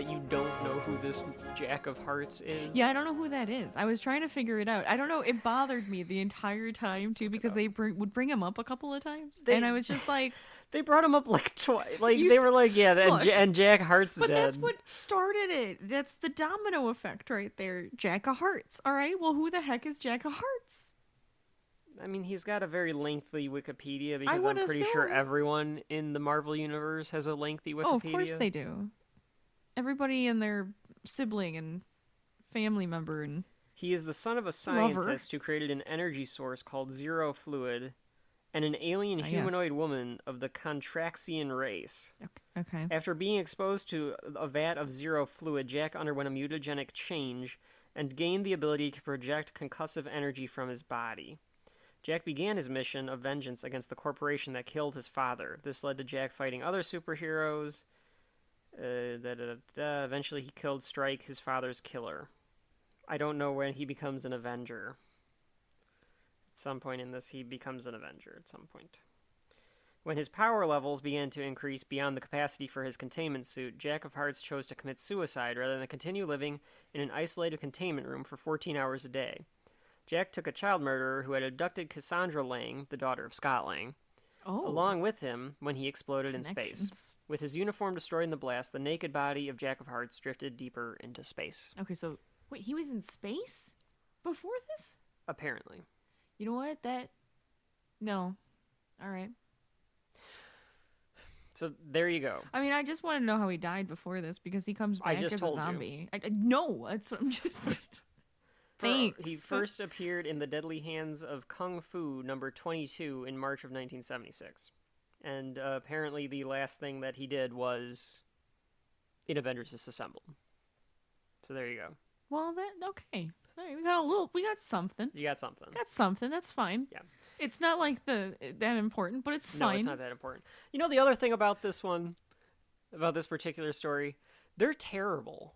that you don't know who this Jack of Hearts is? Yeah, I don't know who that is. I was trying to figure it out. I don't know. It bothered me the entire time, too, because they would bring him up a couple of times. And I was just like... They brought him up like twice. Like, You they s- were like, yeah, Look, and Jack Heart's But dead. that's what started it. That's the domino effect right there. Jack of Hearts. All right, well, who the heck is Jack of Hearts? I mean, he's got a very lengthy Wikipedia because would I'm pretty sure assume. everyone in the Marvel Universe has a lengthy Wikipedia. Oh, of course they do. Everybody and their sibling and family member and... He is the son of a scientist who created an energy source called Zero Fluid and an alien humanoid woman of the Contraxian race. Okay. After being exposed to a vat of Zero Fluid, Jack underwent a mutagenic change and gained the ability to project concussive energy from his body. Jack began his mission of vengeance against the corporation that killed his father. This led to Jack fighting other superheroes. Eventually, he killed Strike, his father's killer. I don't know when he becomes an Avenger. At some point in this, he becomes an Avenger at some point. When his power levels began to increase beyond the capacity for his containment suit, Jack of Hearts chose to commit suicide rather than continue living in an isolated containment room for 14 hours a day. Jack took a child murderer who had abducted Cassandra Lang, the daughter of Scott Lang, along with him when he exploded in space. With his uniform destroyed in the blast, the naked body of Jack of Hearts drifted deeper into space. Okay, so... Wait, he was in space? Before this? Apparently. You know what? No. Alright. So, there you go. I mean, I just want to know how he died before this, because he comes back as a zombie. No, that's what I'm just... Thanks. He first appeared in The Deadly Hands of Kung Fu number 22 in March of 1976. And apparently the last thing that he did was in Avengers Disassembled. So there you go. Well, okay. All right, we got something. You got something. That's fine. Yeah. It's not like that important, but it's fine. No, it's not that important. You know the other thing about this one, about this particular story, they're terrible.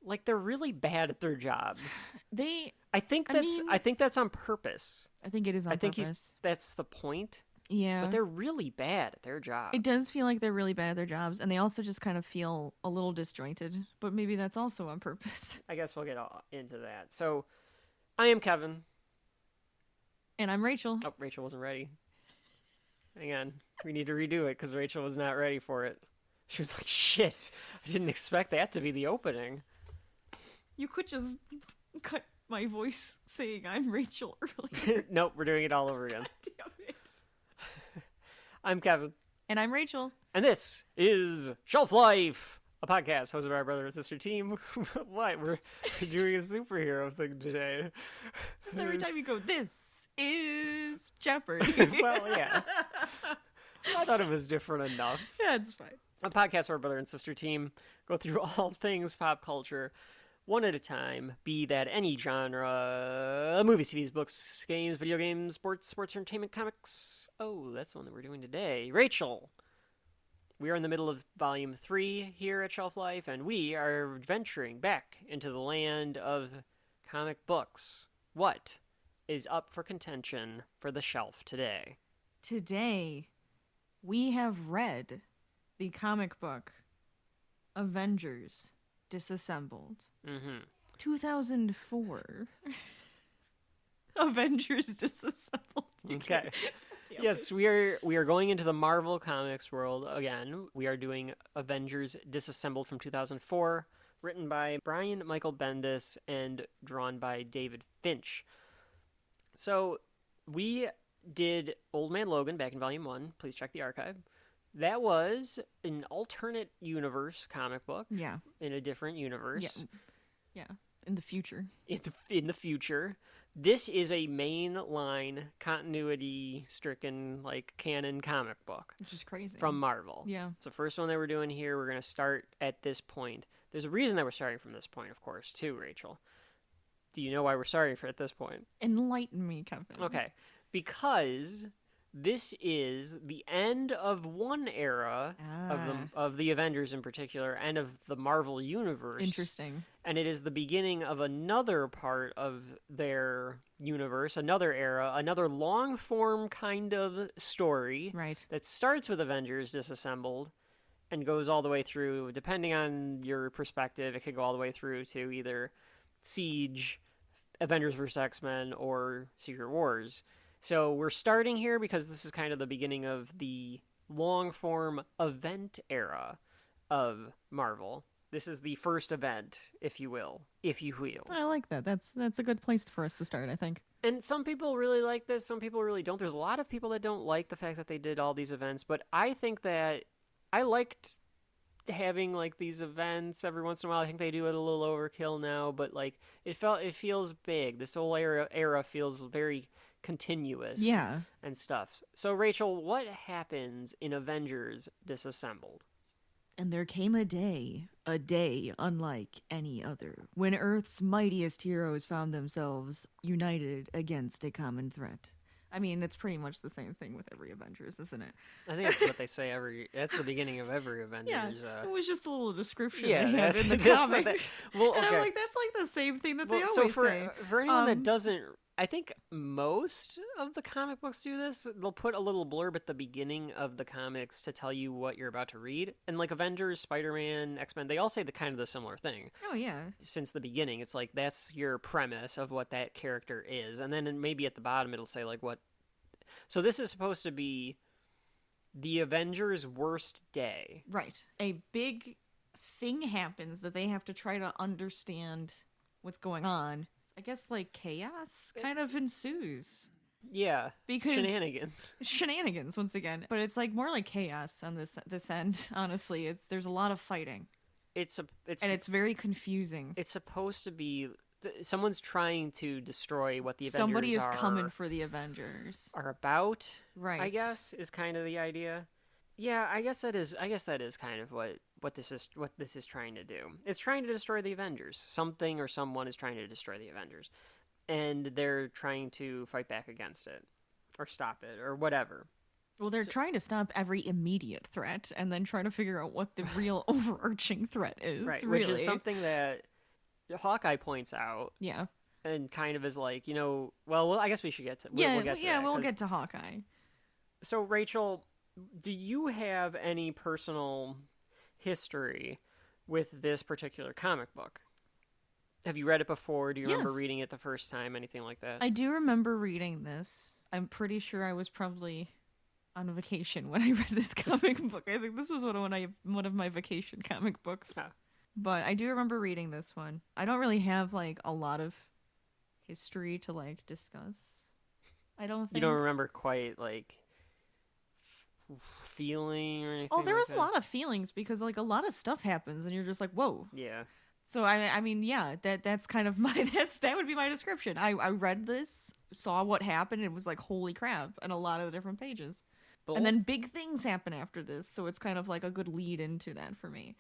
Like, they're really bad at their jobs. I think that's on purpose. I think it is on purpose. That's the point. Yeah. But they're really bad at their job. It does feel like they're really bad at their jobs, and they also just kind of feel a little disjointed, but maybe that's also on purpose. I guess we'll get into that. So, I am Kevin. And I'm Rachel. Oh, Rachel wasn't ready. Hang on. We need to redo it because Rachel was not ready for it. She was like, shit, I didn't expect that to be the opening. You could just cut my voice saying I'm Rachel earlier. Nope, we're doing it all over again. God damn it. I'm Kevin. And I'm Rachel. And this is Shelf Life, a podcast hosted by our brother and sister team. What? We're doing a superhero thing today. Just every time you go, this is Jeopardy. Well, yeah. I thought it was different enough. Yeah, it's fine. A podcast where our brother and sister team go through all things pop culture, one at a time, be that any genre, movies, TVs, books, games, video games, sports entertainment, comics. Oh, that's the one that we're doing today. Rachel, we are in the middle of Volume 3 here at Shelf Life, and we are venturing back into the land of comic books. What is up for contention for the shelf today? Today, we have read the comic book Avengers Disassembled. 2004. Avengers Disassembled. Okay. Yes, we are going into the Marvel Comics world again. We are doing Avengers Disassembled from 2004, written by Brian Michael Bendis and drawn by David Finch. So, we did Old Man Logan back in Volume 1. Please check the archive. That was an alternate universe comic book. Yeah. In a different universe. Yeah. In the future. In the future. This is a mainline, continuity-stricken, like, canon comic book. Which is crazy. From Marvel. Yeah. It's the first one that we're doing here. We're going to start at this point. There's a reason that we're starting from this point, of course, too, Rachel. Do you know why we're starting at this point? Enlighten me, Kevin. Okay. Because this is the end of one era of the Avengers in particular, and of the Marvel Universe. Interesting. And it is the beginning of another part of their universe, another era, another long-form kind of story. Right. That starts with Avengers Disassembled and goes all the way through, depending on your perspective, it could go all the way through to either Siege, Avengers vs. X-Men, or Secret Wars. So we're starting here because this is kind of the beginning of the long-form event era of Marvel. This is the first event, if you will. I like that. That's a good place for us to start, I think. And some people really like this, some people really don't. There's a lot of people that don't like the fact that they did all these events, but I think that I liked having like these events every once in a while. I think they do it a little overkill now, but like it feels big. This whole era feels very continuous. Yeah. And stuff. So Rachel, what happens in Avengers Disassembled? And there came a day unlike any other, when Earth's mightiest heroes found themselves united against a common threat. I mean, it's pretty much the same thing with every Avengers, isn't it? I think that's what they say that's the beginning of every Avengers. Yeah, it was just a little description yeah, they have in the comic. Well, okay. And I'm like, that's like the same thing that they always so say. For anyone that doesn't, I think most of the comic books do this. They'll put a little blurb at the beginning of the comics to tell you what you're about to read. And like Avengers, Spider-Man, X-Men, they all say the similar thing. Oh, yeah. Since the beginning, it's like that's your premise of what that character is. And then maybe at the bottom it'll say like what. So this is supposed to be the Avengers' worst day. Right. A big thing happens that they have to try to understand what's going on. I guess like chaos kind of ensues. Yeah, because shenanigans once again, but it's like more like chaos on this end. Honestly, there's a lot of fighting. And it's very confusing. It's supposed to be someone's trying to destroy what the Avengers Somebody is coming for the Avengers are about. Right. I guess is kind of the idea. Yeah, I guess that is kind of what this is trying to do. It's trying to destroy the Avengers. Something or someone is trying to destroy the Avengers. And they're trying to fight back against it. Or stop it, or whatever. Well, they're trying to stop every immediate threat, and then trying to figure out what the real overarching threat is. Right, really. Which is something that Hawkeye points out. Yeah. And kind of is like, well, I guess we should get to we'll get to that, we'll get to Hawkeye. So, Rachel, do you have any personal history with this particular comic book? Have you read it before? Do you remember reading it the first time? Anything like that? I do remember reading this. I'm pretty sure I was probably on a vacation when I read this comic book. I think this was one of my vacation comic books. Yeah. But I do remember reading this one. I don't really have like a lot of history to like discuss. I don't think. You don't remember quite like feeling or anything? Oh, there was like a lot of feelings because like a lot of stuff happens and you're just like, whoa. Yeah. So I mean, yeah, that's kind of that would be my description. I read this, saw what happened, and it was like, holy crap, and a lot of the different pages. And then big things happen after this, so it's kind of like a good lead into that for me.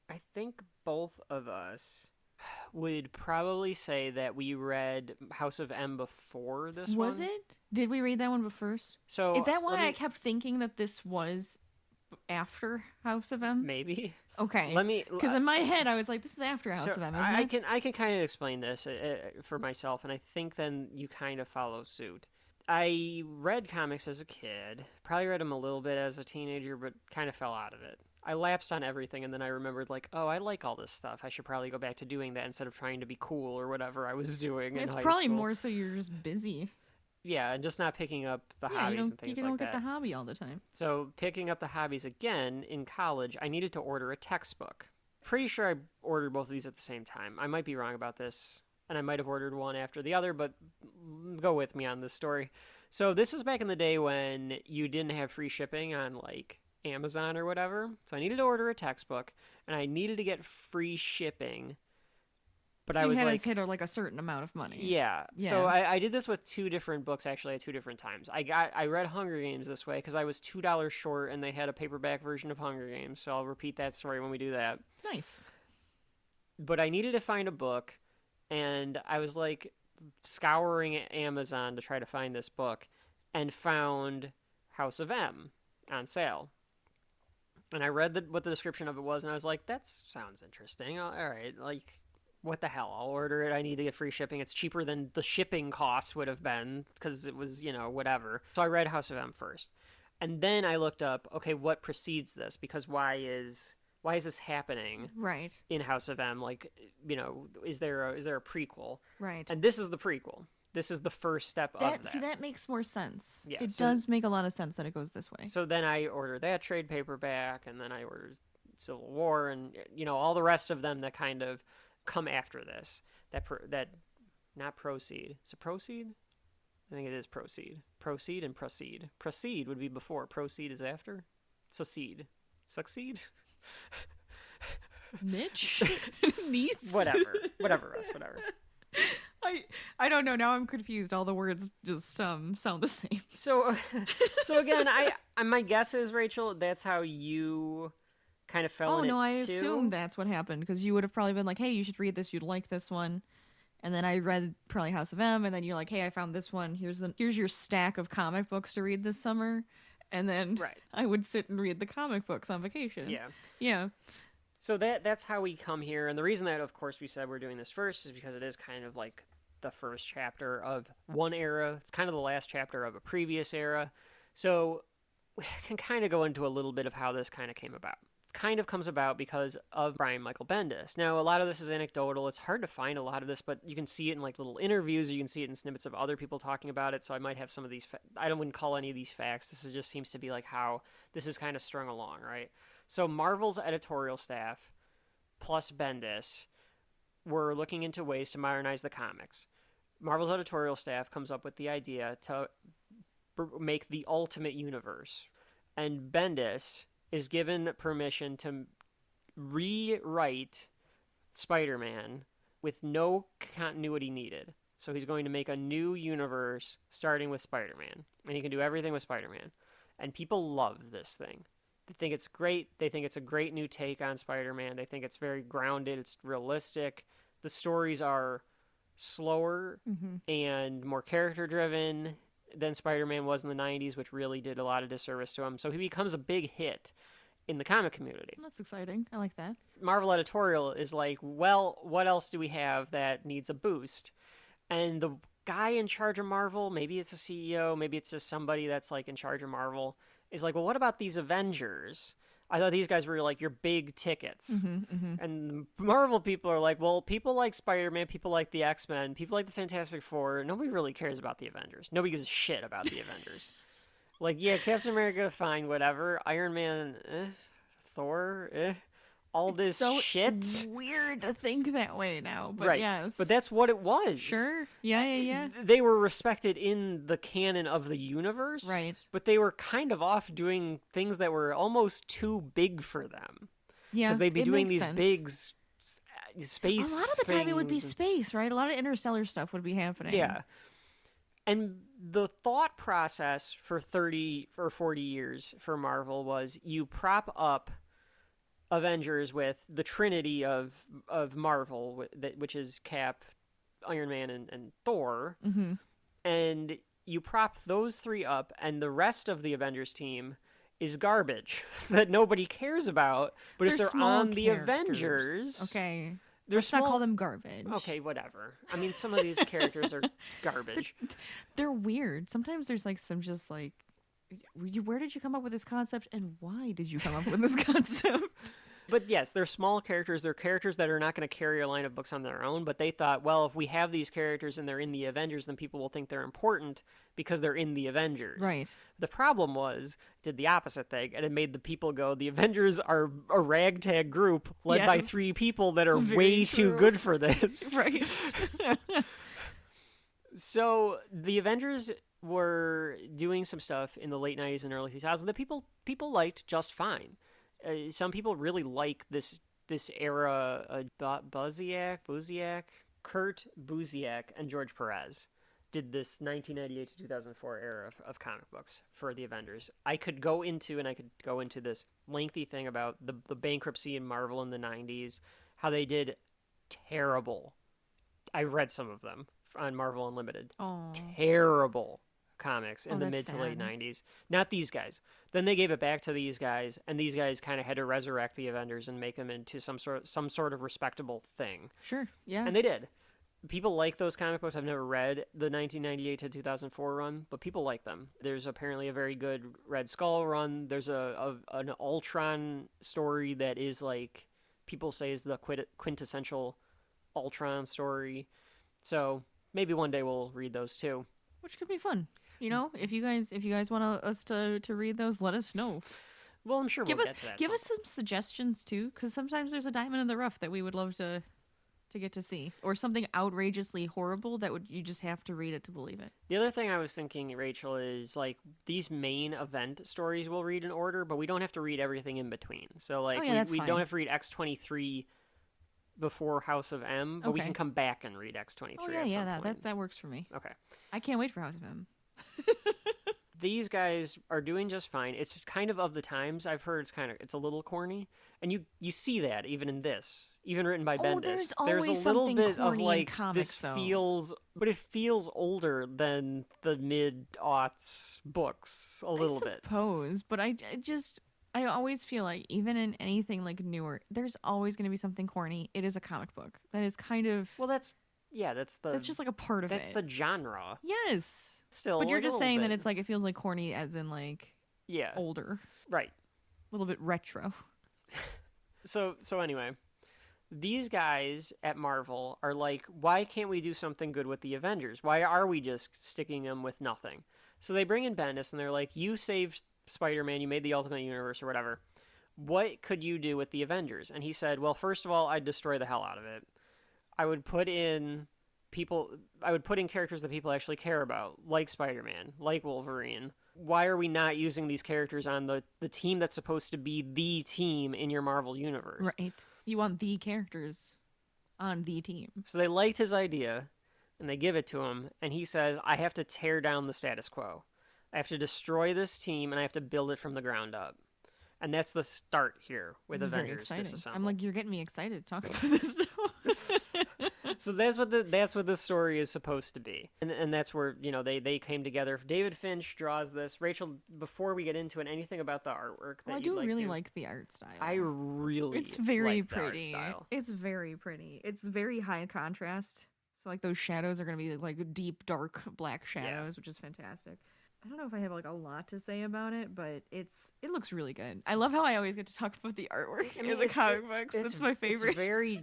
I think both of us would probably say that we read House of M before this one. Was it? Did we read that one first? So is that why I kept thinking that this was after House of M? Maybe. Okay. Because in my head I was like, this is after House of M. Isn't it? I can kind of explain this for myself, and I think then you kind of follow suit. I read comics as a kid, probably read them a little bit as a teenager, but kind of fell out of it. I lapsed on everything, and then I remembered, like, oh, I like all this stuff. I should probably go back to doing that instead of trying to be cool or whatever I was doing in high school. It's probably more so you're just busy. Yeah, and just not picking up the hobbies and things like that. You don't get the hobby all the time. So picking up the hobbies again in college, I needed to order a textbook. Pretty sure I ordered both of these at the same time. I might be wrong about this, and I might have ordered one after the other, but go with me on this story. So this is back in the day when you didn't have free shipping on, like, Amazon or whatever. So I needed to order a textbook, and I needed to get free shipping. But so I was you had like, to hit like a certain amount of money. Yeah. So I did this with two different books actually at two different times. I read Hunger Games this way because I was $2 short and they had a paperback version of Hunger Games. So I'll repeat that story when we do that. Nice. But I needed to find a book, and I was like scouring Amazon to try to find this book, and found House of M on sale. And I read what the description of it was, and I was like, that sounds interesting. All right, like, what the hell? I'll order it. I need to get free shipping. It's cheaper than the shipping cost would have been because it was, whatever. So I read House of M first. And then I looked up, okay, what precedes this? Because why is this happening Right. in House of M? Like, you know, is there a prequel? Right. And this is the prequel. This is the first step of that. See, that makes more sense. Yeah, it does make a lot of sense that it goes this way. So then I ordered that trade paperback, and then I ordered Civil War, and, you know, all the rest of them that kind of come after this. That not Proceed. Is it Proceed? I think it is Proceed. Proceed and Proceed. Proceed would be before. Proceed is after. Succeed. Succeed? Niche? Niece? Whatever, Russ, whatever. I don't know. Now I'm confused. All the words just sound the same. So again, my guess is, Rachel, that's how you kind of fell in it. Oh, no, I assumed that's what happened, because you would have probably been like, hey, you should read this. You'd like this one. And then I read probably House of M, and then you're like, hey, I found this one. Here's your stack of comic books to read this summer. And then I would sit and read the comic books on vacation. Yeah. Yeah. So that's how we come here. And the reason that, of course, we said we're doing this first is because it is kind of like the first chapter of one era. It's kind of the last chapter of a previous era. So we can kind of go into a little bit of how this kind of came about. It kind of comes about because of Brian Michael Bendis. Now, a lot of this is anecdotal. It's hard to find a lot of this, but you can see it in like little interviews, or you can see it in snippets of other people talking about it. So I might have some of these. I wouldn't call any of these facts. This just seems to be like how this is kind of strung along, right? So Marvel's editorial staff plus Bendis were looking into ways to modernize the comics. Marvel's editorial staff comes up with the idea to make the ultimate universe. And Bendis is given permission to rewrite Spider-Man with no continuity needed. So he's going to make a new universe starting with Spider-Man. And he can do everything with Spider-Man. And people love this thing. They think it's great. They think it's a great new take on Spider-Man. They think it's very grounded. It's realistic. The stories are slower and more character-driven than Spider-Man was in the 90s, which really did a lot of disservice to him. So he becomes a big hit in the comic community. That's exciting. I like that. Marvel editorial is like, well, what else do we have that needs a boost? And the guy in charge of Marvel, maybe it's a CEO, maybe it's just somebody that's like in charge of Marvel, is like, well, what about these Avengers? I thought these guys were like your big tickets. And the Marvel people are like, well, people like Spider-Man, people like the X-Men, people like the Fantastic Four. Nobody really cares about the Avengers. Nobody gives a shit about the Avengers. Like, yeah, Captain America, fine, whatever. Iron Man, Thor, all this shit. Weird to think that way now, but right. Yes. But that's what it was. Sure. Yeah. They were respected in the canon of the universe. Right. But they were kind of off doing things that were almost too big for them. Yeah. Because they'd be doing these sense. big space A lot of the time it would be space, right? A lot of interstellar stuff would be happening. Yeah. And the thought process for 30 or 40 years for Marvel was you prop up Avengers with the trinity of Marvel, which is Cap, Iron Man, and Thor. And you prop those three up, and the rest of the Avengers team is garbage that nobody cares about. But if they're on the Avengers... Okay. Let's not call them garbage. Okay, whatever. I mean, some of these characters are garbage. They're weird. Sometimes there's like some just like, where did you come up with this concept, and why did you come up with this concept? But yes, they're small characters. They're characters that are not going to carry a line of books on their own. But they thought, well, if we have these characters and they're in the Avengers, then people will think they're important because they're in the Avengers. Right. The problem was, did the opposite thing, and it made the people go, the Avengers are a ragtag group led by three people that are way too good for this. Right. So the Avengers were doing some stuff in the late 90s and early 2000s that people liked just fine. Some people really like this era. Kurt Busiek and George Perez did this 1998 to 2004 era of comic books for the Avengers. I could go into this lengthy thing about the bankruptcy in Marvel in the 90s, how they did terrible. I read some of them on Marvel Unlimited. Terrible comics in the mid to late 90s. Not these guys. Then they gave it back to these guys, and these guys kind of had to resurrect the Avengers and make them into some sort of respectable thing. Sure, yeah. And they did. People like those comic books. I've never read the 1998 to 2004 run, but people like them. There's apparently a very good Red Skull run. There's an Ultron story that is like people say is the quintessential Ultron story. So maybe one day we'll read those too, which could be fun. You know, if you guys want us to read those, let us know. Well, I'm sure we'll get to that. Give us some suggestions too, because sometimes there's a diamond in the rough that we would love to get to see, or something outrageously horrible that you just have to read it to believe it. The other thing I was thinking, Rachel, is like these main event stories we'll read in order, but we don't have to read everything in between. So like we don't have to read X-23 before House of M, but we can come back and read X-23. Oh yeah, that works for me. Okay, I can't wait for House of M. These guys are doing just fine. It's kind of the times. I've heard it's a little corny, and you see that even in this, even written by Bendis. There's a little bit of like comics, this feels, but it feels older than the mid-aughts books a little bit. I suppose, but I always feel like even in anything like newer, there's always going to be something corny. It is a comic book. That is kind of that's just like a part of it. That's the genre. Yes. Still, but you're just saying that it's like it feels like corny as in like older. Right. A little bit retro. So anyway, these guys at Marvel are like, why can't we do something good with the Avengers? Why are we just sticking them with nothing? So they bring in Bendis and they're like, you saved Spider-Man, you made the Ultimate Universe or whatever. What could you do with the Avengers? And he said, well, first of all, I'd destroy the hell out of it. I would put in characters that people actually care about, like Spider-Man, like Wolverine. Why are we not using these characters on the team that's supposed to be the team in your Marvel universe? Right. You want the characters on the team. So they liked his idea, and they give it to him, and he says, I have to tear down the status quo. I have to destroy this team, and I have to build it from the ground up. And that's the start here with Avengers Disassembled. I'm like, you're getting me excited to talk about this now. So that's what this story is supposed to be, and that's where they came together. David Finch draws this. Rachel, before we get into it, anything about the artwork that I do really like the art style. It's very like pretty. The art style. It's very pretty. It's very high contrast. So like those shadows are gonna be like deep, dark black shadows, which is fantastic. I don't know if I have like a lot to say about it, but it looks really good. I love how I always get to talk about the artwork in the comic books. That's my favorite.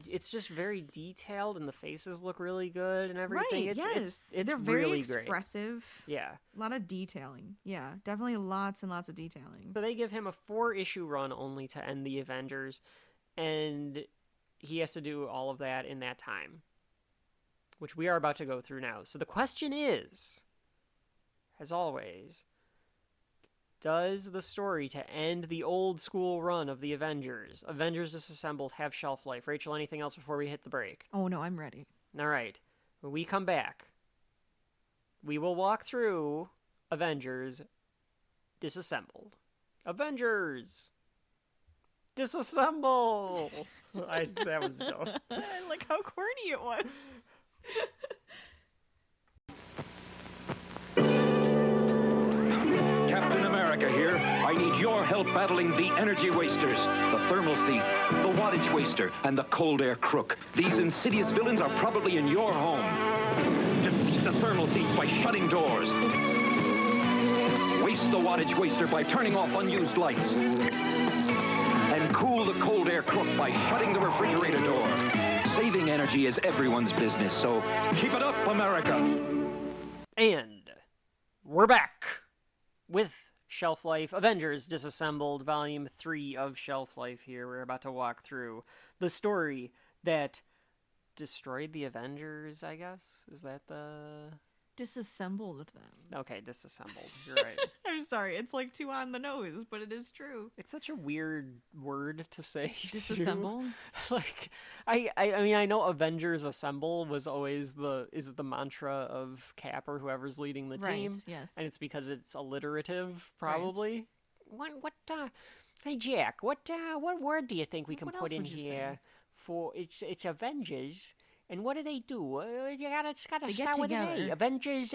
It's just very detailed, and the faces look really good and everything. Right, it's they're really very expressive. Great. Yeah. A lot of detailing. Yeah, definitely lots and lots of detailing. So they give him a 4-issue run only to end the Avengers, and he has to do all of that in that time, which we are about to go through now. So the question is, as always, does the story to end the old school run of the Avengers Disassembled, have shelf life? Rachel, anything else before we hit the break? Oh, no, I'm ready. All right. When we come back, we will walk through Avengers Disassembled. Avengers Disassemble! That was dope. I like how corny it was. Captain America here. I need your help battling the energy wasters, the thermal thief, the wattage waster, and the cold air crook. These insidious villains are probably in your home. Defeat the thermal thief by shutting doors. Waste the wattage waster by turning off unused lights. And cool the cold air crook by shutting the refrigerator door. Saving energy is everyone's business, so keep it up, America. And we're back with Shelf Life, Avengers Disassembled, Volume 3 of Shelf Life here. We're about to walk through the story that destroyed the Avengers, I guess? Is that the... Disassembled them. Okay, disassembled. You're right. I'm sorry, it's like too on the nose, but it is true. It's such a weird word to say. Disassemble? Like, I mean, I know Avengers Assemble was always the mantra of Cap or whoever's leading the team. Yes. And it's because it's alliterative, probably. Right. Hey Jack, what word do you think we can put in here for it's Avengers? And what do? It's gotta They get start with an A. together. Avengers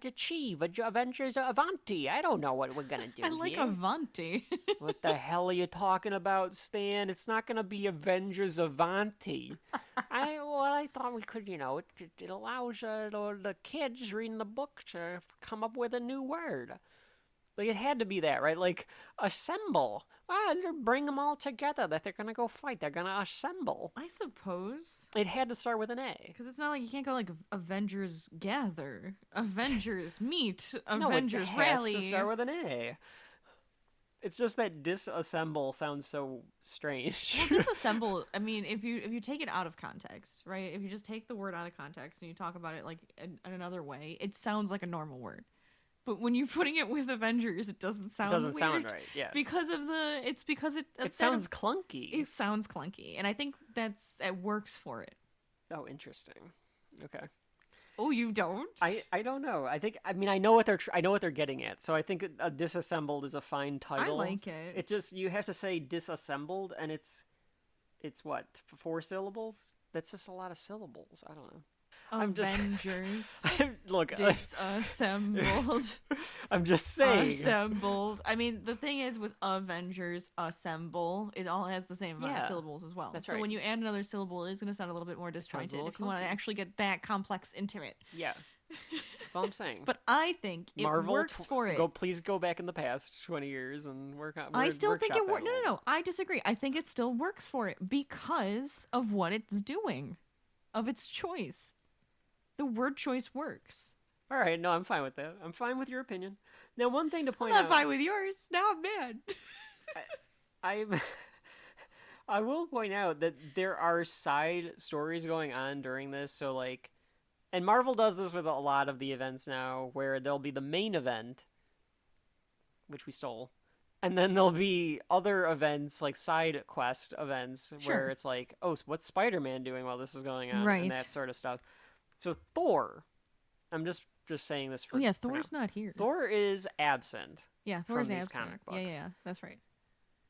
Achieve, Avengers Avanti. I don't know what we're gonna do I like here. Avanti. What the hell are you talking about, Stan? It's not gonna be Avengers Avanti. I thought we could, it allows the kids reading the book to come up with a new word. Like, it had to be that, right? Like, assemble. Well, bring them all together that they're going to go fight. They're going to assemble. I suppose. It had to start with an A. Because it's not like you can't go like Avengers gather, Avengers meet, No, Avengers it rally. has to start with an A. It's just that disassemble sounds so strange. Well, disassemble, I mean, if you take it out of context, right? If you just take the word out of context and you talk about it like in another way, it sounds like a normal word. But when you're putting it with Avengers, it doesn't sound weird. Sound right, yeah. Because of it sounds clunky. It sounds clunky. And I think that works for it. Oh, interesting. Okay. Oh, you don't? I don't know. I know what they're getting at. So I think a disassembled is a fine title. I like it. It just, you have to say disassembled, and it's what, 4 syllables? That's just a lot of syllables. I don't know. Avengers. Look, disassembled. I'm just saying. Assembled. I mean, the thing is with Avengers assemble, it all has the same amount of syllables as well. That's so right. when you add another syllable, it's going to sound a little bit more disjointed if you want to actually get that complex into it. Yeah. That's all I'm saying. But I think it Marvel works for it. Please go back in the past 20 years and work on. I still think it works. No. I disagree. I think it still works for it because of what it's doing, of its choice. The word choice works. All right, no, I'm fine with that. I'm fine with your opinion. Now, one thing to point I'm out. not fine with yours. Now I'm mad. I will point out that there are side stories going on during this. So, like, and Marvel does this with a lot of the events now, where there'll be the main event, which we stole, and then there'll be other events, like side quest events, where it's like, oh, what's Spider-Man doing while this is going on, and that sort of stuff. So Thor, I'm just saying this for. Oh yeah, Thor's not here. Thor is absent. Yeah, Thor's from these absent. comic books. Yeah, that's right.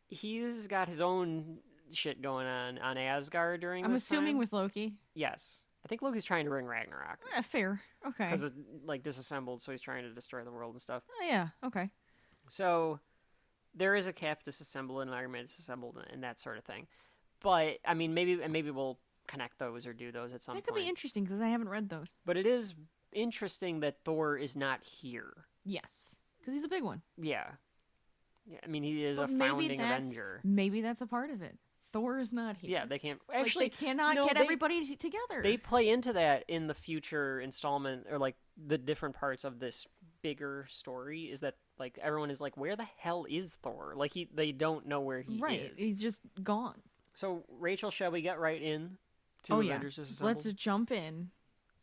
He's got his own shit going on Asgard during I'm this assuming time. with Loki. Yes. I think Loki's trying to bring Ragnarok. Fair. Okay. Because it's, like, disassembled, so he's trying to destroy the world and stuff. Oh, yeah. Okay. So, there is a Cap disassembled and Iron Man disassembled and that sort of thing. But, I mean, maybe we'll connect those or do those at some point. That could be interesting, because I haven't read those. But it is interesting that Thor is not here. Yes. Because he's a big one. Yeah. I mean, he is a founding Avenger. Maybe that's a part of it. Thor is not here. Yeah, they can't actually. Like, they cannot get everybody together. They play into that in the future installment, or like the different parts of this bigger story. Is that like everyone is like, where the hell is Thor? Like they don't know where he is. Right, he's just gone. So Rachel, shall we get right in to Avengers Disassembled? Let's jump in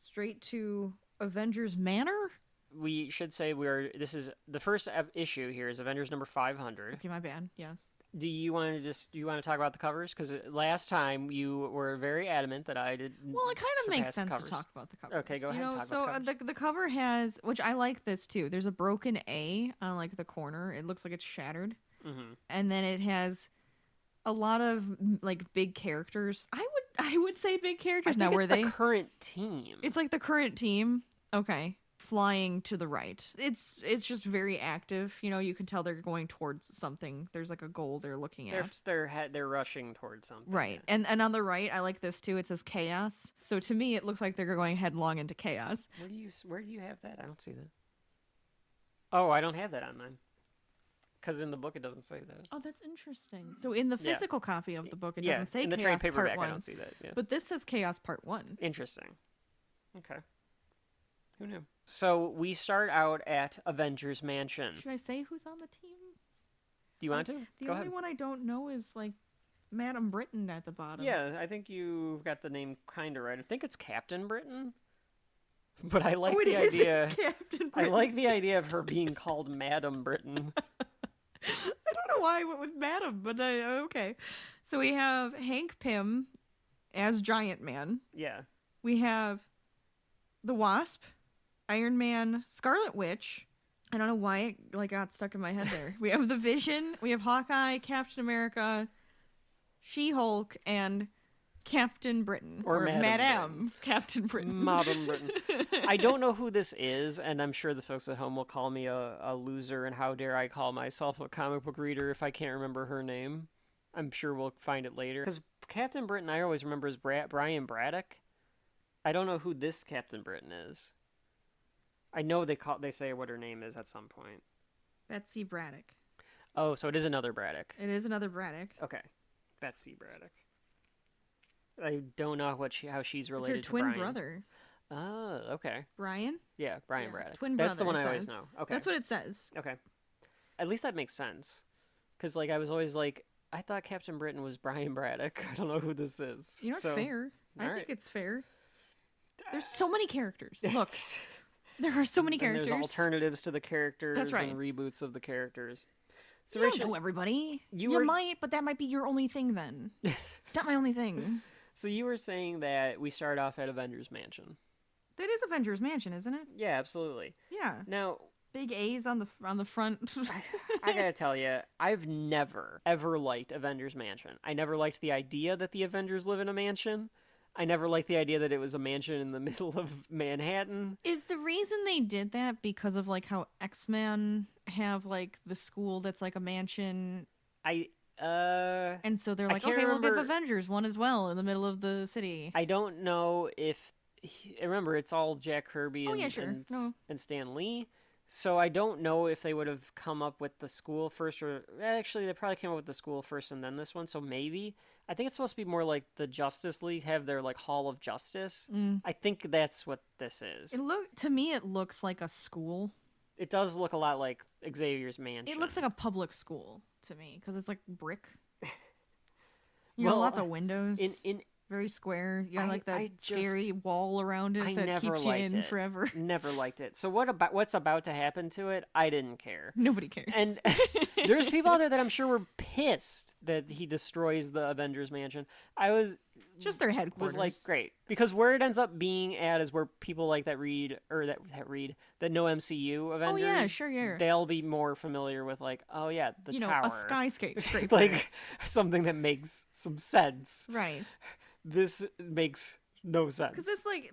straight to Avengers Manor. We should say this is the first issue here is Avengers number 500. Okay, my bad. Yes. Do you want to talk about the covers? Because last time you were very adamant that I did. Well, it kind of makes sense to talk about the covers. Okay, go ahead. Talk so about the covers. the cover has, which I like this too. There's a broken A on like the corner. It looks like it's shattered, and then it has a lot of like big characters. I would say big characters. I think it's the current team. It's like the current team. Okay. Flying to the right. It's just very active. You know, you can tell they're going towards something. There's like a goal they're looking at. They're rushing towards something. Right. And on the right, I like this too. It says chaos. So to me, it looks like they're going headlong into chaos. Where do you have that? I don't see that. Oh, I don't have that on mine. Because in the book it doesn't say that. Oh, that's interesting. So in the physical copy of the book, it doesn't say in the chaos trade paperback, part 1. I don't see that. Yeah. But this says chaos part 1. Interesting. Okay. Who knew? So we start out at Avengers Mansion. Should I say who's on the team? Do you want to? The Go only ahead. one I don't know is like Madam Britain at the bottom. Yeah, I think you got the name kind of right. I think it's Captain Britain. But I like the idea. It's Captain I Britain. like the idea of her being called Madam Britain. I don't know why I went with Madam, but okay. So we have Hank Pym as Giant Man. Yeah. We have the Wasp, Iron Man, Scarlet Witch. I don't know why it got stuck in my head there. We have the Vision. We have Hawkeye, Captain America, She-Hulk, and Captain Britain. Or Madame Captain Britain. Madame Britain. I don't know who this is, and I'm sure the folks at home will call me a loser, and how dare I call myself a comic book reader if I can't remember her name. I'm sure we'll find it later. Because Captain Britain I always remember as Brian Braddock. I don't know who this Captain Britain is. I know they say what her name is at some point. Betsy Braddock. Oh, so it is another Braddock. It is another Braddock. Okay. Betsy Braddock. I don't know how she's related it's her twin to Brian. brother. Oh, okay. Brian? Yeah, Brian Braddock. Twin That's brother, the one it I always says. know. Okay. That's what it says. Okay. At least that makes sense. Because, like, I was always like, I thought Captain Britain was Brian Braddock. I don't know who this is. You're not fair. I think it's fair. There's so many characters. Look. There are so many characters. And there's alternatives to the characters. That's right. And reboots of the characters. So you don't know everybody. You might, but that might be your only thing then. It's not my only thing. So you were saying that we start off at Avengers Mansion. That is Avengers Mansion, isn't it? Yeah, absolutely. Yeah. Now, big A's on the front. I gotta tell you, I've never, ever liked Avengers Mansion. I never liked the idea that the Avengers live in a mansion. I never liked the idea that it was a mansion in the middle of Manhattan. Is the reason they did that because of, like, how X-Men have, like, the school that's, like, a mansion? And so they're like, okay, we'll give Avengers one as well in the middle of the city. I don't know if... Remember, it's all Jack Kirby and Stan Lee. So I don't know if they would have come up with the school first, or actually they probably came up with the school first and then this one. So maybe I think it's supposed to be more like the Justice League have their like Hall of Justice. I think that's what this is. To me, it looks like a school. It does look a lot like Xavier's mansion. It looks like a public school to me because it's like brick. Lots of windows. Very square. You got like that scary wall around it that keeps you in forever. Never liked it. So what's about to happen to it? I didn't care. Nobody cares. And there's people out there that I'm sure were pissed that he destroys the Avengers Mansion. Just their headquarters. Was like, great. Because where it ends up being at is where people like that know MCU Avengers. Oh yeah, sure, yeah. They'll be more familiar with like, oh yeah, the tower. A skyscraper. Like something that makes some sense. Right. This makes no sense. Because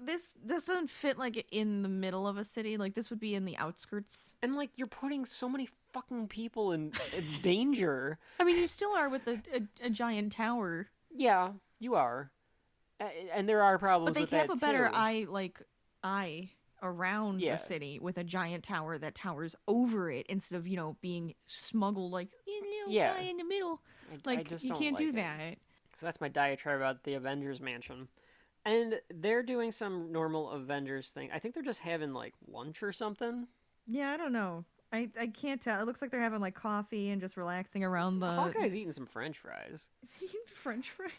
this doesn't fit like in the middle of a city. Like this would be in the outskirts. And like you're putting so many fucking people in danger. I mean, you still are with a giant tower. Yeah, you are. And there are problems with that too. But they have a better eye around the city with a giant tower that towers over it instead of, being smuggled like guy in the middle. You can't do that. So that's my diatribe about the Avengers Mansion. And they're doing some normal Avengers thing. I think they're just having, like, lunch or something. Yeah, I don't know. I can't tell. It looks like they're having, like, coffee and just relaxing around the... Hawkeye's eating some French fries. Is he eating French fries?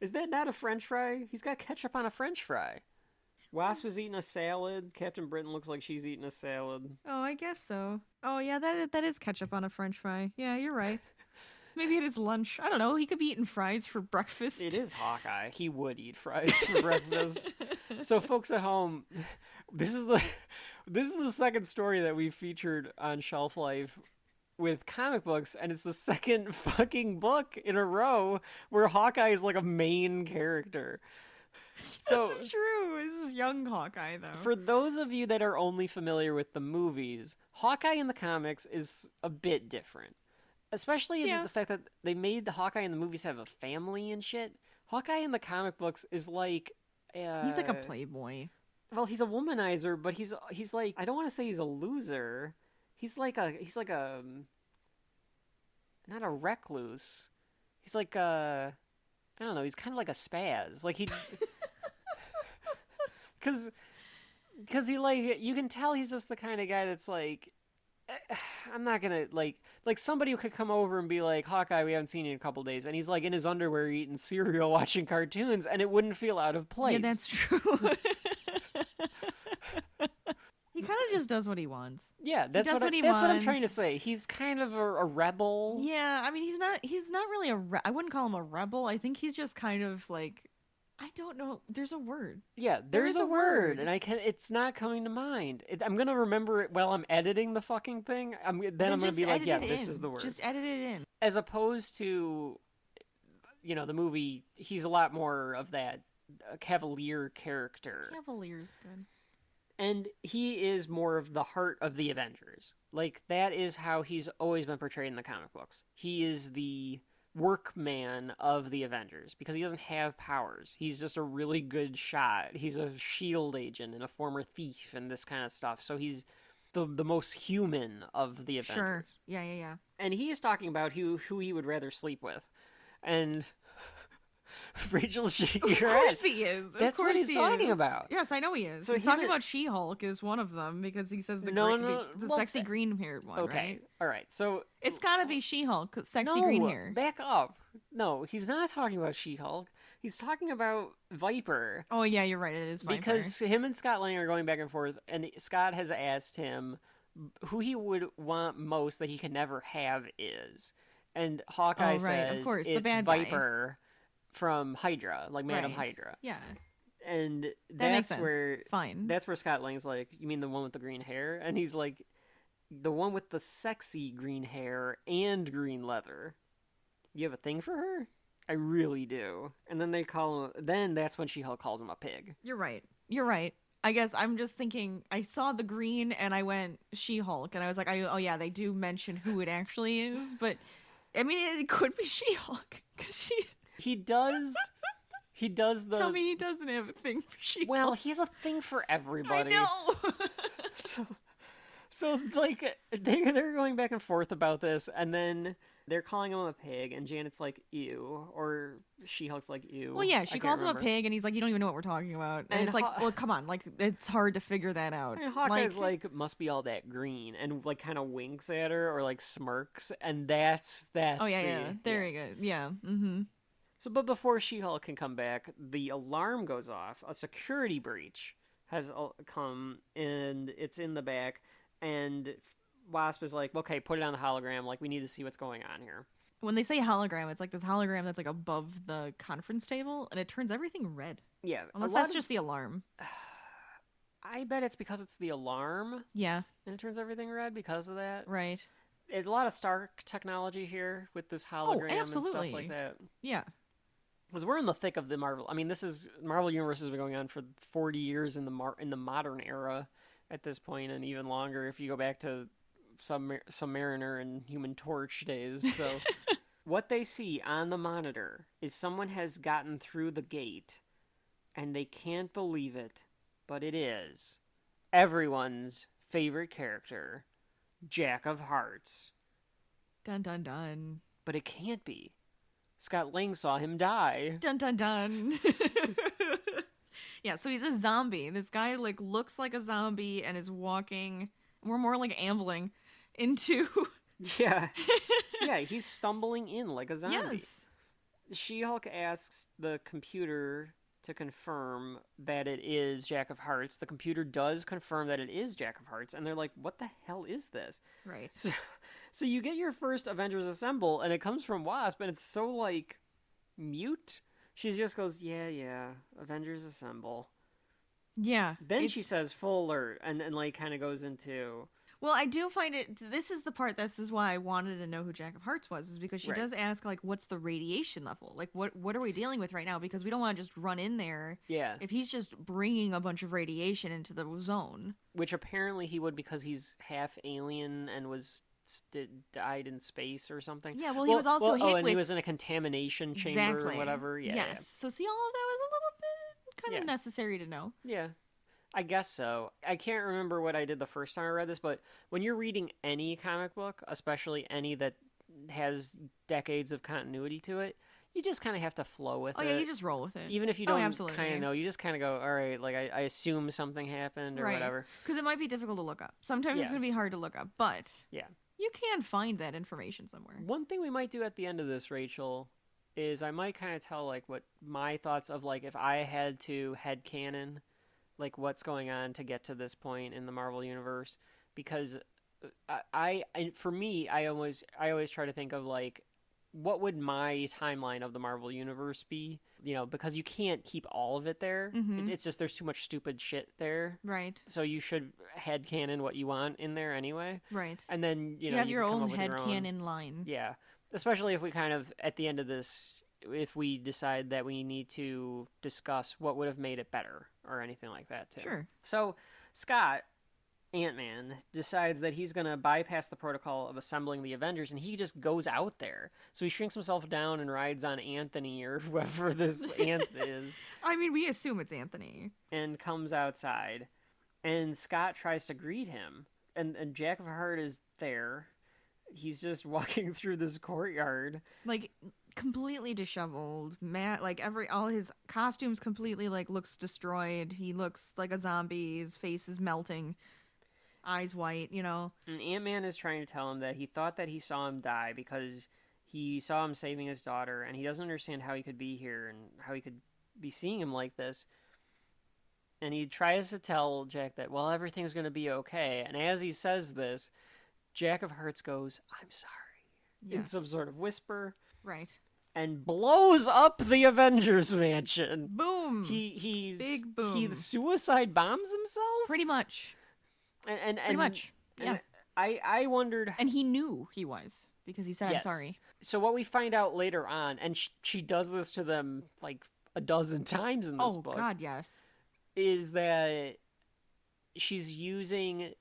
Is that not a French fry? He's got ketchup on a French fry. Wasp is eating a salad. Captain Britain looks like she's eating a salad. Oh, I guess so. Oh, yeah, that is ketchup on a French fry. Yeah, you're right. Maybe it is lunch. I don't know. He could be eating fries for breakfast. It is Hawkeye. He would eat fries for breakfast. So, folks at home, this is the second story that we've featured on Shelf Life with comic books, and it's the second fucking book in a row where Hawkeye is like a main character. So, that's true. This is young Hawkeye, though. For those of you that are only familiar with the movies, Hawkeye in the comics is a bit different. Especially the fact that they made the Hawkeye in the movies have a family and shit. Hawkeye in the comic books is like... he's like a playboy. Well, he's a womanizer, but he's like... I don't want to say he's a loser. He's like a... Not a recluse. He's like a... I don't know, he's kind of like a spaz. Like he... Because he like... You can tell he's just the kind of guy that's like... I'm not gonna like somebody could come over and be like, Hawkeye, we haven't seen you in a couple days, and he's like in his underwear eating cereal watching cartoons, and it wouldn't feel out of place. Yeah, that's true. He kind of just does what he wants. Yeah, that's what I'm trying to say. He's kind of a rebel. Yeah, I mean he's not really I wouldn't call him a rebel. I think he's just kind of like, I don't know. There's a word. Yeah, there's a word, and it's not coming to mind. I'm gonna remember it while I'm editing the fucking thing. I'm gonna be like, yeah, this is the word. Just edit it in. As opposed to the movie, he's a lot more of that cavalier character. Cavalier's good. And he is more of the heart of the Avengers. Like, that is how he's always been portrayed in the comic books. He is the workman of the Avengers because he doesn't have powers. He's just a really good shot. He's a SHIELD agent and a former thief and this kind of stuff. So he's the most human of the Avengers. Sure. Yeah. And he's talking about who he would rather sleep with. And Rachel's shaking her head. Of course he is. That's what he's talking about. Yes, I know he is. So he's talking about She-Hulk is one of them because he says the sexy green-haired one, okay. right? All right. So it's got to be She-Hulk, sexy green hair. Back up. No, he's not talking about She-Hulk. He's talking about Viper. Oh, yeah, you're right. It is Viper. Because him and Scott Lang are going back and forth, and Scott has asked him who he would want most that he can never have is. And Hawkeye says of course, it's the bad Viper from Hydra, like Madam Right. Hydra. Yeah. And That makes that's sense. where Fine. That's where Scott Lang's like, you mean the one with the green hair? And he's like, the one with the sexy green hair and green leather. You have a thing for her? I really do. And then then that's when She-Hulk calls him a pig. You're right. I guess I'm just thinking, I saw the green and I went She-Hulk and I was like, oh yeah, they do mention who it actually is, but I mean, it could be She-Hulk because He does the... Tell me he doesn't have a thing for She-Hulk. Well, he has a thing for everybody. I know! So like, they're going back and forth about this, and then they're calling him a pig, and Janet's like, ew, or She-Hulk's like, ew. Well, yeah, she calls him a pig, and he's like, you don't even know what we're talking about. And it's like, well, come on, like, it's hard to figure that out. And Hawkeye's like, must be all that green, and like kind of winks at her, or like smirks, and that's oh, yeah, very good. Yeah, mm-hmm. So, but before She-Hulk can come back, the alarm goes off. A security breach has come, and it's in the back, and Wasp is like, okay, put it on the hologram, like, we need to see what's going on here. When they say hologram, it's like this hologram that's like above the conference table, and it turns everything red. Yeah. Unless that's just the alarm. I bet it's because it's the alarm. Yeah. And it turns everything red because of that. Right. A lot of Stark technology here with this hologram and stuff like that. Yeah. Because we're in the thick of the Marvel. I mean, Marvel Universe has been going on for 40 years in the modern era at this point, and even longer if you go back to Submariner and Human Torch days. So what they see on the monitor is someone has gotten through the gate, and they can't believe it, but it is everyone's favorite character, Jack of Hearts. Dun dun dun. But it can't be. Scott Lang saw him die. Dun dun dun. Yeah, so he's a zombie. This guy like looks like a zombie and is walking. We're more like ambling into. Yeah, he's stumbling in like a zombie. Yes. She-Hulk asks the computer to confirm that it is Jack of Hearts. The computer does confirm that it is Jack of Hearts, and they're like, "What the hell is this?" Right. So you get your first Avengers Assemble, and it comes from Wasp, and it's so, like, mute. She just goes, yeah, Avengers Assemble. Yeah. Then she says, full alert, and like, kind of goes into... Well, I do find this is the part, this is why I wanted to know who Jack of Hearts was, is because she does ask, like, what's the radiation level? Like, what are we dealing with right now? Because we don't want to just run in there. Yeah. If he's just bringing a bunch of radiation into the zone. Which apparently he would because he's half alien and died in space or something. Yeah, well, he was also hit and he was in a contamination chamber or whatever. Yeah. Yes. Yeah. So see, all of that was a little bit kind of necessary to know. Yeah. I guess so. I can't remember what I did the first time I read this, but when you're reading any comic book, especially any that has decades of continuity to it, you just kind of have to flow with it. Oh, yeah, you just roll with it. Even if you don't kind of know, you just kind of go, all right, like I assume something happened or whatever. Because it might be difficult to look up. Sometimes it's going to be hard to look up, but you can find that information somewhere. One thing we might do at the end of this, Rachel, is I might kind of tell like what my thoughts of like if I had to headcanon like what's going on to get to this point in the Marvel universe, because for me I always try to think of like what would my timeline of the Marvel universe be, you know, because you can't keep all of it there. Mm-hmm. It's just there's too much stupid shit there, right? So you should headcanon what you want in there anyway, right? And then you have your own headcanon line. Yeah, especially if we kind of at the end of this if we decide that we need to discuss what would have made it better or anything like that too. Sure. So Scott, Ant-Man, decides that he's going to bypass the protocol of assembling the Avengers, and he just goes out there. So he shrinks himself down and rides on Anthony, or whoever this Ant is. I mean, we assume it's Anthony. And comes outside. And Scott tries to greet him. And Jack of Heart is there. He's just walking through this courtyard. Like, completely disheveled. All his costumes completely, looks destroyed. He looks like a zombie. His face is melting. Eyes white, And Ant-Man is trying to tell him that he thought that he saw him die because he saw him saving his daughter, and he doesn't understand how he could be here and how he could be seeing him like this. And he tries to tell Jack that, well, everything's going to be okay. And as he says this, Jack of Hearts goes, I'm sorry, in some sort of whisper. Right. And blows up the Avengers mansion. Boom. Big boom. He suicide bombs himself? Pretty much. And Pretty much. Yeah. I wondered. And he knew he was because he said, I'm sorry. So what we find out later on, and she does this to them like a dozen times in this book. Oh, God, yes. Is that she's using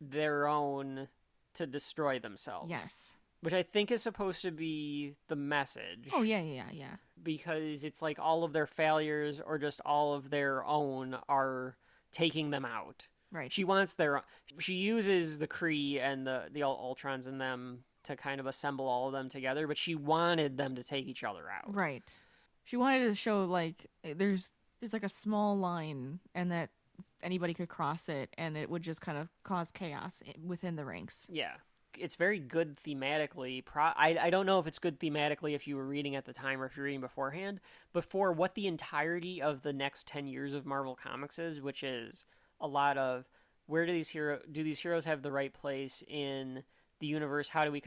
their own to destroy themselves. Yes. Which I think is supposed to be the message. Oh, yeah. Because it's like all of their failures or just all of their own are taking them out. Right. She uses the Kree and the Ultrons in them to kind of assemble all of them together, but she wanted them to take each other out. Right. She wanted to show, there's like a small line and that anybody could cross it and it would just kind of cause chaos within the ranks. Yeah. It's very good thematically. I don't know if it's good thematically if you were reading at the time or if you're reading beforehand, but for what the entirety of the next 10 years of Marvel Comics is, which is a lot of where do these heroes have the right place in the universe? How do we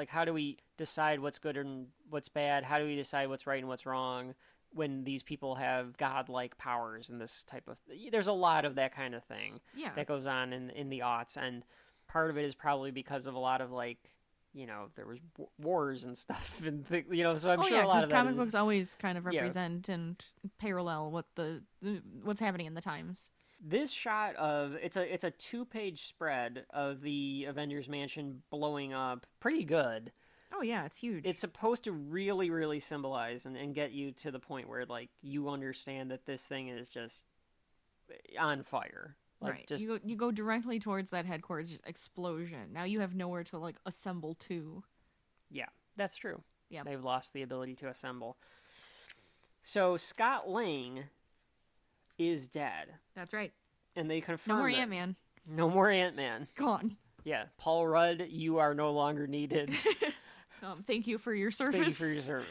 how do we decide what's good and what's bad? How do we decide what's right and what's wrong when these people have godlike powers and this type of there's a lot of that kind of thing that goes on in the aughts, and part of it is probably because of a lot of there was wars and stuff and so I'm sure a lot of that comic books always kind of represent and parallel what's happening in the times. This shot of it's a 2-page spread of the Avengers mansion blowing up, pretty good. Oh yeah, it's huge. It's supposed to really, really symbolize and get you to the point where you understand that this thing is just on fire. Right. You go directly towards that headquarters explosion. Now you have nowhere to assemble to. Yeah, that's true. Yeah, they've lost the ability to assemble. So Scott Lang is dead. That's right. And they confirm no more Ant-Man. No more Ant-Man. Gone. Yeah, Paul Rudd, you are no longer needed. Thank you for your service. Thank you for your service.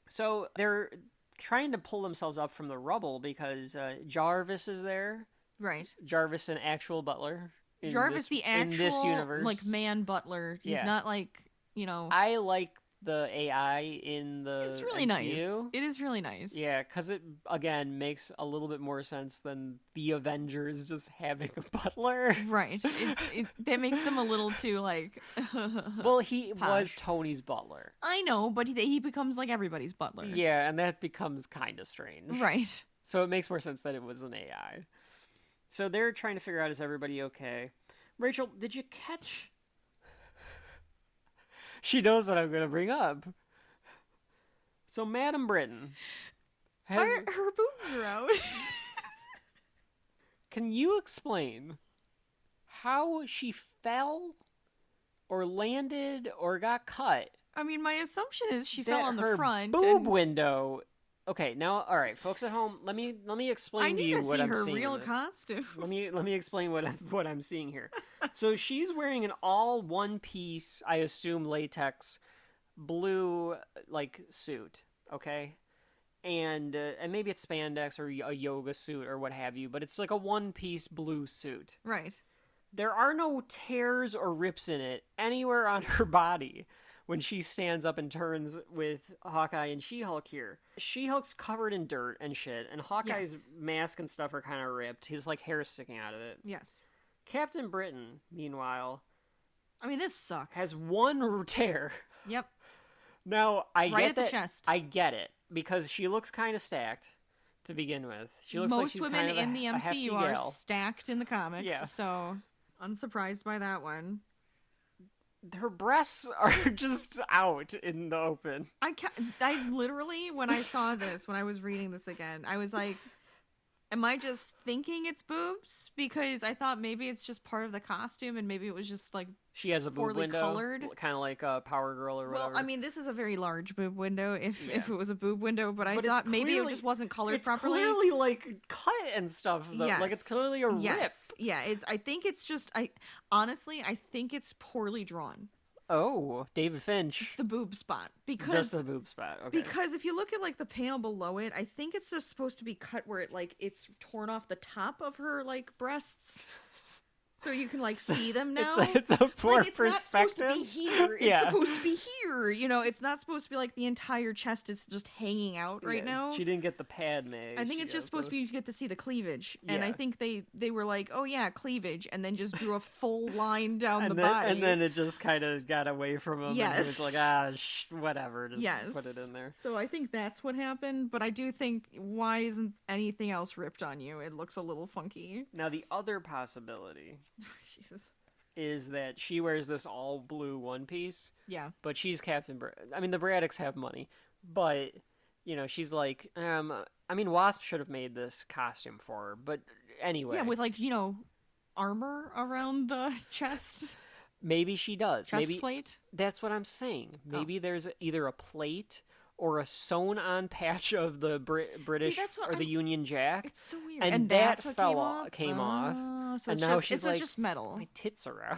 So they're trying to pull themselves up from the rubble because Jarvis is there. Right. Jarvis, an actual butler. Jarvis, the actual in this universe, man butler. He's not I like the AI in the It's really MCU. nice. It is really nice. Yeah, because it, again, makes a little bit more sense than the Avengers just having a butler. Right. That makes them a little too, Well, he posh. was Tony's butler. I know, but he becomes everybody's butler. Yeah, and that becomes kind of strange. Right. So it makes more sense that it was an AI. So they're trying to figure out, is everybody okay? Rachel, did you catch... She knows what I'm going to bring up. So Madam Britain has... Her boobs are out. Can you explain how she fell or landed or got cut? I mean, my assumption is she fell on the front. Boob window. Okay, now, all right, folks at home, let me explain to you what I'm seeing. I need to see her real costume. Let me explain what I'm seeing here. So she's wearing an all one piece, I assume latex, blue suit, okay, and maybe it's spandex or a yoga suit or what have you, but it's like a one piece blue suit. Right. There are no tears or rips in it anywhere on her body. When she stands up and turns with Hawkeye and She-Hulk here. She-Hulk's covered in dirt and shit, and Hawkeye's mask and stuff are kind of ripped. His, hair is sticking out of it. Yes. Captain Britain, meanwhile... I mean, this sucks. Has one tear. Yep. Now, I Right get at the that. chest. I get it because she looks kind of stacked to begin with. She looks like Most she's women kind of in the a hefty MCU are gal. stacked in the comics, Yeah. so unsurprised by that one. Her breasts are just out in the open. I literally, when I saw this, when I was reading this again, I was like, am I just thinking it's boobs? Because I thought maybe it's just part of the costume and maybe it was just like She has a boob poorly window, colored. kind of like a Power Girl or whatever. Well, I mean, this is a very large boob window if Yeah. it was a boob window, but I But it's thought maybe it clearly- just wasn't colored it's properly. clearly like cut and stuff. Though. Yes. Like it's clearly a yes. rip. Yeah, I think it's just honestly I think it's poorly drawn. Oh, David Finch. The boob spot. Because Just the boob spot. Okay. Because if you look at like the panel below it, I think it's just supposed to be cut where it's torn off the top of her like breasts, so you can like see them now. It's a poor like, it's perspective. not supposed to be here. It's Yeah. supposed to be here. You know, it's not supposed to be like the entire chest is just hanging out right Yeah, now. She didn't get the Padme. I think it's just supposed to be you get to see the cleavage, and I Yeah. think they were like, oh yeah, cleavage, and then just drew a full line down and the then, body. And then it just kind of got away from him. And he was Yes. like, whatever. Just yes, put it in there. So I think that's what happened, but I do think why isn't anything else ripped on you? It looks a little funky. Now the other possibility Jesus. is that she wears this all blue one piece, Yeah. but she's Captain. I mean, the Braddocks have money, but she's like, I mean, Wasp should have made this costume for her, but anyway. Yeah, with like armor around the chest. Maybe she does. Chest Maybe plate. that's what I'm saying. Maybe there's either a plate or a sewn-on patch of the British that's what or the Union Jack. It's so weird. And that's that what came off. Oh, so And it's now just, she's so it's like, just metal. My tits are out.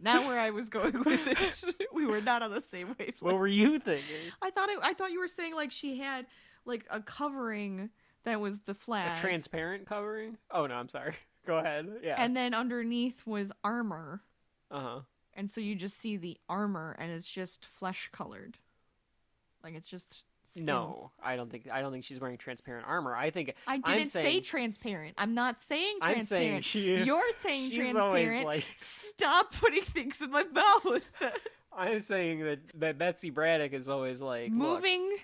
Not where I was going with it. We were not on the same wavelength. What were you thinking? I thought you were saying like she had like a covering that was the flag. A transparent covering? Oh no, I'm sorry. Go ahead. Yeah. And then underneath was armor. Uh-huh. And so you just see the armor and it's just flesh colored. Like it's just skin. No, I don't think she's wearing transparent armor. I think I didn't I'm saying, say transparent. I'm not saying I'm transparent. saying You're saying she's always transparent. like Stop putting things in my mouth. I'm saying that Betsy Braddock is always like, Moving look,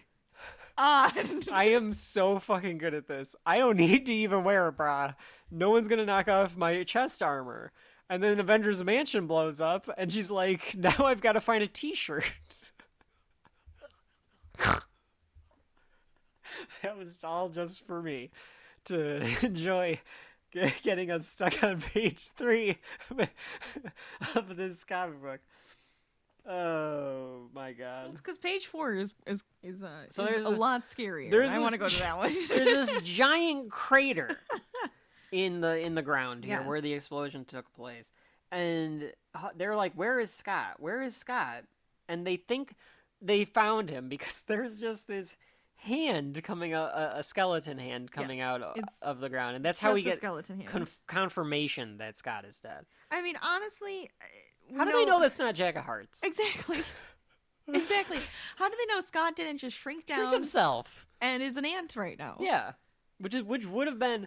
on. I am so fucking good at this. I don't need to even wear a bra. No one's gonna knock off my chest armor. And then Avengers Mansion blows up, and she's like, now I've got to find a t-shirt. That was all just for me to enjoy getting us stuck on page 3 of this comic book. Oh my god! Because page 4 is So is there's a lot scarier. there's I want to this- go to that one. There's this giant crater in the ground here where the Yes. explosion took place, and they're like, "Where is Scott? Where is Scott?" And they think they found him because there's just this hand coming out, a skeleton hand coming Yes, out it's of the ground, and that's how we Just a get skeleton hand. confirmation that Scott is dead. I mean, honestly, How do they know that's not Jack of Hearts? Exactly. Exactly. How do they know Scott didn't just shrink down Trick himself. and is an ant right now? Yeah, which would have been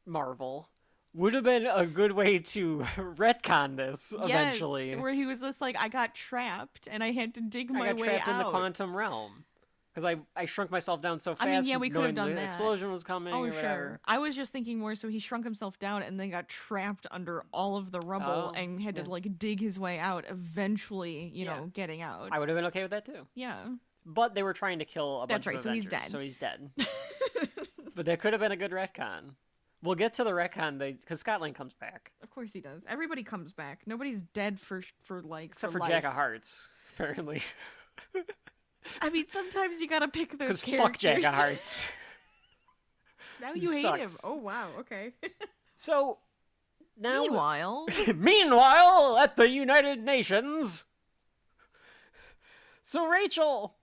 Marvel. Would have been a good way to retcon this eventually. Yes, where he was just like, I got trapped and I had to dig my I got way trapped in the out. quantum realm because I shrunk myself down so fast. I mean, yeah, we could have knowing done the that. explosion was coming. Oh, or sure. whatever. I was just thinking more so he shrunk himself down and then got trapped under all of the rubble Oh, and had yeah. to like dig his way out, eventually, you Yeah. know, getting out. I would have been okay with that too. Yeah. But they were trying to kill a That's bunch right, of so he's Avengers, dead. So he's dead. But that could have been a good retcon. We'll get to the retcon because Scotland comes back, Of course he does. Everybody comes back. Nobody's dead for like except for for life. Jack of Hearts, apparently. I mean, sometimes you gotta pick those Because characters. fuck Jack of Hearts. Now He you hate him. sucks. Oh wow. Okay. So now, Meanwhile, meanwhile, at the United Nations. So Rachel,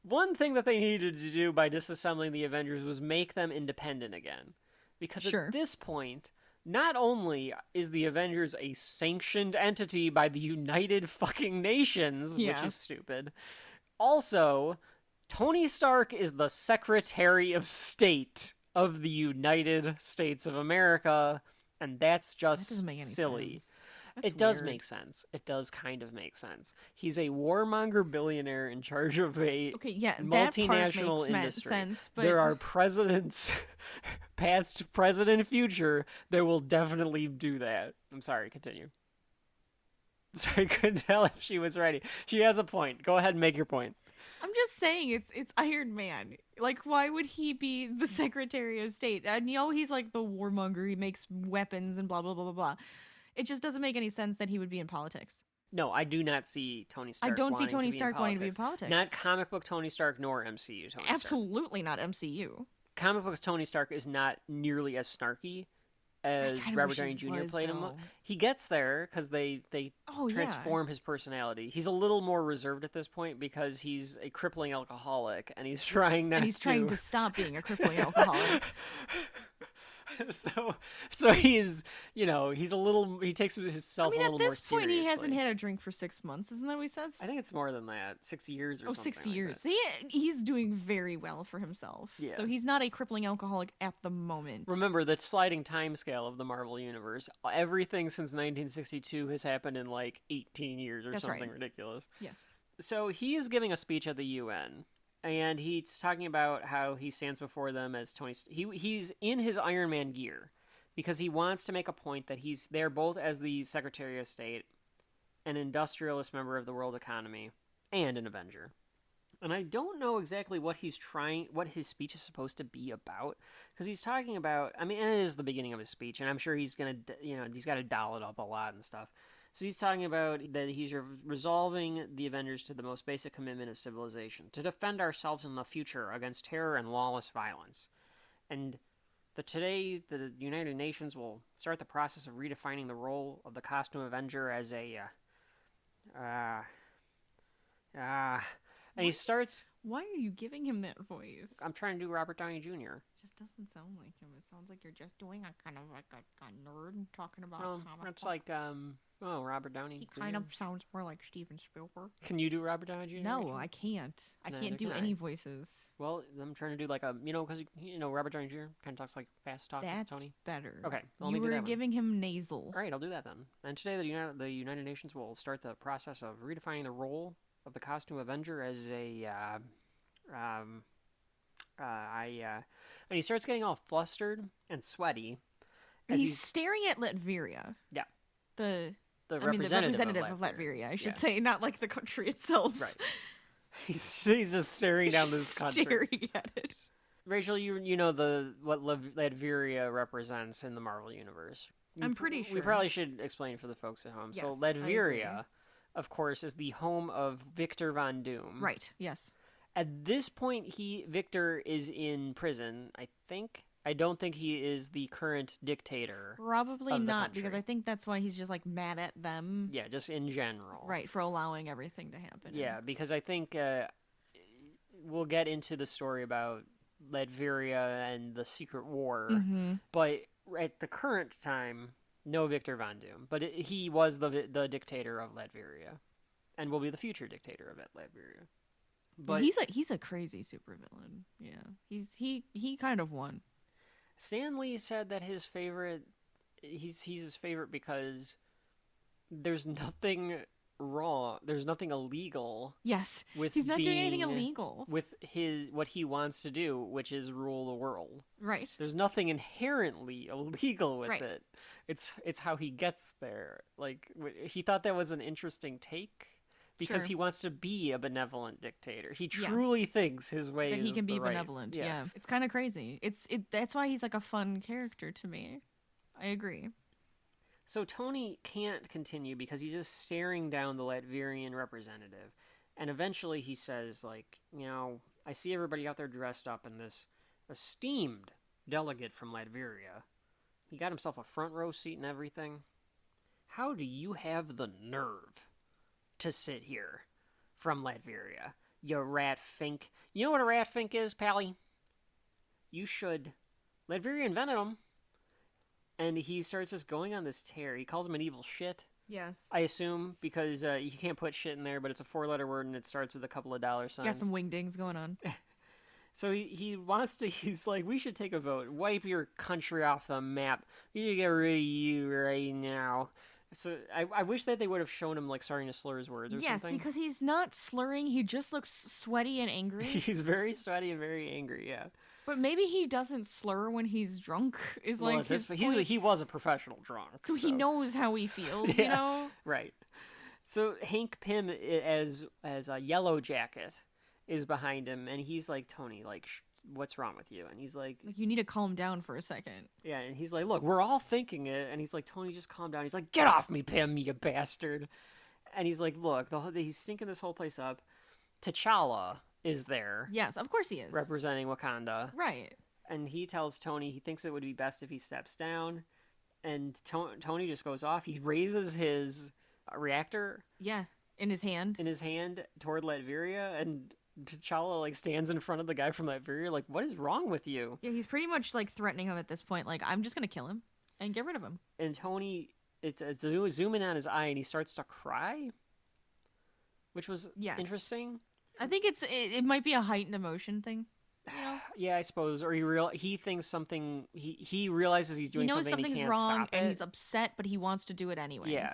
one thing that they needed to do by disassembling the Avengers was make them independent again, because Sure. at this point, not only is the Avengers a sanctioned entity by the United fucking Nations, which Yeah. is stupid, also Tony Stark is the Secretary of State of the United States of America, and that's that just doesn't make any silly. sense. It does make sense. It does kind of make sense. He's a warmonger billionaire in charge of a multinational industry. Sense, but... There are presidents, past, present, and future, that will definitely do that. I'm sorry, continue. So I couldn't tell if she was ready. She has a point. Go ahead and make your point. I'm just saying it's Iron Man. Like, why would he be the Secretary of State? And he's like the warmonger. He makes weapons and blah, blah, blah, blah, blah. It just doesn't make any sense that he would be in politics. No, I do not see Tony Stark. I don't see Tony Stark wanting to be in politics. Not comic book Tony Stark nor MCU Tony Stark. Absolutely not MCU. Comic books Tony Stark is not nearly as snarky as Robert Downey Jr. played him. He gets there because they transform his personality. He's a little more reserved at this point because he's a crippling alcoholic and he's trying trying to stop being a crippling alcoholic. So he's he's a little, he takes himself a little more seriously. At this point he hasn't had a drink for 6 months, isn't that what he says? I think it's more than that. 6 years or something. 6 years. Like he's doing very well for himself. Yeah. So he's not a crippling alcoholic at the moment. Remember the sliding time scale of the Marvel Universe. Everything since 1962 has happened in like 18 years or something ridiculous. Yes. So he is giving a speech at the UN. And he's talking about how he stands before them as Tony. He's in his Iron Man gear because he wants to make a point that he's there both as the Secretary of State, an industrialist member of the world economy, and an Avenger. And I don't know exactly what his speech is supposed to be about, because he's talking about, and it is the beginning of his speech, and I'm sure he's gonna, he's got to dial it up a lot and stuff. So he's talking about that he's resolving the Avengers to the most basic commitment of civilization, to defend ourselves in the future against terror and lawless violence. And today, the United Nations will start the process of redefining the role of the costume Avenger as a... and he starts... Why are you giving him that voice? I'm trying to do Robert Downey Jr. It just doesn't sound like him. It sounds like you're just doing a kind of like a nerd talking about comic It's like, Robert Downey Jr. He kind of sounds more like Steven Spielberg. Can you do Robert Downey Jr.? No, I can't. I can't do any voices. Well, I'm trying to do like a, because, Robert Downey Jr. kind of talks like fast talking Tony. That's better. Okay. You were giving him nasal. All right, I'll do that then. And today the United Nations will start the process of redefining the role of the costume Avenger as a, and he starts getting all flustered and sweaty. He's staring at Latveria. Yeah. The representative of Latveria, I should say, not like the country itself. Right. He's just staring down this country. Staring at it. Rachel, you know what Latveria represents in the Marvel Universe. I'm pretty sure. We probably should explain for the folks at home. Yes, so Latveria, of course, is the home of Victor Von Doom. Right, yes. At this point, Victor is in prison, I think. I don't think he is the current dictator. Probably not, because I think that's why he's just like mad at them. Yeah, just in general. Right, for allowing everything to happen. Yeah, because I think we'll get into the story about Latveria and the Secret War, but at the current time, no Victor Von Doom. But he was the dictator of Latveria, and will be the future dictator of Latveria. But he's a crazy supervillain. Yeah, he kind of won. Stan Lee said that his favorite, he's his favorite because there's nothing wrong, there's nothing illegal. Yes, he's not doing anything illegal with what he wants to do, which is rule the world. Right. There's nothing inherently illegal with it. It's how he gets there. Like, he thought that was an interesting take. Because he wants to be a benevolent dictator. He truly thinks his way is that he can be right. benevolent. Yeah. It's kind of crazy. That's why he's like a fun character to me. I agree. So Tony can't continue because he's just staring down the Latverian representative. And eventually he says, like, I see everybody out there dressed up in this esteemed delegate from Latveria. He got himself a front row seat and everything. How do you have the nerve to sit here from Latveria, you rat fink? You know what a rat fink is, Pally? You should. Latveria invented them. And he starts just going on this tear. He calls him an evil shit. Yes. I assume, because you can't put shit in there, but it's a 4-letter word and it starts with a couple of dollar signs. Got some wingdings going on. So he's like, we should take a vote. Wipe your country off the map. We should get rid of you right now. So I wish that they would have shown him like starting to slur his words or yes, something. because he's not slurring. He just looks sweaty and angry. He's very sweaty and very angry. Yeah. But maybe he doesn't slur when he's drunk. Is Well, like his he was a professional drunk, so he knows how he feels. Yeah. You know. Right. So Hank Pym as a Yellow Jacket is behind him, and he's like, Tony, like, what's wrong with you? And he's like, you need to calm down for a second. yeah, and he's like, look, we're all thinking it. And he's like, Tony, just calm down. He's like, get off me, Pym, you bastard. And he's like, look, he's stinking this whole place up. T'Challa is there. Yes, of course he is. Representing Wakanda. Right. And he tells Tony he thinks it would be best if he steps down. And Tony just goes off. He raises his reactor. Yeah, in his hand. Toward Latveria, and T'Challa like stands in front of the guy from Latveria, like, what is wrong with you? Yeah, he's pretty much like threatening him at this point. Like, I'm just gonna kill him and get rid of him. And Tony, it's zooming on his eye, and he starts to cry, which was interesting. I think it might be a heightened emotion thing. You know? Yeah, I suppose. Or he thinks something. He realizes he's doing something and he can't wrong, stop it. and he's upset, but he wants to do it anyways. Yeah.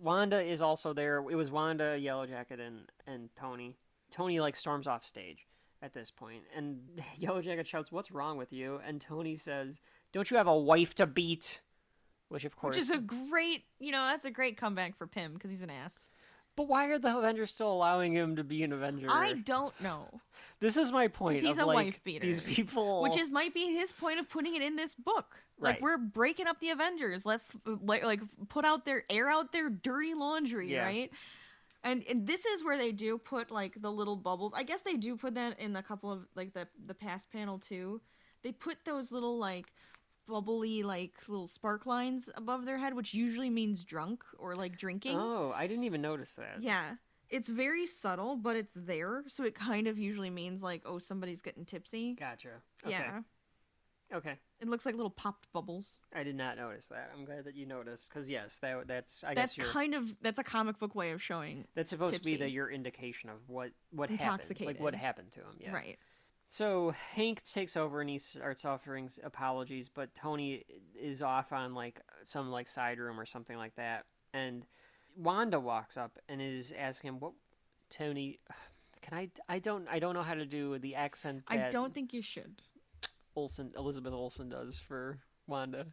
Wanda is also there. It was Wanda, Yellow Jacket, and Tony. Tony like storms off stage at this point, and Yellow Jacket shouts, "What's wrong with you?" And Tony says, "Don't you have a wife to beat?" Which of course, which is a great, that's a great comeback for Pym because he's an ass. But why are the Avengers still allowing him to be an Avenger? I don't know. This is my point. He's a wife beater. These people, which might be his point of putting it in this book. Like, we're breaking up the Avengers. Let's like air out their dirty laundry, right? And this is where they do put like the little bubbles. I guess they do put that in a couple of like the past panel too. They put those little like bubbly like little spark lines above their head, which usually means drunk or like drinking. Oh, I didn't even notice that. Yeah. It's very subtle, but it's there, so it kind of usually means like, oh, somebody's getting tipsy. Gotcha. Okay. Yeah. Okay. It looks like little popped bubbles. I did not notice that. I'm glad that you noticed, because yes, that's a comic book way of showing. That's supposed tipsy. to be your indication of what happened, Intoxicated. like what happened to him. Yeah. Right. So Hank takes over and he starts offering apologies, but Tony is off on like some like side room or something like that, and Wanda walks up and is asking him, "What, Tony? Can I don't know how to do the accent that I don't think you should." Elizabeth Olsen does for Wanda.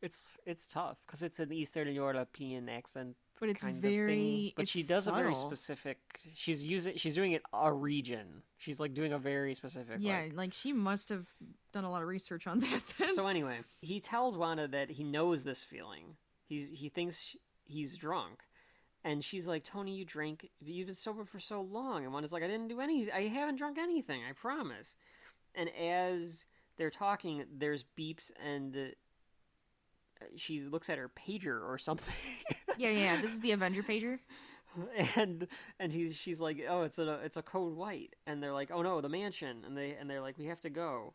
It's tough because it's an Eastern European accent, but it's kind very. Of thing, but she does subtle. a very specific. She's doing it a region. She's like doing a very specific. Yeah, like she must have done a lot of research on that. Then. So anyway, he tells Wanda that he knows this feeling. He thinks he's drunk, and she's like, "Tony, you've been sober for so long." And Wanda's like, I haven't drunk anything, I promise. And as they're talking, there's beeps, and she looks at her pager or something. Yeah. This is the Avenger pager. And she's like, "Oh, it's a code white." And they're like, "Oh no, the mansion." And they're like, "We have to go."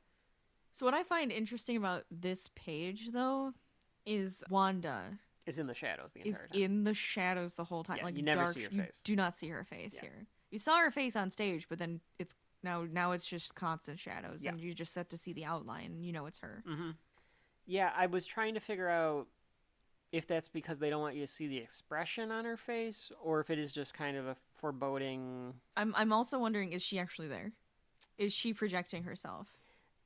So what I find interesting about this page, though, is Wanda is in the shadows the entire time. In the shadows the whole time. Yeah, like you never dark, see her you face. do not see her face here. You saw her face on stage, but then it's now it's just constant shadows, and you just set to see the outline. You know it's her. Mm-hmm. Yeah, I was trying to figure out if that's because they don't want you to see the expression on her face, or if it is just kind of a foreboding. I'm also wondering, is she actually there? Is she projecting herself?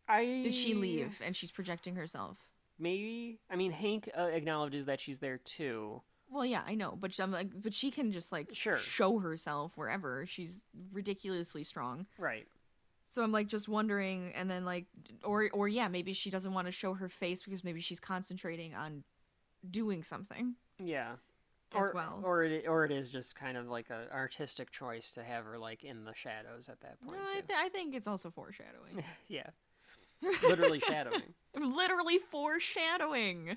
Did she leave and she's projecting herself? Maybe. I mean, Hank acknowledges that she's there too. Well, yeah, I know, but but she can just like show herself wherever. She's ridiculously strong, right? So I'm like just wondering, and then like, or yeah, maybe she doesn't want to show her face because maybe she's concentrating on doing something. Yeah, or it is just kind of like an artistic choice to have her like in the shadows at that point. No, I think it's also foreshadowing. Yeah, literally shadowing. Literally foreshadowing.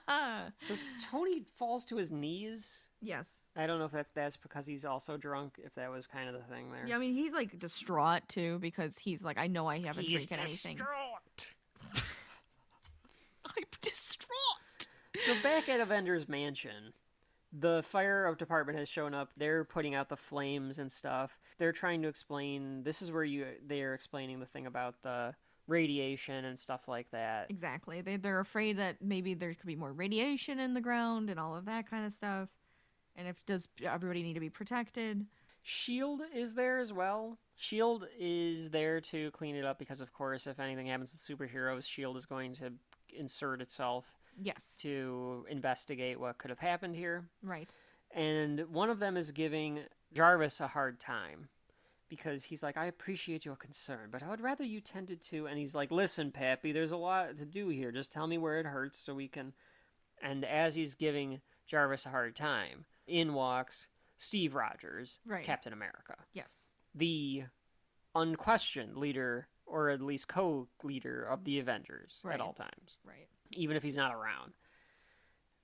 So Tony falls to his knees. Yes. I don't know if that's because he's also drunk, if that was kind of the thing there. Yeah, I mean, he's like distraught too because he's like, I know I haven't drinking anything. I'm distraught. So back at Avengers Mansion, the fire department has shown up. They're putting out the flames and stuff. They're trying to explain. This is where they're explaining the thing about the radiation and stuff like that. Exactly. They're afraid that maybe there could be more radiation in the ground and all of that kind of stuff. And does everybody need to be protected? Shield is there as well. Shield is there to clean it up because, of course, if anything happens with superheroes, Shield is going to insert itself to investigate what could have happened here. Right. And one of them is giving Jarvis a hard time because he's like, I appreciate your concern, but I would rather you tended to. And he's like, listen, Pappy, there's a lot to do here. Just tell me where it hurts so we can. And as he's giving Jarvis a hard time, in walks Steve Rogers, Captain America. Yes. The unquestioned leader, or at least co-leader of the Avengers at all times. Right. Even if he's not around.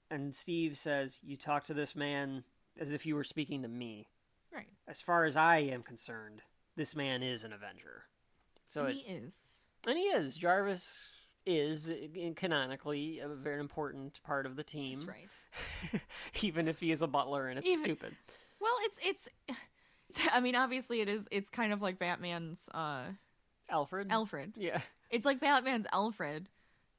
And Steve says, you talk to this man as if you were speaking to me. Right. As far as I am concerned, this man is an Avenger. So he is. And he is. Jarvis is canonically a very important part of the team. That's right. Even if he is a butler and it's stupid. Well, it's I mean, obviously it's kind of like Batman's Alfred. Yeah. It's like Batman's Alfred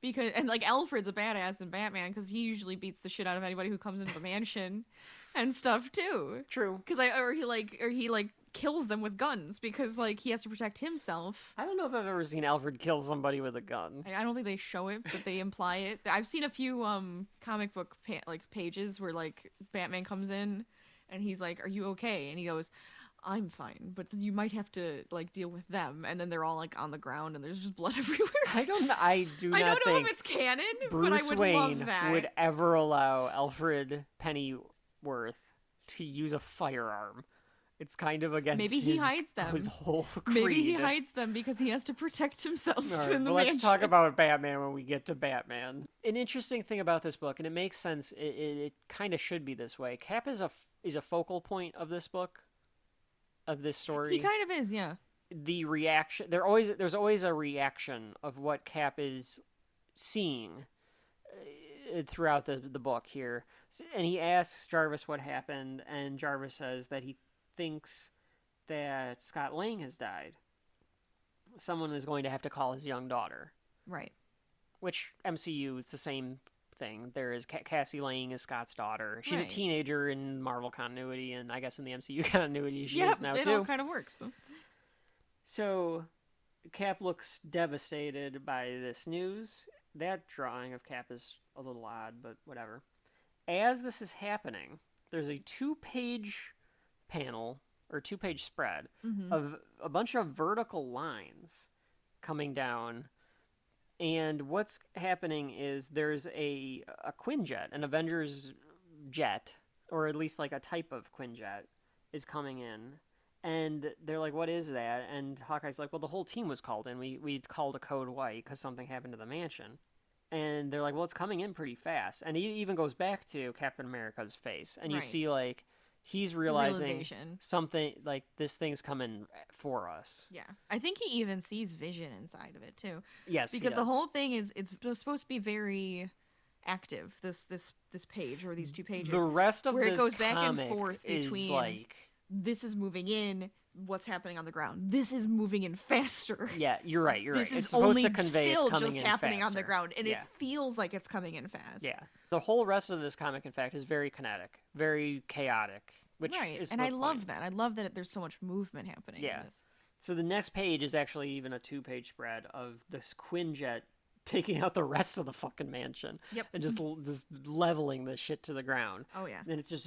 and like Alfred's a badass in Batman because he usually beats the shit out of anybody who comes into the mansion and stuff too. True. Or he kills them with guns because like he has to protect himself. I don't know if I've ever seen Alfred kill somebody with a gun. I don't think they show it, but they imply it. I've seen a few comic book pages where like Batman comes in and he's like, "Are you okay?" And he goes, "I'm fine, but you might have to like deal with them." And then they're all like on the ground and there's just blood everywhere. I don't know if it's canon, Bruce but I would Wayne love that. would ever allow Alfred Pennyworth to use a firearm. It's kind of against he hides them. His whole creed. Maybe he hides them because he has to protect himself in the mansion. Let's talk about Batman when we get to Batman. An interesting thing about this book, and it makes sense, it kind of should be this way. Cap is a focal point of this book, of this story. He kind of is, yeah. The reaction, there's always a reaction of what Cap is seeing throughout the book here. And he asks Jarvis what happened, and Jarvis says that he thinks that Scott Lang has died. Someone is going to have to call his young daughter. Right. Which, MCU, it's the same thing. There is Cassie Lang is Scott's daughter. She's a teenager in Marvel continuity, and I guess in the MCU continuity she is now too. Yeah, it all kind of works. So, Cap looks devastated by this news. That drawing of Cap is a little odd, but whatever. As this is happening, there's a 2-page panel, or 2-page spread, of a bunch of vertical lines coming down. And what's happening is there's a Quinjet, an Avengers jet, or at least like a type of Quinjet, is coming in. And they're like, what is that? And Hawkeye's like, well, the whole team was called in. We called a code white because something happened to the mansion. And they're like, well, it's coming in pretty fast. And he even goes back to Captain America's face. And you see, like, he's realizing something, like, this thing's coming for us. Yeah. I think he even sees Vision inside of it, too. Yes, because the whole thing it's supposed to be very active, this page, or these 2 pages. The rest of where this it goes back and comic forth between, is, like... this is moving in, what's happening on the ground. This is moving in faster. Yeah, you're right. This is it's supposed only to convey still it's coming just in happening faster. on the ground, and it feels like it's coming in fast. Yeah. The whole rest of this comic, in fact, is very kinetic, very chaotic, which is and the I point. love that. I love that there's so much movement happening in this. So the next page is actually even a 2-page spread of this Quinjet taking out the rest of the fucking mansion. Yep. And just leveling this shit to the ground. Oh, yeah. And it's just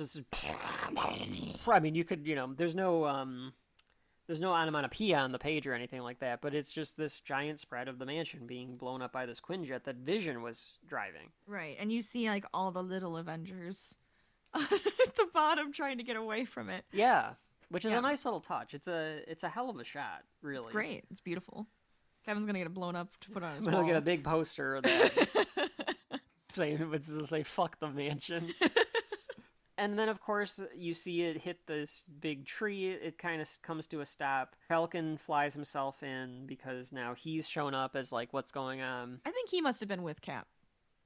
I mean, you could, there's no onomatopoeia on the page or anything like that, but it's just this giant spread of the mansion being blown up by this Quinjet that Vision was driving. Right. And you see, like, all the little Avengers at the bottom trying to get away from it. Yeah. Which is a nice little touch. It's a hell of a shot, really. It's great. It's beautiful. Kevin's gonna get it blown up to put on his wall. I'm gonna get a big poster of that saying, say "fuck the mansion." And then, of course, you see it hit this big tree. It kind of comes to a stop. Falcon flies himself in because now he's shown up as like, what's going on? I think he must have been with Cap.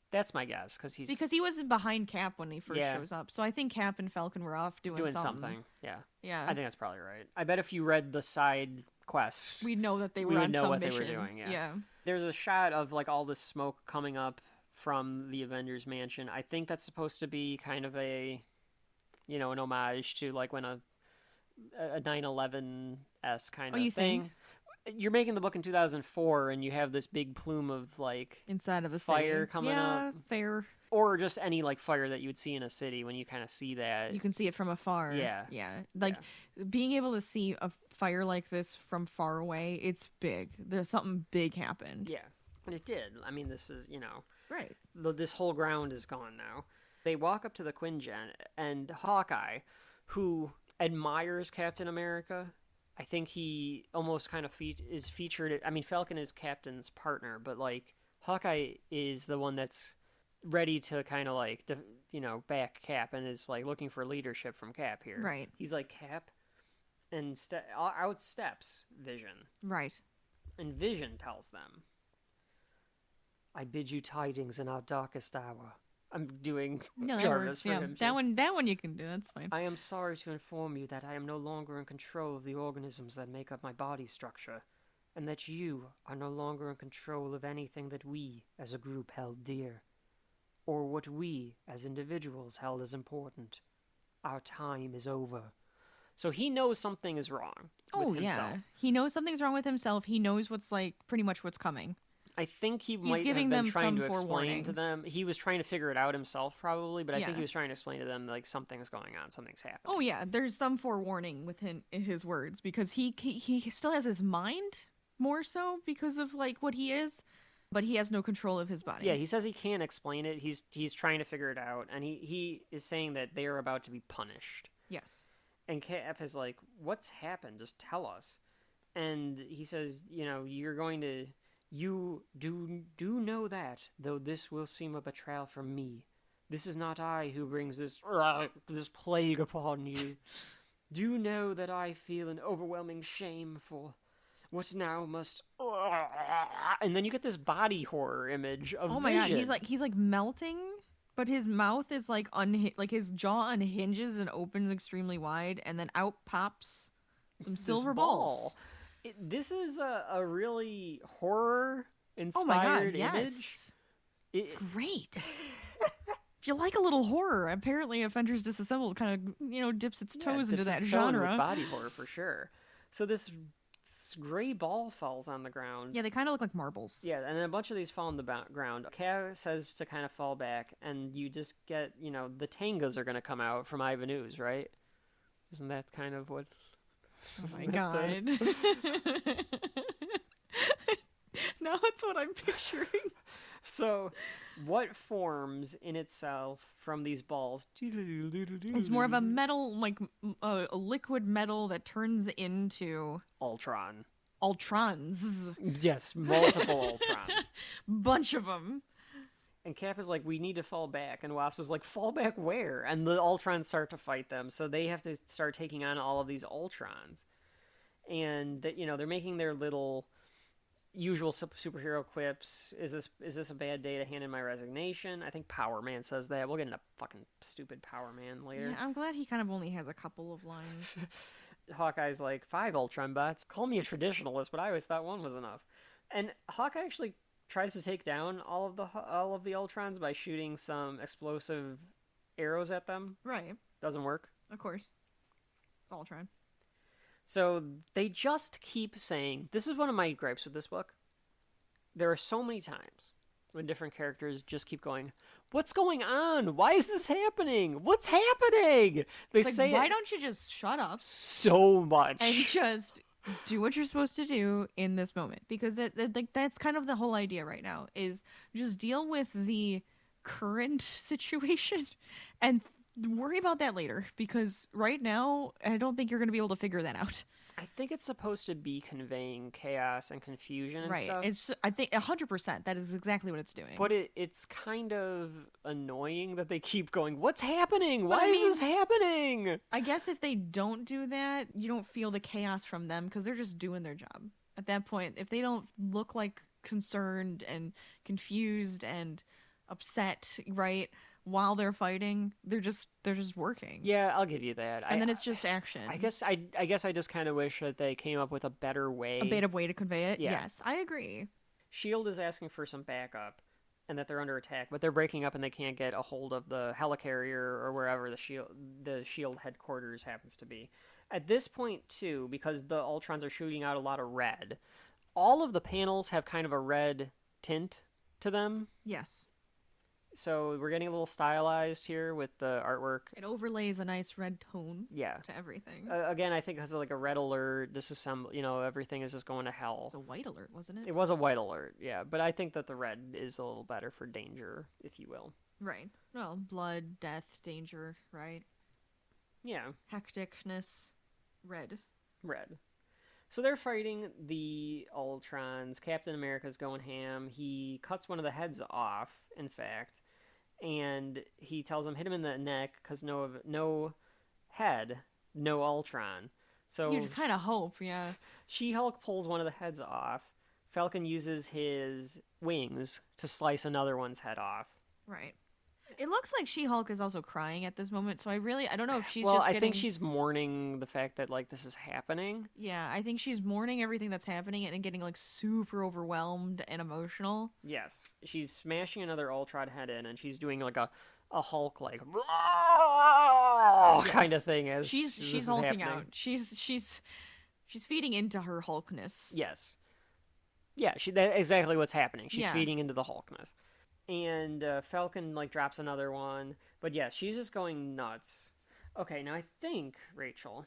That's my guess because he wasn't behind Cap when he first shows up. So I think Cap and Falcon were off doing something. Yeah. Yeah. I think that's probably right. I bet if you read the side quests, we'd know that they were we would on know some what mission. They were doing. Yeah. There's a shot of like all this smoke coming up from the Avengers mansion. I think that's supposed to be kind of a, an homage to like when a 9/11-esque kind of thing. Think? You're making the book in 2004, and you have this big plume of like inside of a fire coming up. Fair. Or just any like fire that you would see in a city when you kind of see that. You can see it from afar. Yeah. Like being able to see a fire like this from far away, it's big. There's something big happened. Yeah, and it did. I mean, this is right. This whole ground is gone now. They walk up to the Quinjet, and Hawkeye, who admires Captain America. I think he almost kind of is featured. I mean, Falcon is Captain's partner, but like Hawkeye is the one that's ready to kind of like, back Cap and is like looking for leadership from Cap here. Right. He's like, Cap, and out steps Vision. Right. And Vision tells them, I bid you tidings in our darkest hour. I'm doing Jarvis for him. That one you can do. That's fine. I am sorry to inform you that I am no longer in control of the organisms that make up my body structure, and that you are no longer in control of anything that we, as a group, held dear, or what we, as individuals, held as important. Our time is over. So he knows something is wrong with himself. He knows something's wrong with himself. He knows what's like pretty much what's coming. I think he might have been trying to explain to them. He was trying to figure it out himself, probably, but I think he was trying to explain to them, like, something's going on, something's happening. Oh, yeah, there's some forewarning within his words, because he still has his mind, more so, because of, like, what he is, but he has no control of his body. Yeah, he says he can't explain it. He's trying to figure it out, and he is saying that they are about to be punished. Yes. And Cap is like, what's happened? Just tell us. And he says, you're going to... You do know that, though this will seem a betrayal from me. This is not I who brings this plague upon you. Do know that I feel an overwhelming shame for what now must... And then you get this body horror image of Vision. Oh my god, he's like melting, but his mouth is like his jaw unhinges and opens extremely wide, and then out pops some silver balls. This is a really horror-inspired image. It's great. If you like a little horror, apparently Avengers Disassembled kind of, dips its toes into that genre. With body horror, for sure. So this gray ball falls on the ground. Yeah, they kind of look like marbles. Yeah, and then a bunch of these fall on the ground. Kat says to kind of fall back, and you just get, the Tangas are going to come out from Ivan Ooze, right? Isn't that kind of what... Oh my god. Now it's what I'm picturing. So, what forms in itself from these balls? It's more of a metal, like a liquid metal that turns into... Ultrons. Yes, multiple Ultrons. Bunch of them. And Cap is like, we need to fall back. And Wasp was like, fall back where? And the Ultrons start to fight them. So they have to start taking on all of these Ultrons. And, they're making their little usual superhero quips. Is this a bad day to hand in my resignation? I think Power Man says that. We'll get into fucking stupid Power Man later. Yeah, I'm glad he kind of only has a couple of lines. Hawkeye's like, 5 Ultron bots. Call me a traditionalist, but I always thought 1 was enough. And Hawkeye actually tries to take down all of the Ultrons by shooting some explosive arrows at them. Right. Doesn't work. Of course. It's Ultron. So they just keep saying, this is one of my gripes with this book. There are so many times when different characters just keep going, what's going on? Why is this happening? What's happening? They say, why don't you just shut up? So much. And just do what you're supposed to do in this moment, because that's kind of the whole idea right now, is just deal with the current situation and worry about that later, because right now I don't think you're going to be able to figure that out. I think it's supposed to be conveying chaos and confusion and stuff. It's, I think 100% that is exactly what it's doing. But it's kind of annoying that they keep going, what's happening? Why is this happening? I guess if they don't do that, you don't feel the chaos from them, because they're just doing their job. At that point, if they don't look like concerned and confused and upset, right, while they're fighting, they're just working. Yeah, I'll give you that. And then it's just action. I guess I just kind of wish that they came up with a better way. A better way to convey it? Yeah. Yes, I agree. S.H.I.E.L.D. is asking for some backup and that they're under attack, but they're breaking up and they can't get a hold of the helicarrier or wherever the S.H.I.E.L.D. headquarters happens to be. At this point, too, because the Ultrons are shooting out a lot of red, all of the panels have kind of a red tint to them. Yes. So we're getting a little stylized here with the artwork. It overlays a nice red tone Yeah. to everything. Again, I think because of like a red alert, disassemble, everything is just going to hell. It was a white alert, wasn't it? It was a white alert, yeah. But I think that the red is a little better for danger, if you will. Right. Well, blood, death, danger, right? Yeah. Hecticness, red. Red. So they're fighting the Ultrons. Captain America's going ham. He cuts one of the heads off, in fact. And he tells him, hit him in the neck, because no head, no Ultron. So You'd kind of hope, yeah. She-Hulk pulls one of the heads off. Falcon uses his wings to slice another one's head off. Right. It looks like She-Hulk is also crying at this moment, so I don't know if she's well, just I think she's mourning the fact that, like, this is happening. Yeah, I think she's mourning everything that's happening and getting, like, super overwhelmed and emotional. Yes. She's smashing another Ultron head in, and she's doing, like, a Hulk, like, kind of thing as she's hulking out. She's feeding into her Hulkness. Yes. Yeah, that's exactly what's happening. She's Yeah. feeding into the Hulkness. And Falcon, like, drops another one. But yes, she's just going nuts. Okay, now I think, Rachel,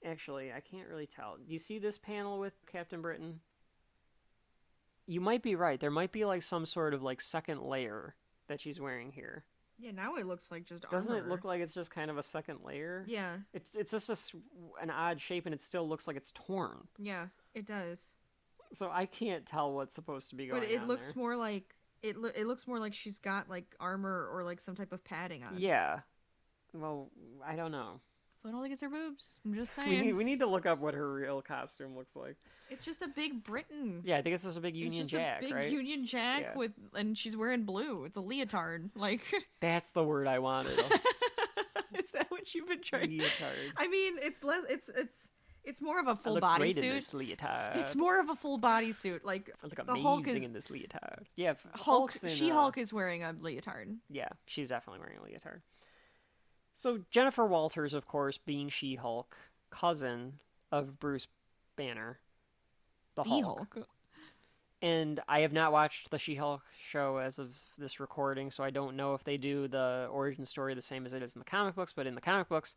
actually, I can't really tell. Do you see this panel with Captain Britain? You might be right. There might be, like, some sort of, like, second layer that she's wearing here. Yeah, now it looks like just Doesn't armor. it look like it's just kind of a second layer? Yeah. It's just an odd shape, and it still looks like it's torn. Yeah, it does. So I can't tell what's supposed to be going on. But it looks there. more like it looks more like she's got like armor or like some type of padding on. Yeah. Well, I don't know. So I don't think it's her boobs. I'm just saying. We need to look up what her real costume looks like. It's just a big Britain. Yeah, I think it's just a big Union Jack, It's just a big right? Union Jack Yeah. and she's wearing blue. It's a leotard. Like That's the word I wanted. is that what you've been trying? Leotard. I mean, it's less. It's more of a I full look body great suit. in this leotard. It's more of a full body suit. Like I look the amazing Hulk is in this leotard. Yeah, Hulk. Hulk's in, She-Hulk is wearing a leotard. Yeah, she's definitely wearing a leotard. So Jennifer Walters, of course, being She-Hulk, cousin of Bruce Banner, the Hulk. And I have not watched the She-Hulk show as of this recording, so I don't know if they do the origin story the same as it is in the comic books, but in the comic books,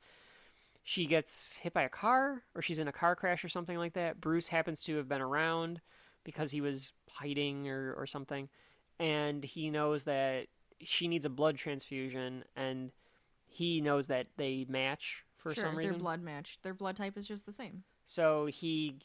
she gets hit by a car, or she's in a car crash or something like that. Bruce happens to have been around because he was hiding or something, and he knows that she needs a blood transfusion, and he knows that they match for some reason. Their blood match. Their blood type is just the same. So he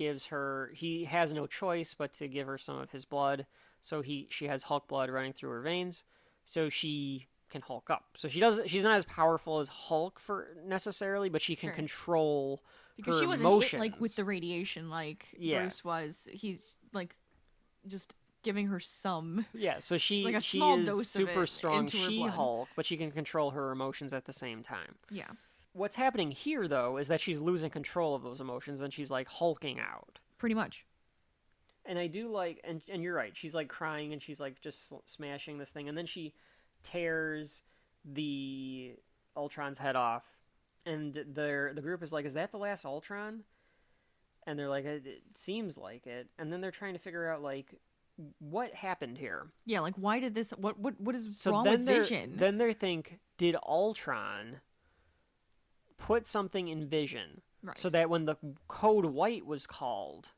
has no choice but to give her some of his blood. So she has Hulk blood running through her veins, so she can Hulk up. So she's not as powerful as Hulk necessarily, but she can control because her she wasn't emotions. hit like with the radiation like Bruce was. He's like just giving her some. Yeah, so she like a small is dose super of it strong. into her She blood. Hulk, but she can control her emotions at the same time. Yeah. What's happening here, though, is that she's losing control of those emotions, and she's, like, hulking out. Pretty much. And I do like, and you're right, she's, like, crying, and she's, like, just smashing this thing, and then she tears the Ultron's head off, and the group is like, is that the last Ultron? And they're like, it seems like it. And then they're trying to figure out, like, what happened here? Yeah, like, why did this, what is wrong with Vision? Then they think, did Ultron put something in Vision so that when the code white was called,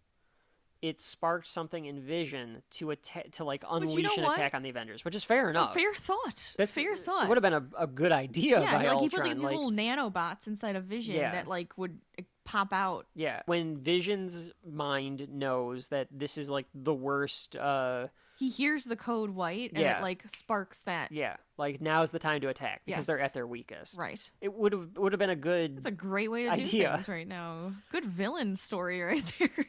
it sparked something in Vision to unleash an attack on the Avengers, which is fair enough. Fair thought. Fair thought. It would have been a good idea by like Ultron. he put these little nanobots inside of Vision that like would pop out. Yeah, when Vision's mind knows that this is like the worst. He hears the code white, and it like sparks that. Yeah, like now's the time to attack because they're at their weakest. Right. It would have been a good. It's a great way to do things right now. Good villain story right there.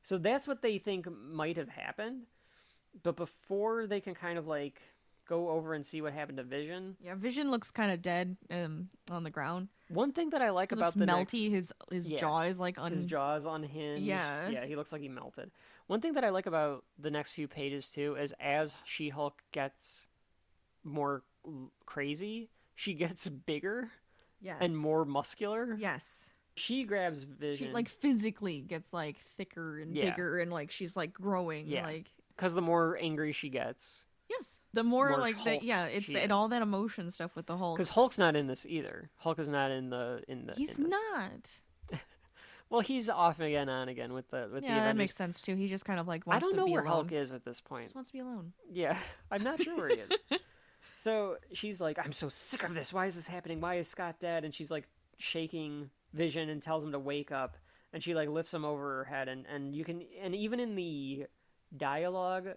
So that's what they think might have happened, but before they can kind of like go over and see what happened to Vision. Yeah, Vision looks kind of dead on the ground. One thing that I like He about looks the melty. His jaw is like his jaw is unhinged. Yeah, he looks like he melted. One thing that I like about the next few pages too is as She-Hulk gets more crazy, she gets bigger and more muscular. Yes. She grabs Vision. She like physically gets like thicker and bigger, and like she's like growing. Yeah. Like because the more angry she gets. Yes. The more like Hulk it's all that emotion stuff with the Hulk. Because Hulk's not in this either. Hulk is not in the. He's not. Well, he's off again, on again with the Avengers. That makes sense too. He just kind of like wants to be alone. I don't know where Hulk is at this point. He just wants to be alone. Yeah, I'm not sure where he is. So she's like, I'm so sick of this. Why is this happening? Why is Scott dead? And she's like shaking Vision and tells him to wake up. And she like lifts him over her head, and you can, and even in the dialogue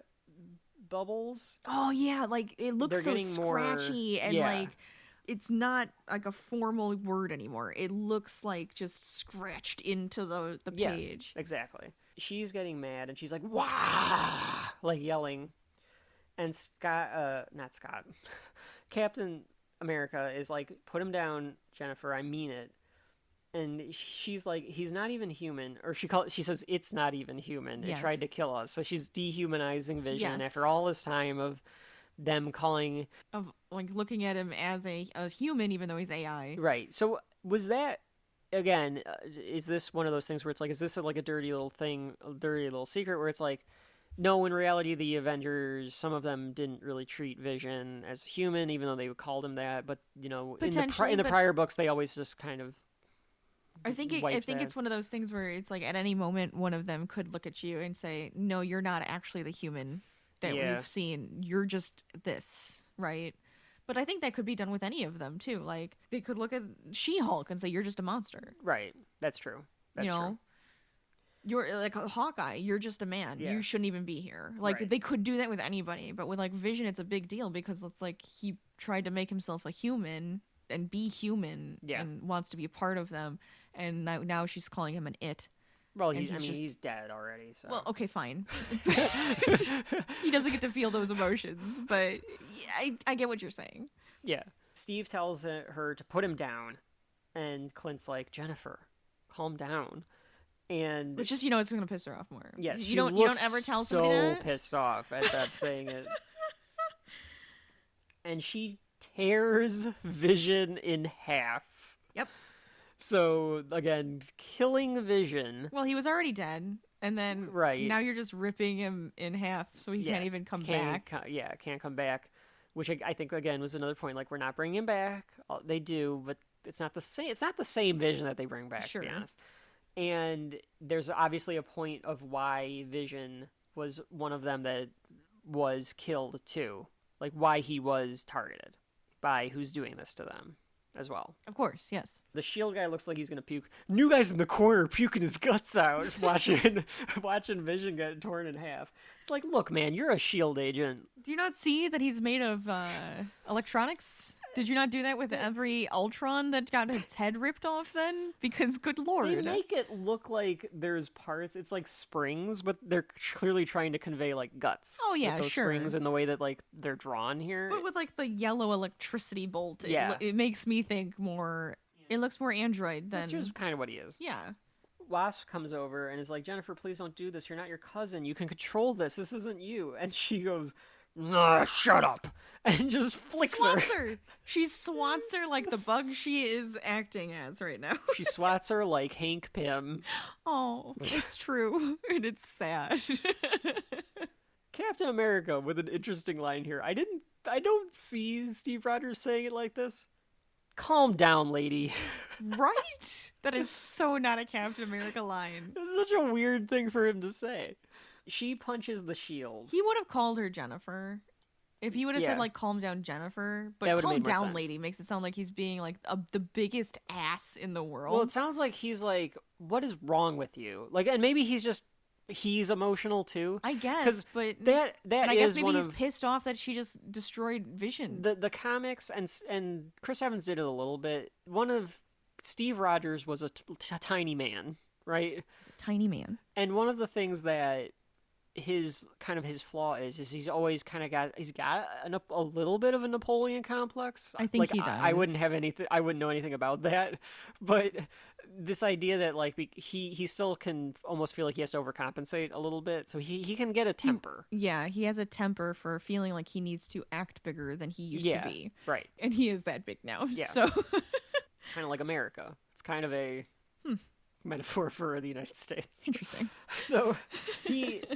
bubbles. Oh yeah, like it looks so scratchy and like it's not like a formal word anymore. It looks like just scratched into the page. Exactly. She's getting mad and she's like, "Wah!" like yelling. And Captain America is like, "Put him down, Jennifer. I mean it." And she's like, "He's not even human," or she says, "It's not even human. It tried to kill us." So she's dehumanizing Vision after all this time of them calling of like looking at him as a human, even though he's AI. Right. So was that again? Is this one of those things where it's like, is this like a dirty little thing, a dirty little secret, where it's like, no, in reality, the Avengers, some of them didn't really treat Vision as human, even though they called him that. But in the prior books, they always just kind of. I think it's one of those things where it's like at any moment one of them could look at you and say, "No, you're not actually the human that we've seen. You're just this, right?" But I think that could be done with any of them too. Like they could look at She-Hulk and say, "You're just a monster." Right. That's true. That's true. You're like a Hawkeye. You're just a man. You shouldn't even be here. Like they could do that with anybody, but with like Vision, it's a big deal because it's like he tried to make himself a human and be human and wants to be a part of them. And now she's calling him an it. Well, he's dead already. So. Well, okay, fine. He doesn't get to feel those emotions, but I get what you're saying. Yeah. Steve tells her to put him down, and Clint's like, "Jennifer, calm down." And which is, it's going to piss her off more. Yes, you don't ever tell somebody that. So pissed off at them saying it. And she tears Vision in half. Yep. So, again, killing Vision. Well, he was already dead, and then now you're just ripping him in half, so he can't even come back. Can't come back, which I think, again, was another point. Like, we're not bringing him back. They do, but it's not the same. It's not the same Vision that they bring back, to be honest. And there's obviously a point of why Vision was one of them that was killed, too. Like, why he was targeted by who's doing this to them. As well. Of course, yes. The S.H.I.E.L.D. guy looks like he's gonna puke. New guy's in the corner puking his guts out, watching Vision get torn in half. It's like, look, man, you're a S.H.I.E.L.D. agent. Do you not see that he's made of electronics? Did you not do that with every Ultron that got its head ripped off then? Because, good lord. They make it look like there's parts, it's like springs, but they're clearly trying to convey, like, guts. Oh, yeah, with those sure. springs in the way that, like, they're drawn here. But with, like, the yellow electricity bolt, it makes me think more... It looks more android than... That's just kind of what he is. Yeah. Wasp comes over and is like, "Jennifer, please don't do this. You're not your cousin. You can control this. This isn't you." And she goes... "Nah, shut up," and just flicks her. She swats her like the bug she is acting as right now. She swats her like Hank Pym. Oh, it's true. And it's sad. Captain America with an interesting line here. I don't see Steve Rogers saying it like this. "Calm down, lady." Right? That is so not a Captain America line. It's such a weird thing for him to say. She punches the shield. He would have called her Jennifer. If he would have said, like, "Calm down, Jennifer," but "calm down, lady" makes it sound like he's being, like, the biggest ass in the world. Well, it sounds like he's like, "What is wrong with you?" Like, and maybe he's emotional too. I guess, but that and I guess maybe he's pissed off that she just destroyed Vision. The comics and Chris Evans did it a little bit. One of Steve Rogers was a tiny man, right? He's a tiny man, and one of the things that his flaw is he's always kind of got a little bit of a Napoleon complex. I think like, he does. I wouldn't have anything. I wouldn't know anything about that, but this idea that like he still can almost feel like he has to overcompensate a little bit, so he can get a temper. Yeah, he has a temper for feeling like he needs to act bigger than he used to be. Right. And he is that big now. Yeah. So kind of like America. It's kind of a metaphor for the United States. Interesting. So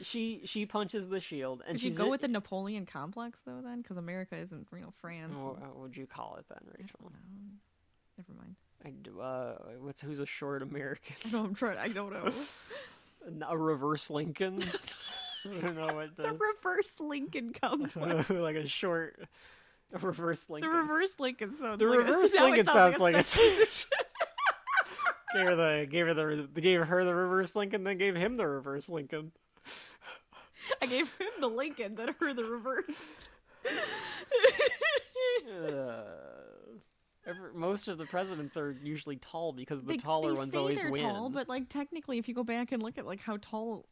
she punches the shield, and Did you go with the Napoleon complex though? Then, because America isn't France. What would you call it then, Rachel? Never mind. Who's a short American? I don't know. A reverse Lincoln. I don't know what the reverse Lincoln complex. Like a reverse Lincoln. The reverse Lincoln sounds. Reverse Lincoln sounds like a. Gave her the reverse Lincoln, then gave him the reverse Lincoln. I gave him the Lincoln, then her the reverse. Most of the presidents are usually tall because the taller ones always win. Tall, but like technically, if you go back and look at like how tall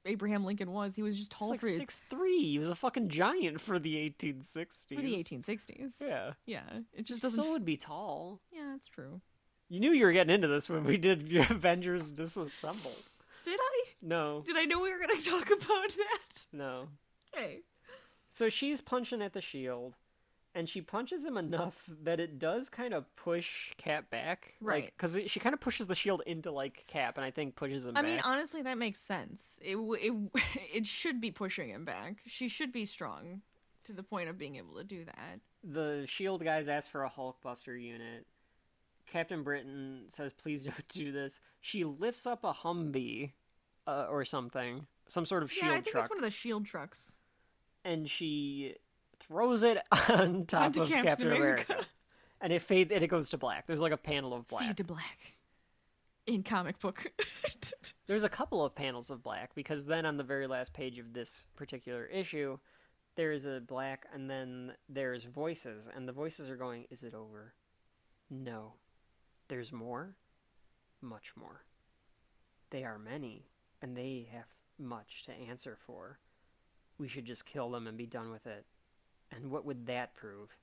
Abraham Lincoln was, he was just tall for 6'3". He was a fucking giant for the 1860s. For the 1860s. Yeah. Yeah. It just doesn't. Still would be tall. Yeah, that's true. You knew you were getting into this when we did Avengers Disassembled. Did I? No. Did I know we were going to talk about that? No. Okay. So she's punching at the shield, and she punches him enough that it does kind of push Cap back. Right. Because she kind of pushes the shield into, like, Cap, and I think pushes him back. I mean, honestly, that makes sense. It should be pushing him back. She should be strong to the point of being able to do that. The shield guys ask for a Hulkbuster unit. Captain Britain says, please don't do this. She lifts up a Humvee or something. Some sort of shield truck. Yeah, I think it's one of the shield trucks. And she throws it on top of Captain America. And it goes to black. There's like a panel of black. Fade to black. In comic book. There's a couple of panels of black, because then on the very last page of this particular issue, there's a black, and then there's voices. And the voices are going, is it over? No. There's more, much more. They are many, and they have much to answer for. We should just kill them and be done with it. And what would that prove?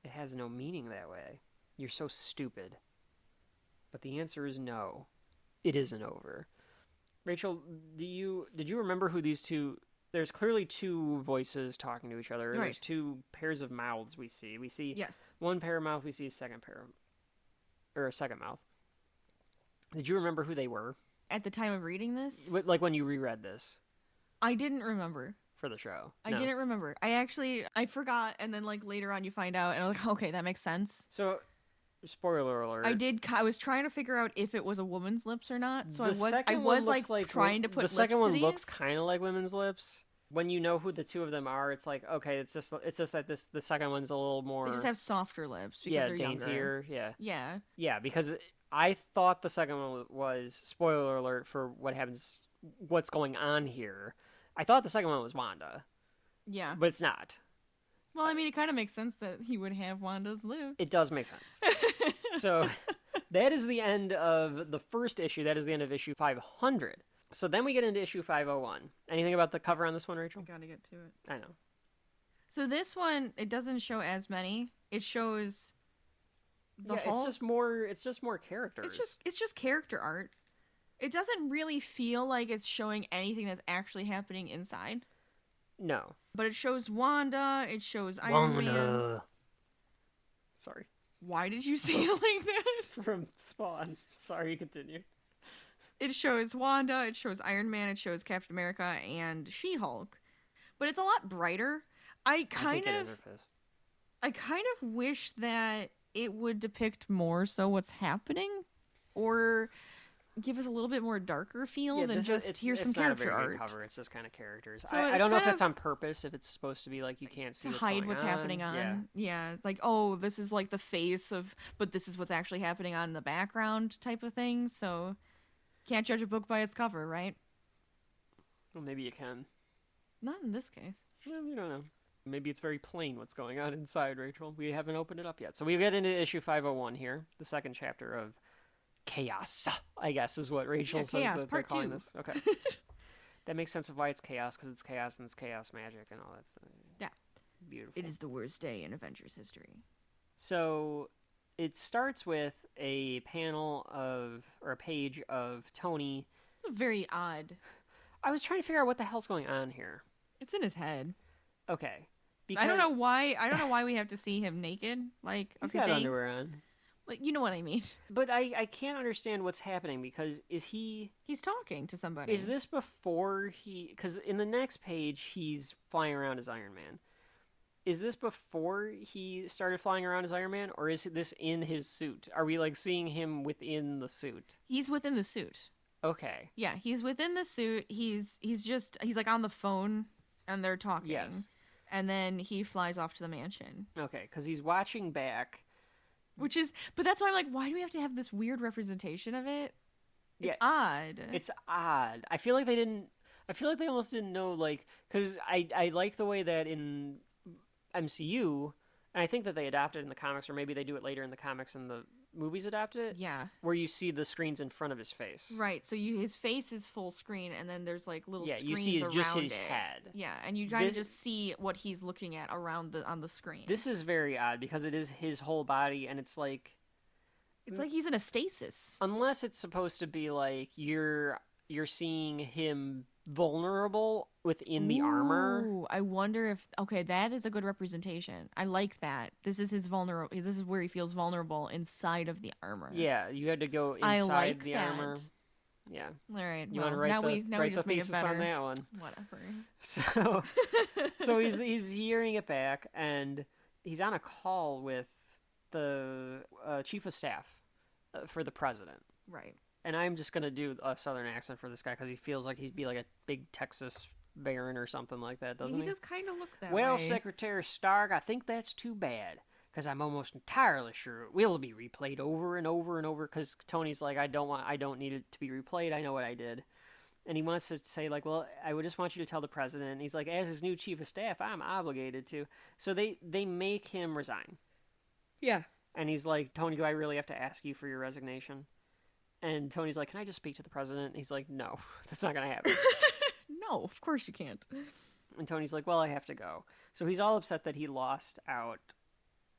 It has no meaning that way. You're so stupid. But the answer is no. It isn't over. Rachel, did you remember who these two... There's clearly two voices talking to each other. Right. There's two pairs of mouths we see. We see yes. One pair of mouth, we see a second mouth. Did you remember who they were? At the time of reading this? Like when you reread this? I didn't remember. For the show? I didn't remember. I forgot, and then like later on you find out, and I was like, okay, that makes sense. So, spoiler alert. I was trying to figure out if it was a woman's lips or not, so I was like trying to put lips to these. The second one looks kind of like women's lips. When you know who the two of them are, it's like, okay, it's just that the second one's a little more... They just have softer lips because they're daintier, younger. Yeah. Yeah, because I thought the second one was, spoiler alert for what's going on here, I thought the second one was Wanda. Yeah. But it's not. Well, I mean, it kind of makes sense that he would have Wanda's lips. It does make sense. So, that is the end of the first issue. That is the end of issue 500. So then we get into issue 501. Anything about the cover on this one, Rachel? I gotta get to it. I know. So this one, it doesn't show as many. It shows the Hulk. It's just more characters. It's just character art. It doesn't really feel like it's showing anything that's actually happening inside. No. But it shows Wanda. It shows Iron Man. Sorry. Why did you say it like that? From Spawn. Sorry, continue. It shows Wanda, it shows Iron Man, it shows Captain America, and She-Hulk. But it's a lot brighter. I kind of wish that it would depict more so what's happening, or give us a little bit more darker feel than just here's some character art. Good cover. It's just kind of characters. So I don't know if it's on purpose, if it's supposed to be like you can't see what's happening on. Yeah, like, oh, this is like the face of, but this is what's actually happening on in the background type of thing. So can't judge a book by its cover, right? Well, maybe you can. Not in this case. Well, you don't know. Maybe it's very plain what's going on inside, Rachel. We haven't opened it up yet. So we get into issue 501 here, the second chapter of Chaos, I guess is what Rachel says Chaos, that they're part calling 2. this. Okay. That makes sense of why it's chaos, because it's chaos and it's chaos magic and all that stuff. Yeah. Beautiful. It is the worst day in Avengers history. So it starts with a page of Tony. It's a very odd. I was trying to figure out what the hell's going on here. It's in his head. Okay. Because I don't know why we have to see him naked. Like, he's okay, got thanks. underwear on. Like, you know what I mean. But I can't understand what's happening, because he's talking to somebody. Is this before because in the next page he's flying around as Iron Man. Is this before he started flying around as Iron Man, or is this in his suit? Are we like seeing him within the suit? He's within the suit. Okay. Yeah, he's within the suit. He's like on the phone and they're talking. Yes. And then he flies off to the mansion. Okay, because he's watching back. But that's why I'm like, why do we have to have this weird representation of it? It's odd. It's odd. I feel like they almost didn't know, like, because I like the way that in MCU, and I think that they adapted it in the comics, or maybe they do it later in the comics and the movies adapted it. Yeah. Where you see the screens in front of his face. Right. So his face is full screen, and then there's like little screens you see just around his it. head. Yeah, and you kind of just see what he's looking at on the screen. This is very odd because it is his whole body, and it's like he's in a stasis. Unless it's supposed to be like you're seeing him vulnerable within the armor. I wonder if that is a good representation. I like that. This is his vulnerable. This is where he feels vulnerable inside of the armor. Yeah, you had to go inside the armor. Yeah. All right. You want to write the thesis on that one? Whatever. So he's hearing it back, and he's on a call with the chief of staff for the president. Right. And I'm just going to do a southern accent for this guy because he feels like he'd be like a big Texas baron or something like that, doesn't he? He does kind of look that way. Well, Secretary Stark, I think that's too bad because I'm almost entirely sure it will be replayed over and over and over because Tony's like, I don't need it to be replayed. I know what I did. And he wants to say, like, well, I would just want you to tell the president. And he's like, as his new chief of staff, I'm obligated to. So they make him resign. Yeah. And he's like, Tony, do I really have to ask you for your resignation? And Tony's like, can I just speak to the president? And he's like, no, that's not going to happen. No, of course you can't. And Tony's like, well, I have to go. So he's all upset that he lost out,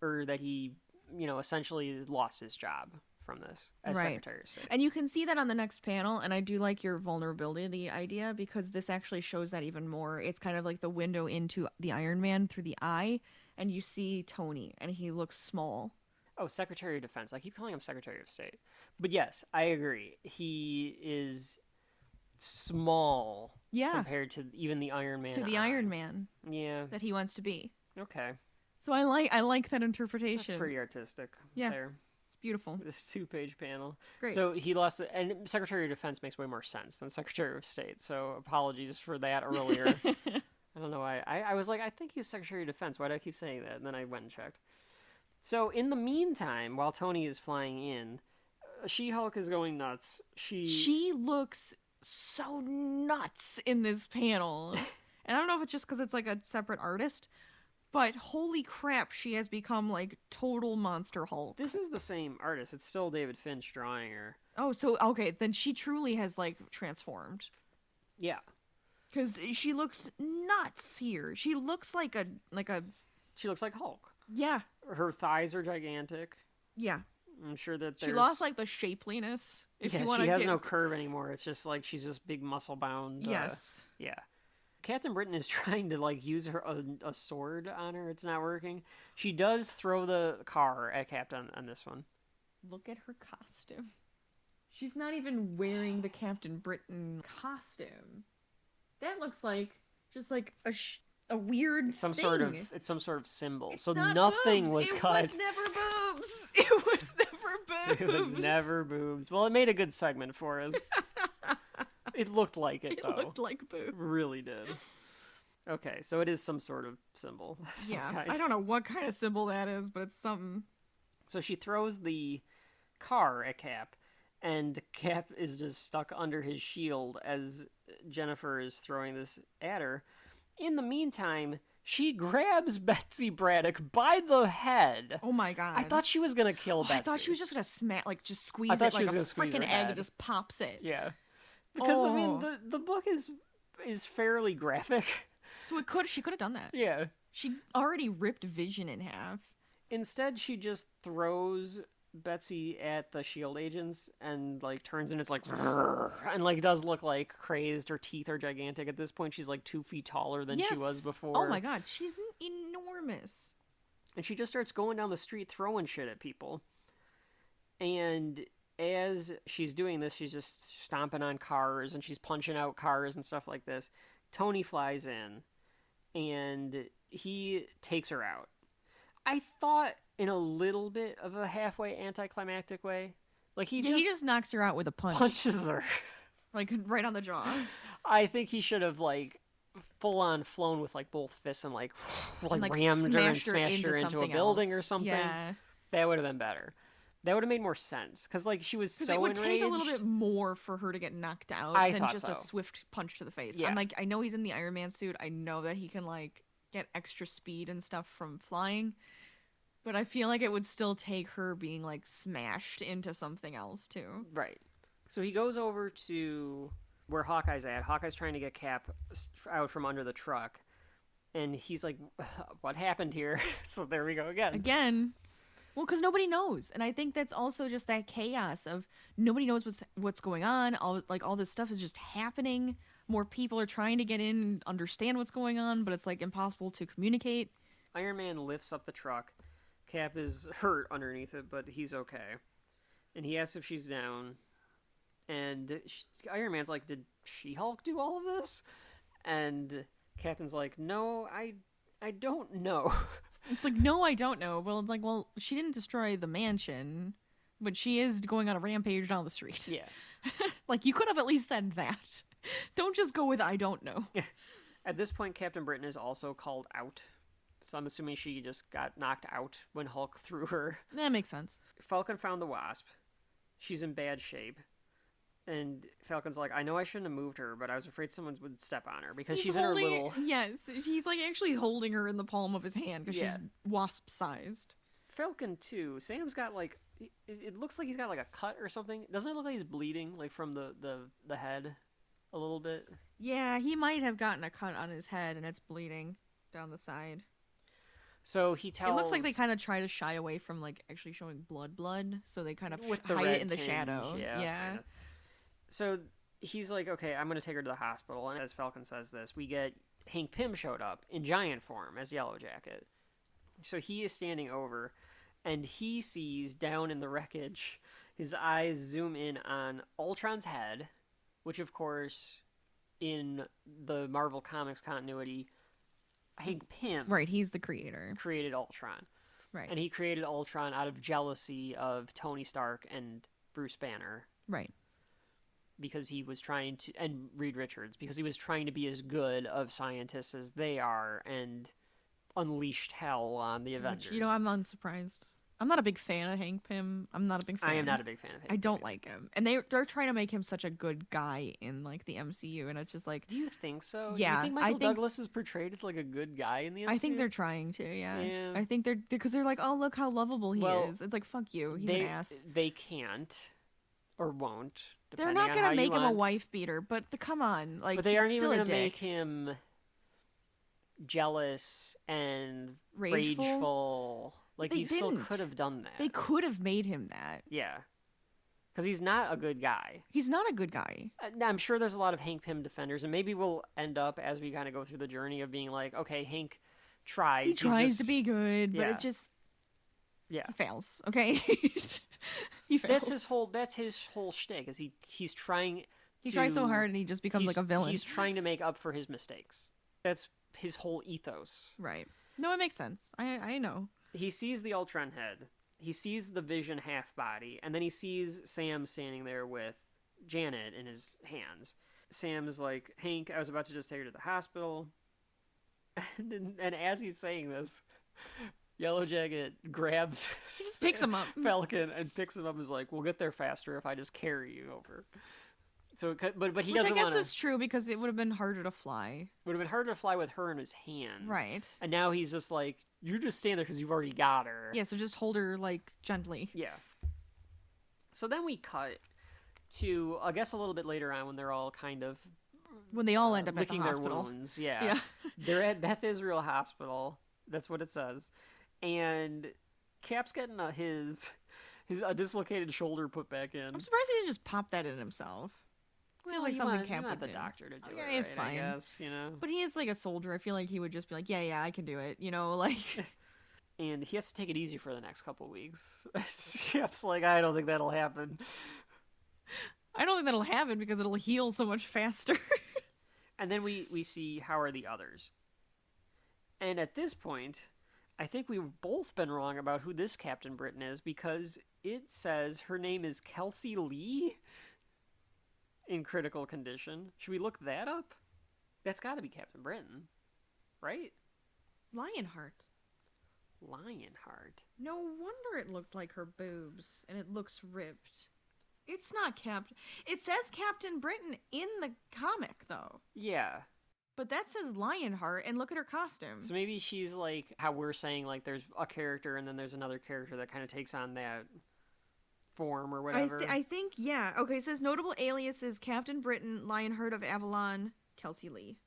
or that he, essentially lost his job from this as Secretary of State. And you can see that on the next panel, and I do like your vulnerability idea because this actually shows that even more. It's kind of like the window into the Iron Man through the eye, and you see Tony, and he looks small. Oh, Secretary of Defense. I keep calling him Secretary of State. But yes, I agree. He is small compared to even the Iron Man. To the Iron Man. Yeah. That he wants to be. Okay. So I like that interpretation. That's pretty artistic. Yeah. There. It's beautiful. This 2-page panel. It's great. So he lost it, and Secretary of Defense makes way more sense than Secretary of State. So apologies for that earlier. I don't know why. I was like, I think he's Secretary of Defense. Why do I keep saying that? And then I went and checked. So in the meantime, while Tony is flying in, She-Hulk is going nuts. She looks so nuts in this panel. And I don't know if it's just because it's like a separate artist, but holy crap, she has become like total Monster Hulk. This is the same artist. It's still David Finch drawing her. Oh, so, okay, then she truly has like transformed. Yeah. Because she looks nuts here. She looks like a... She looks like Hulk. Yeah. Her thighs are gigantic. Yeah. I'm sure that she lost like the shapeliness. If you want, she has no curve anymore. It's just like she's just big muscle bound. Yes. Yeah. Captain Britain is trying to like use a sword on her. It's not working. She does throw the car at Captain on this one. Look at her costume. She's not even wearing the Captain Britain costume. That looks like just like a weird it's some thing. sort of symbol. It's so not nothing boobs. was cut. It was never boobs. It was never boobs. It was never boobs. Well, it made a good segment for us. It looked like it, though. It looked like boobs. It really did. Okay, so it is some sort of symbol. Yeah, I don't know what kind of symbol that is, but it's something. So she throws the car at Cap, and Cap is just stuck under his shield as Jennifer is throwing this at her. In the meantime, she grabs Betsy Braddock by the head. Oh my god. I thought she was going to kill Betsy. I thought she was just going to just squeeze it like a freaking egg and just pops it. Yeah. Because, I mean, the book is is fairly graphic. So she could have done that. Yeah. She already ripped Vision in half. Instead, she just throws Betsy at the S.H.I.E.L.D. agents and, like, turns and it's like, and, like, does look, like, crazed. Her teeth are gigantic. At this point, she's, like, 2 feet taller than she was before. Oh, my God. She's enormous. And she just starts going down the street throwing shit at people. And as she's doing this, she's just stomping on cars and she's punching out cars and stuff like this. Tony flies in and he takes her out. I thought in a little bit of a halfway anticlimactic way. Like he just knocks her out with a punch. Punches her. Like right on the jaw. I think he should have like full on flown with like both fists and like rammed her and smashed her into a building or something. Yeah. That would have been better. That would have made more sense because like she was so enraged. It would take a little bit more for her to get knocked out than just a swift punch to the face. Yeah. I'm like, I know he's in the Iron Man suit. I know that he can like get extra speed and stuff from flying. But I feel like it would still take her being, like, smashed into something else, too. Right. So he goes over to where Hawkeye's at. Hawkeye's trying to get Cap out from under the truck. And he's like, what happened here? So there we go again. Again. Well, because nobody knows. And I think that's also just that chaos of nobody knows what's going on. All this stuff is just happening. More people are trying to get in and understand what's going on, but it's, like, impossible to communicate. Iron Man lifts up the truck. Cap is hurt underneath it, but he's okay. And he asks if she's down. And Iron Man's like, did She-Hulk do all of this? And Captain's like, no, I don't know. It's like, no, I don't know. Well, it's like, well, she didn't destroy the mansion, but she is going on a rampage down the street. Yeah. Like, you could have at least said that. Don't just go with I don't know. At this point, Captain Britain is also called out. So I'm assuming she just got knocked out when Hulk threw her. That makes sense. Falcon found the Wasp. She's in bad shape. And Falcon's like, I know I shouldn't have moved her, but I was afraid someone would step on her because she's in her little... Yes, he's like actually holding her in the palm of his hand because she's wasp-sized. Falcon, too. Sam's got like... It looks like he's got like a cut or something. Doesn't it look like he's bleeding like from the head a little bit? Yeah, he might have gotten a cut on his head and it's bleeding down the side. So he tells... It looks like they kind of try to shy away from, like, actually showing blood, so they kind of hide it in the shadow. Yeah. Kinda. So he's like, okay, I'm going to take her to the hospital. And as Falcon says this, we get Hank Pym showed up in giant form as Yellow Jacket. So he is standing over, and he sees down in the wreckage, his eyes zoom in on Ultron's head, which, of course, in the Marvel Comics continuity... Hank Pym, right? He's the creator. Created Ultron, right? And he created Ultron out of jealousy of Tony Stark and Bruce Banner, right? Because he was trying to, and Reed Richards, because he was trying to be as good of scientists as they are, and unleashed hell on the Avengers. Which, I'm unsurprised. I'm not a big fan of Hank Pym. I'm not a big fan. I am not a big fan of Hank I don't like him. And they're trying to make him such a good guy in, like, the MCU, and it's just like... Do you think so? Yeah. You think Michael Douglas is portrayed as, like, a good guy in the MCU? I think they're trying to, yeah. I think because they're like, oh, look how lovable he is. It's like, fuck you, he's an ass. They can't, or won't, they're not going to make him a wife beater, but come on. Like, but they aren't even going to make him jealous and rageful. Like, he still could have done that. They could have made him that. Yeah. Because he's not a good guy. He's not a good guy. I'm sure there's a lot of Hank Pym defenders, and maybe we'll end up, as we kind of go through the journey, of being like, okay, Hank tries. He tries to be good, but it just... Yeah. He fails, okay? He fails. That's his whole shtick, is he's trying He tries so hard, and he just becomes like a villain. He's trying to make up for his mistakes. That's his whole ethos. Right. No, it makes sense. I know. He sees the Ultron head. He sees the Vision half body, and then he sees Sam standing there with Janet in his hands. Sam's like, Hank, I was about to just take her to the hospital. And as he's saying this, Yellow Jacket grabs picks him up. Falcon and picks him up and is like, we'll get there faster if I just carry you over. So, but he Which doesn't I guess is true because it would have been harder to fly. Would have been harder to fly with her in his hands. Right. And now he's just like, you just stand there because you've already got her. Yeah, so just hold her, like, gently. Yeah. So then we cut to, I guess a little bit later on when they're all kind of when they all end up at the licking hospital. their wounds. Yeah. They're at Beth Israel Hospital. That's what it says. And Cap's getting his a dislocated shoulder put back in. I'm surprised he didn't just pop that in himself. Feels like something Cap would do. The doctor to do it, right, fine. I guess, you know. But he is like a soldier. I feel like he would just be like, yeah, I can do it, you know, like. And he has to take it easy for the next couple weeks. Cap's like, I don't think that'll happen. I don't think that'll happen because it'll heal so much faster. And then we see how are the others. And at this point, I think we've both been wrong about who this Captain Britain is, because it says her name is Kelsey Lee in critical condition. Should we look that up? That's got to be Captain Britain, right? Lionheart. No wonder it looked like her boobs, and it looks ripped. It's not Captain. It says Captain Britain in the comic, though. Yeah. But that says Lionheart, and look at her costume. So maybe she's like how we're saying, like there's a character and then there's another character that kind of takes on that form or whatever. I think, yeah. Okay, it says notable aliases: Captain Britain, Lionheart of Avalon, Kelsey Lee.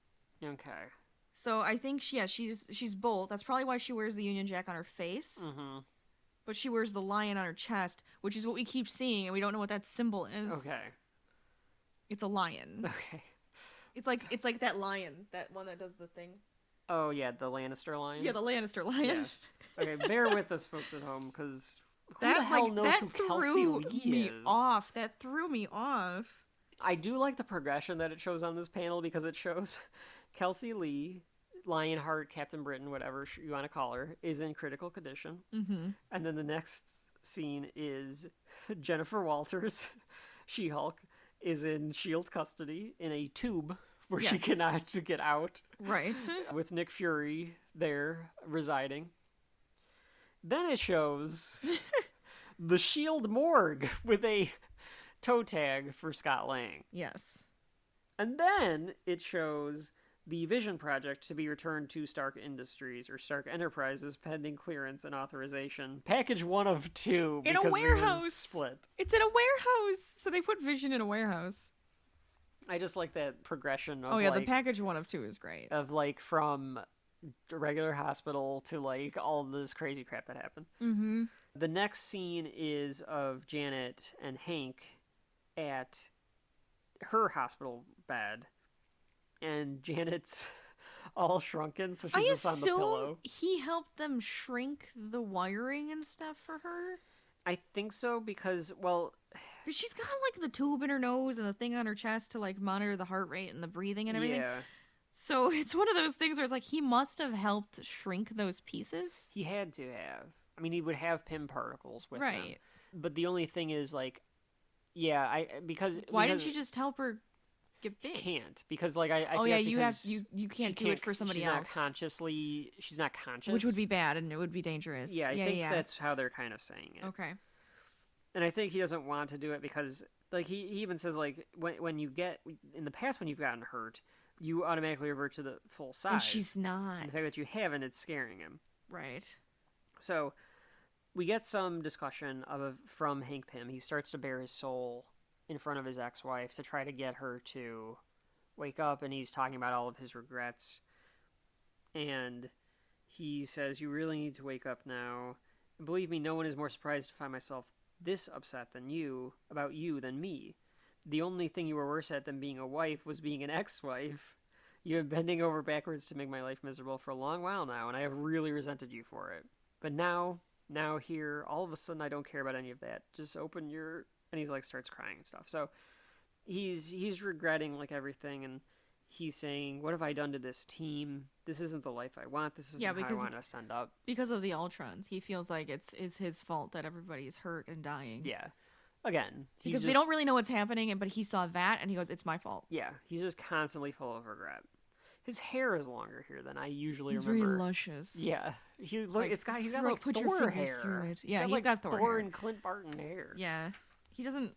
Okay. So I think, she's both. That's probably why she wears the Union Jack on her face. Mm-hmm. But she wears the lion on her chest, which is what we keep seeing, and we don't know what that symbol is. Okay. It's a lion. Okay. It's like that lion, that one that does the thing. Oh yeah, the Lannister lion. Yeah, the Lannister lion. Yeah. Okay, bear with us, folks at home, because who that the hell knows who Kelsey Lee is? That threw me off. I do like the progression that it shows on this panel, because it shows Kelsey Lee, Lionheart, Captain Britain, whatever you want to call her, is in critical condition. Mm-hmm. And then the next scene is Jennifer Walters, She-Hulk, is in S.H.I.E.L.D. custody in a tube where she cannot get out. Right. With Nick Fury there residing. Then it shows the S.H.I.E.L.D. morgue with a toe tag for Scott Lang. Yes. And then it shows the Vision Project to be returned to Stark Industries or Stark Enterprises pending clearance and authorization. Package 1 of 2 in a warehouse. It was split. It's in a warehouse, so they put Vision in a warehouse. I just like that progression of the package 1 of 2 is great. Of like from a regular hospital to like all this crazy crap that happened. Mm-hmm. The next scene is of Janet and Hank at her hospital bed. And Janet's all shrunken, so she's just on the pillow. He helped them shrink the wiring and stuff for her? I think so, because, well... she's got, like, the tube in her nose and the thing on her chest to, like, monitor the heart rate and the breathing and everything. Yeah. So it's one of those things where it's like, he must have helped shrink those pieces. He had to have. I mean, he would have Pym particles with him. Right. But the only thing is, like, yeah, because... Why didn't you just help her get big? Can't, because like I you can't do it for somebody else. She's not conscious, which would be bad and it would be dangerous. Yeah, I think that's how they're kind of saying it. Okay. And I think he doesn't want to do it because like he even says like when you get in the past when you've gotten hurt, you automatically revert to the full size. And she's not. And the fact that you haven't, it's scaring him. Right. So we get some discussion from Hank Pym. He starts to bare his soul in front of his ex-wife to try to get her to wake up, and he's talking about all of his regrets. And he says, "You really need to wake up now. And believe me, no one is more surprised to find myself this upset about you than me. The only thing you were worse at than being a wife was being an ex-wife. You have been bending over backwards to make my life miserable for a long while now, and I have really resented you for it. But now here, all of a sudden I don't care about any of that. Just open your..." And he's like starts crying and stuff. So he's regretting like everything, and he's saying, "What have I done to this team? This isn't the life I want. This isn't how I want to send up." Because of the Ultrons, he feels like it's his fault that everybody's hurt and dying. Yeah. Again, because they don't really know what's happening, but he saw that and he goes, "It's my fault." Yeah, he's just constantly full of regret. His hair is longer here than I usually remember. He's very luscious. Yeah, he's got like Thor hair. Through it. Yeah, he's like got Thor hair. hair. And Clint Barton hair. Yeah. He doesn't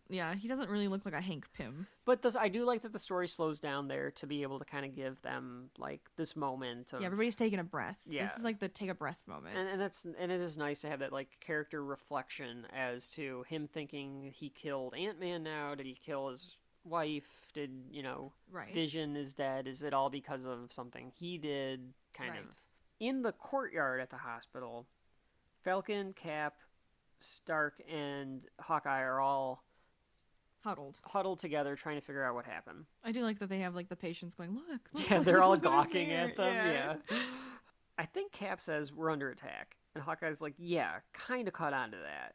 really look like a Hank Pym. But I do like that the story slows down there to be able to kind of give them like this moment of... Yeah, everybody's taking a breath. Yeah. This is like the take a breath moment. And it is nice to have that like character reflection as to him thinking he killed Ant-Man now. Did he kill his wife? Did, Right. Vision is dead? Is it all because of something he did? Kind of. In the courtyard at the hospital, Falcon, Cap, Stark, and Hawkeye are all huddled together trying to figure out what happened. I do like that they have, like, the patients going, look. Yeah, they're all look gawking at them. Yeah. I think Cap says, we're under attack. And Hawkeye's like, yeah, kind of caught on to that.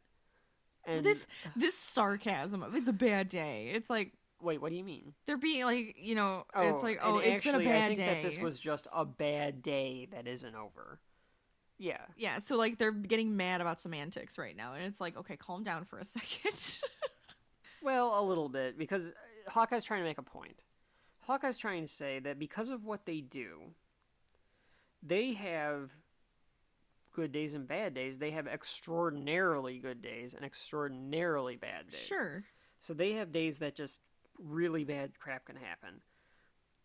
And this sarcasm of, it's a bad day. It's like... Wait, what do you mean? They're being, like, it's like, it's been a bad day. I think that this was just a bad day that isn't over. Yeah. Yeah, so, like, they're getting mad about semantics right now. And it's like, okay, calm down for a second. Well, a little bit, because Hawkeye's trying to make a point. Hawkeye's trying to say that because of what they do, they have good days and bad days. They have extraordinarily good days and extraordinarily bad days. Sure. So they have days that just really bad crap can happen.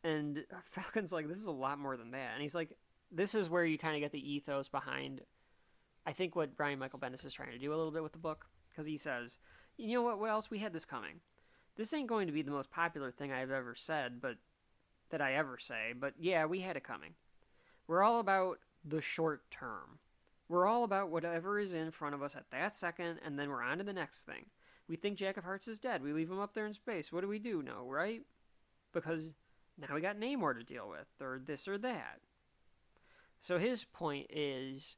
And Falcon's like, this is a lot more than that. And he's like, this is where you kind of get the ethos behind, I think, what Brian Michael Bendis is trying to do a little bit with the book. Because he says, you know what else? We had this coming. This ain't going to be the most popular thing I've ever said, but that I ever say. But yeah, we had it coming. We're all about the short term. We're all about whatever is in front of us at that second, and then we're on to the next thing. We think Jack of Hearts is dead. We leave him up there in space. What do we do? No, right? Because now we got Namor to deal with, or this or that. So his point is,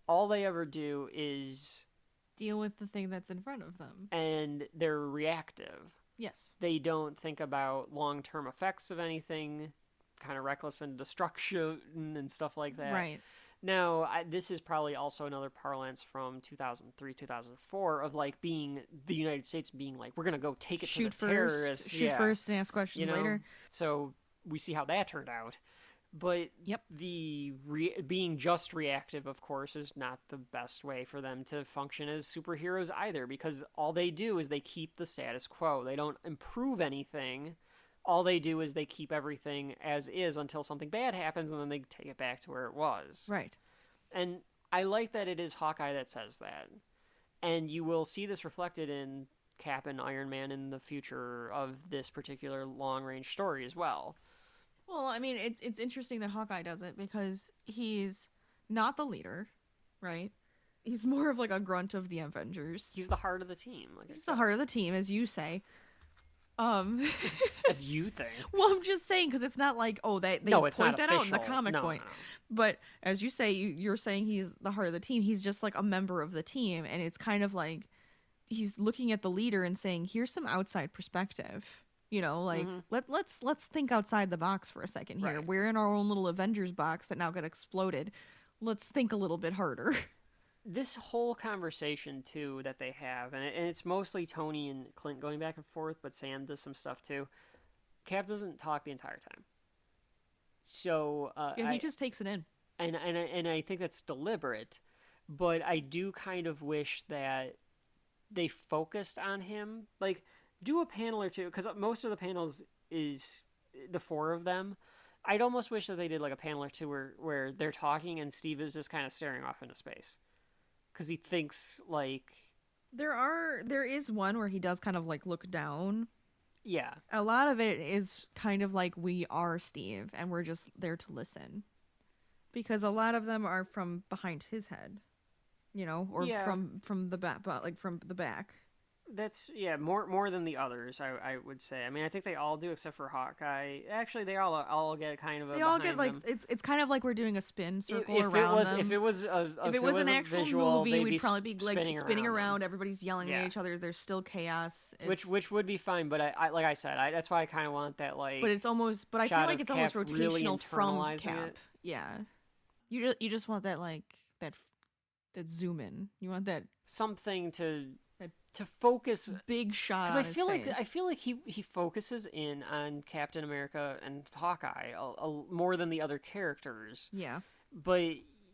all they ever do is deal with the thing that's in front of them. And they're reactive. Yes. They don't think about long-term effects of anything, kind of reckless and destruction and stuff like that. Right. Now, this is probably also another parlance from 2003, 2004 of, like, being the United States being like, we're going to go take it to the terrorists. Shoot first and ask questions later. So we see how that turned out. But the being just reactive, of course, is not the best way for them to function as superheroes either, because all they do is they keep the status quo. They don't improve anything. All they do is they keep everything as is until something bad happens, and then they take it back to where it was. Right. And I like that it is Hawkeye that says that. And you will see this reflected in Cap and Iron Man in the future of this particular long-range story as well. Well, I mean, it's interesting that Hawkeye does it because he's not the leader, right? He's more of like a grunt of the Avengers. He's the heart of the team. He's the heart of the team, as you say. As you think. Well, I'm just saying because it's not like, they point that out in the comic point. No. But as you say, you're saying he's the heart of the team. He's just like a member of the team, and it's kind of like he's looking at the leader and saying, "Here's some outside perspective." Let's think outside the box for a second here. Right. We're in our own little Avengers box that now got exploded. Let's think a little bit harder. This whole conversation, too, that they have, and it's mostly Tony and Clint going back and forth, but Sam does some stuff, too. Cap doesn't talk the entire time. So, he just takes it in. And I think that's deliberate, but I do kind of wish that they focused on him. Like, do a panel or two, because most of the panels is the four of them. I'd almost wish that they did like a panel or two where they're talking and Steve is just kind of staring off into space. Because he thinks, like... There is one where he does kind of, like, look down. Yeah. A lot of it is kind of like we are Steve, and we're just there to listen. Because a lot of them are from behind his head. Or from the back, but like from the back. That's, more than the others, I would say. I mean, I think they all do, except for Hawkeye. Actually, they all get kind of a... They all get, like, them. It's kind of like we're doing a spin circle around them. If it was an actual visual, movie, we'd probably be, like, spinning around. Everybody's yelling at each other. There's still chaos. Which would be fine, but I like I said, that's why I kind of want that, like... But it's almost... But I feel like it's almost rotational really from Cap. Yeah. You just want that, like, that zoom in. You want that... Something to focus, big shot. Because I feel like he focuses in on Captain America and Hawkeye more than the other characters. Yeah, but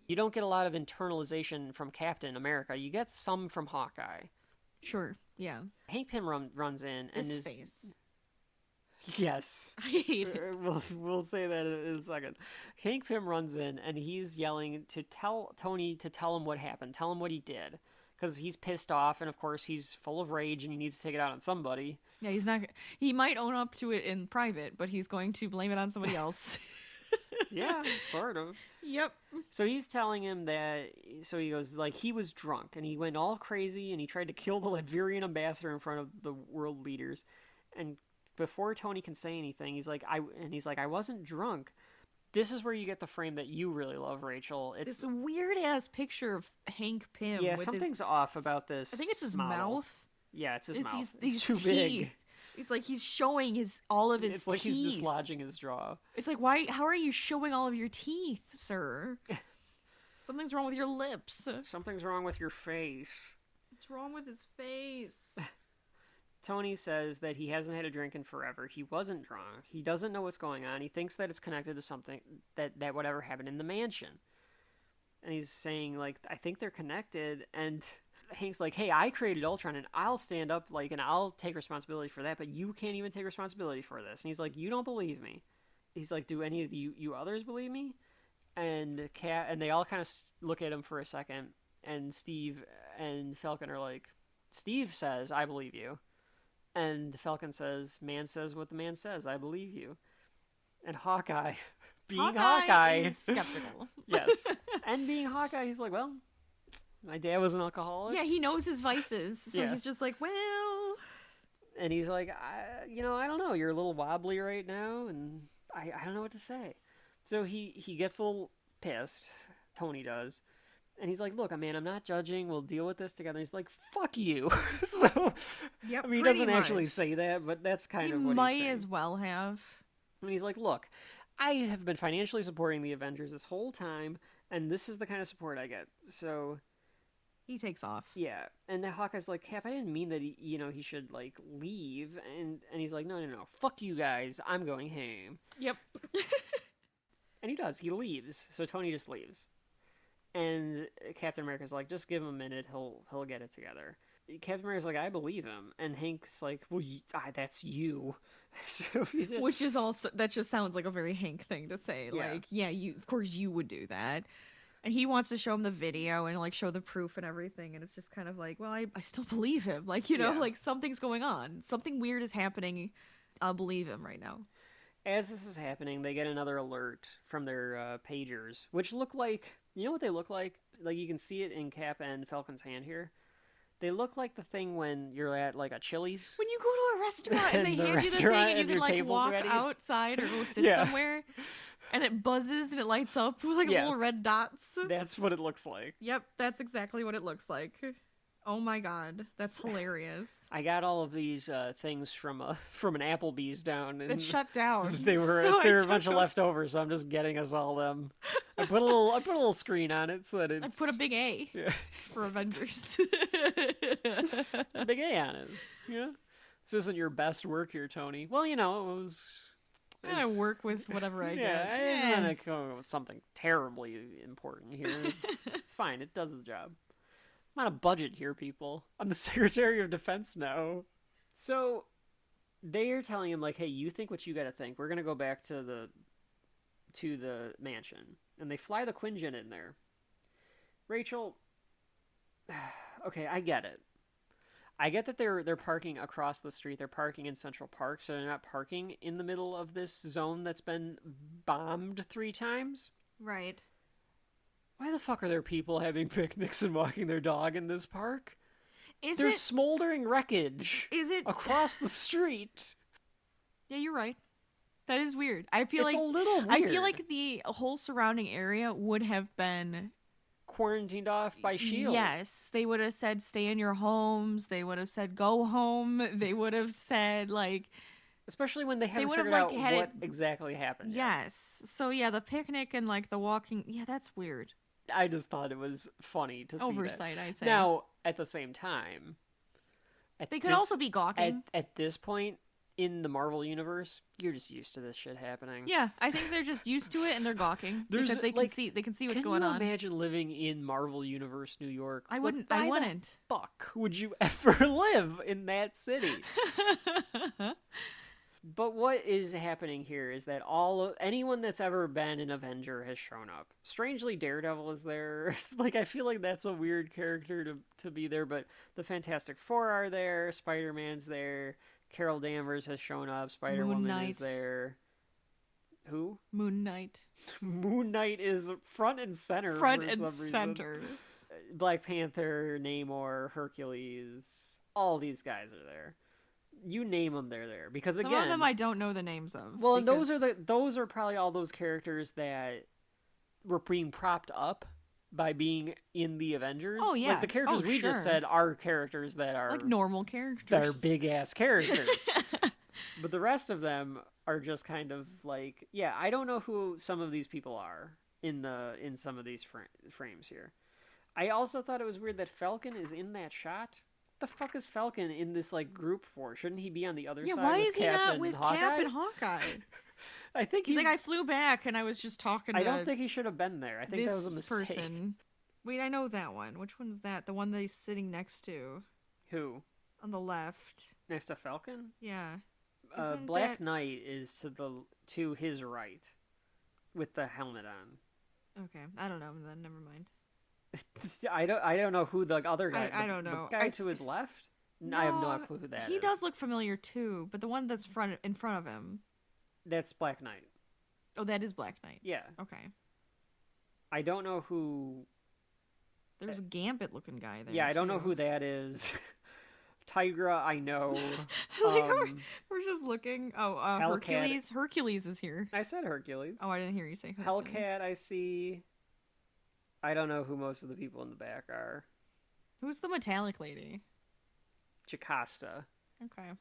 you don't get a lot of internalization from Captain America. You get some from Hawkeye. Sure. Yeah. Hank Pym runs in and his face. Yes. I hate it. We'll say that in a second. Hank Pym runs in and he's yelling to tell Tony to tell him what happened, tell him what he did. because he's pissed off, and of course he's full of rage, and he needs to take it out on somebody. Yeah, he's not. He might own up to it in private, but he's going to blame it on somebody else. Yeah, sort of. Yep. So he's telling him that. So he goes like he was drunk, and he went all crazy, and he tried to kill the Latvian ambassador in front of the world leaders, and before Tony can say anything, he's like, I wasn't drunk. This is where you get the frame that you really love, Rachel. It's this weird ass picture of Hank Pym. Yeah, with something's off about this. I think it's his model. mouth. Yeah, it's his mouth. These it's too teeth. big. It's like he's showing all of his teeth. It's like he's dislodging his jaw. It's like, why? How are you showing all of your teeth, sir? Something's wrong with your lips. Something's wrong with your face. What's wrong with his face? Tony says that he hasn't had a drink in forever. He wasn't drunk. He doesn't know what's going on. He thinks that it's connected to something that whatever happened in the mansion. And he's saying, like, I think they're connected. And Hank's like, hey, I created Ultron, and I'll stand up, like, and I'll take responsibility for that, but you can't even take responsibility for this. And he's like, you don't believe me. He's like, do any of you others believe me? And they all kind of look at him for a second. And Steve and Falcon are like, Steve says, I believe you. And Falcon says, man says what the man says, I believe you. And Hawkeye, being Hawkeye is skeptical. Yes. And being Hawkeye, he's like, well, my dad was an alcoholic. Yeah, he knows his vices. So he's just like, well. And he's like, I don't know. You're a little wobbly right now, and I don't know what to say. So he gets a little pissed. Tony does. And he's like, look, man, I'm not judging. We'll deal with this together. And he's like, fuck you. So, yep, I mean, he doesn't actually say that, but that's kind of what he's saying. He might as well have. And he's like, look, I have been financially supporting the Avengers this whole time, and this is the kind of support I get. So he takes off. Yeah. And the Hawkeye's like, Cap, I didn't mean that he should, like, leave. And he's like, no. Fuck you guys. I'm going home. Yep. And he does. He leaves. So Tony just leaves. And Captain America's like, just give him a minute, he'll get it together. Captain America's like, I believe him. And Hank's like, well, that's you. So which is also, that just sounds like a very Hank thing to say. Yeah. Like, yeah, of course you would do that. And he wants to show him the video and, like, show the proof and everything. And it's just kind of like, well, I still believe him. Like, like, something's going on. Something weird is happening. I'll believe him right now. As this is happening, they get another alert from their pagers, which look like, you know what they look like? Like, you can see it in Cap and Falcon's hand here. They look like the thing when you're at, like, a Chili's. When you go to a restaurant and they the hand you the thing and you can, like, walk ready. outside or go sit somewhere. And it buzzes and it lights up with, like, little red dots. That's what it looks like. Yep, that's exactly what it looks like. Oh my god, that's hilarious. I got all of these things from an Applebee's down. And it shut down. There were a bunch of leftovers, so I'm just getting us all them. I put a little screen on it so that it's... I put a big A for Avengers. It's a big A on it. Yeah. This isn't your best work here, Tony. Well, it was... I work with whatever I get. I didn't want to come up with something terribly important here. It's fine. It does the job. I'm on a budget here, people. I'm the Secretary of Defense now. So they're telling him, like, hey, you think what you gotta think. We're gonna go back to the mansion. And they fly the Quinjet in there. Rachel, okay, I get it. I get that they're parking across the street. They're parking in Central Park, so they're not parking in the middle of this zone that's been bombed 3 times. Right. Why the fuck are there people having picnics and walking their dog in this park? There's smoldering wreckage across the street. Yeah, you're right. That is weird. I feel it's like a little weird. I feel like the whole surrounding area would have been quarantined off by S.H.I.E.L.D. Yes, they would have said stay in your homes. They would have said go home. They would have said, like... Especially when they haven't figured out what exactly happened Yes. yet. So, yeah, the picnic and, like, the walking... Yeah, that's weird. I just thought it was funny to see Oversight, that. I'd say. Now, at the same time... They could also be gawking. At this point, in the Marvel Universe, you're just used to this shit happening. Yeah, I think they're just used to it and they're gawking. Because they can see what's going on. Can you imagine living in Marvel Universe New York? I wouldn't. Why the fuck would you ever live in that city? But what is happening here is that anyone that's ever been an Avenger has shown up. Strangely, Daredevil is there. Like, I feel like that's a weird character to be there, but the Fantastic Four are there, Spider-Man's there, Carol Danvers has shown up, Spider-Woman is there. Who? Moon Knight. Moon Knight is front and center. Front and center. Black Panther, Namor, Hercules, all these guys are there. You name them, they're there. Because again, some of them I don't know the names of. Well, and those are probably all those characters that were being propped up by being in the Avengers. Oh yeah, like the characters we just said are characters that are like normal characters. That are big ass characters. But the rest of them are just kind of like, yeah, I don't know who some of these people are in some of these frames here. I also thought it was weird that Falcon is in that shot. The fuck is Falcon in this like group for? Shouldn't he be on the other side? Yeah, why is he not with Hawkeye? Cap and Hawkeye? I think he's like, I flew back and I was just talking to I don't think he should have been there. I think that was a mistake. Person. Wait, I know that one. Which one's that? The one that he's sitting next to. Who? On the left. Next to Falcon? Yeah. Black Knight is to his right with the helmet on. Okay, I don't know then. Never mind. I don't know who the other guy. I don't know. The guy to his left. No, I have no clue who that is. He does look familiar too, but the one that's in front of him. That's Black Knight. Oh, that is Black Knight. Yeah. Okay. I don't know who. There's a Gambit looking guy there. Yeah, I don't know who that is. Tigra, I know. We're just looking. Oh, Hercules. Hercules is here. I said Hercules. Oh, I didn't hear you say Hercules. Hellcat, I see. I don't know who most of the people in the back are. Who's the metallic lady? Jocasta. Okay.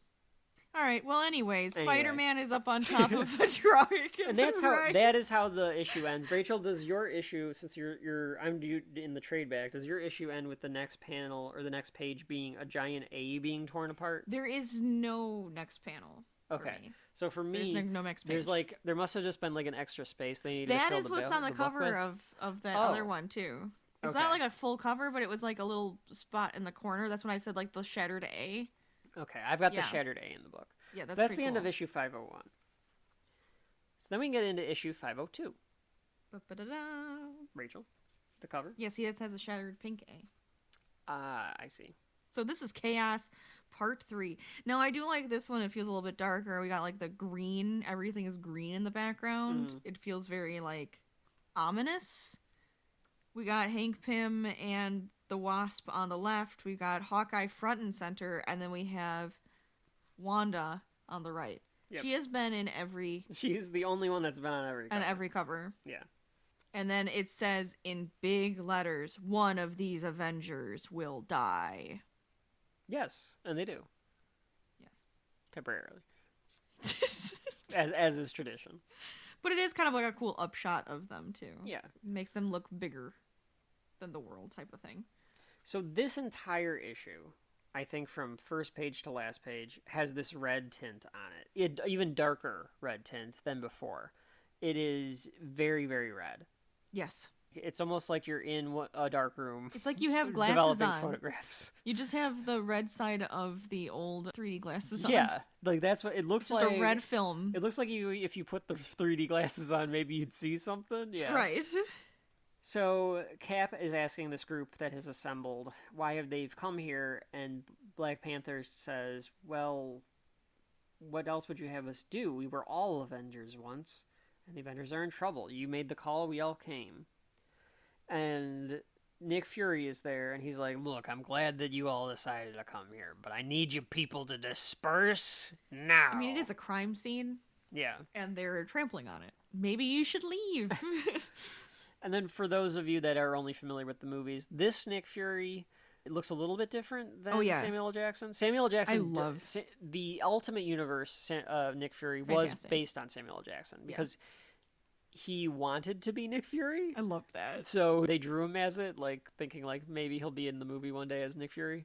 All right. Well, anyways, Spider-Man is up on top of a truck, and that is how the issue ends. Rachel, does your issue, since I'm in the trade back, does your issue end with the next panel or the next page being a giant A being torn apart? There is no next panel. Okay. So for me, there's no next page. There must have just been like an extra space they needed. That to fill is what's on the cover of that other one too. It's not like a full cover, but it was like a little spot in the corner. That's when I said like the shattered A. Okay, I've got the shattered A in the book. Yeah, that's the end of issue 501. So then we can get into issue 502. Rachel, the cover. Yeah, see, it has a shattered pink A. I see. So this is Chaos Part 3. Now, I do like this one. It feels a little bit darker. We got, like, the green. Everything is green in the background. Mm. It feels very, like, ominous. We got Hank Pym and the Wasp on the left. We got Hawkeye front and center. And then we have Wanda on the right. Yep. She has been in every... She's the only one that's been on every cover. On every cover. Yeah. And then it says in big letters, one of these Avengers will die. Yes, and they do. Yes. Temporarily. as is tradition. But it is kind of like a cool upshot of them, too. Yeah. It makes them look bigger than the world type of thing. So this entire issue, I think from first page to last page, has this red tint on it. Even darker red tint than before. It is very, very red. Yes. It's almost like you're in a dark room. It's like you have glasses developing on. Photographs. You just have the red side of the old 3D glasses on. Yeah, like that's what it looks like. Just a red film. It looks like if you put the 3D glasses on, maybe you'd see something. Yeah. Right. So Cap is asking this group that has assembled why have they come here, and Black Panther says, "Well, what else would you have us do? We were all Avengers once, and the Avengers are in trouble. You made the call, we all came." And Nick Fury is there, and he's like, "Look, I'm glad that you all decided to come here, but I need you people to disperse now." I mean, it is a crime scene. Yeah. And they're trampling on it. Maybe you should leave. And then for those of you that are only familiar with the movies, this Nick Fury, it looks a little bit different than Samuel L. Jackson. Samuel L. Jackson, I love the Ultimate Universe. Nick Fury was based on Samuel L. Jackson because he wanted to be Nick Fury. I love that. So they drew him as it, like thinking like maybe he'll be in the movie one day as Nick Fury,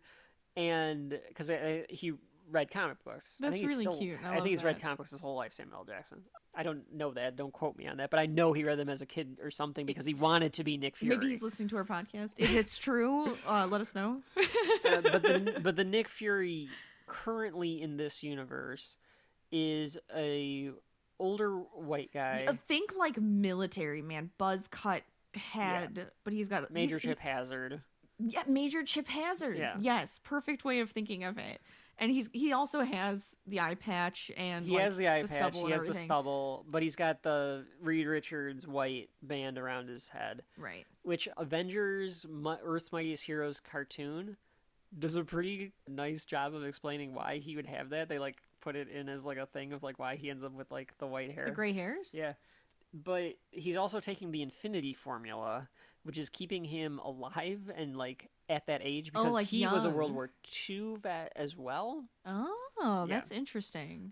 and because he read comic books. That's really cute. I think he's read comic books his whole life. Samuel L. Jackson. I don't know that. Don't quote me on that. But I know he read them as a kid or something because he wanted to be Nick Fury. Maybe he's listening to our podcast. If it's true, let us know. But the Nick Fury currently in this universe is a older white guy. Think like military man, buzz cut head, but he's got Major Chip Hazard. Yeah, Major Chip Hazard. Yeah. Yes, perfect way of thinking of it. And he also has the eye patch and he has the eye patch. He has the stubble, but he's got the Reed Richards white band around his head. Right. Which Avengers Earth's Mightiest Heroes cartoon does a pretty nice job of explaining why he would have that. They like put it in as like a thing of like why he ends up with like the white hair, the gray hairs. Yeah, but he's also taking the Infinity Formula, which is keeping him alive and like at that age because like he was a young. World War II vet as well. Oh, that's interesting.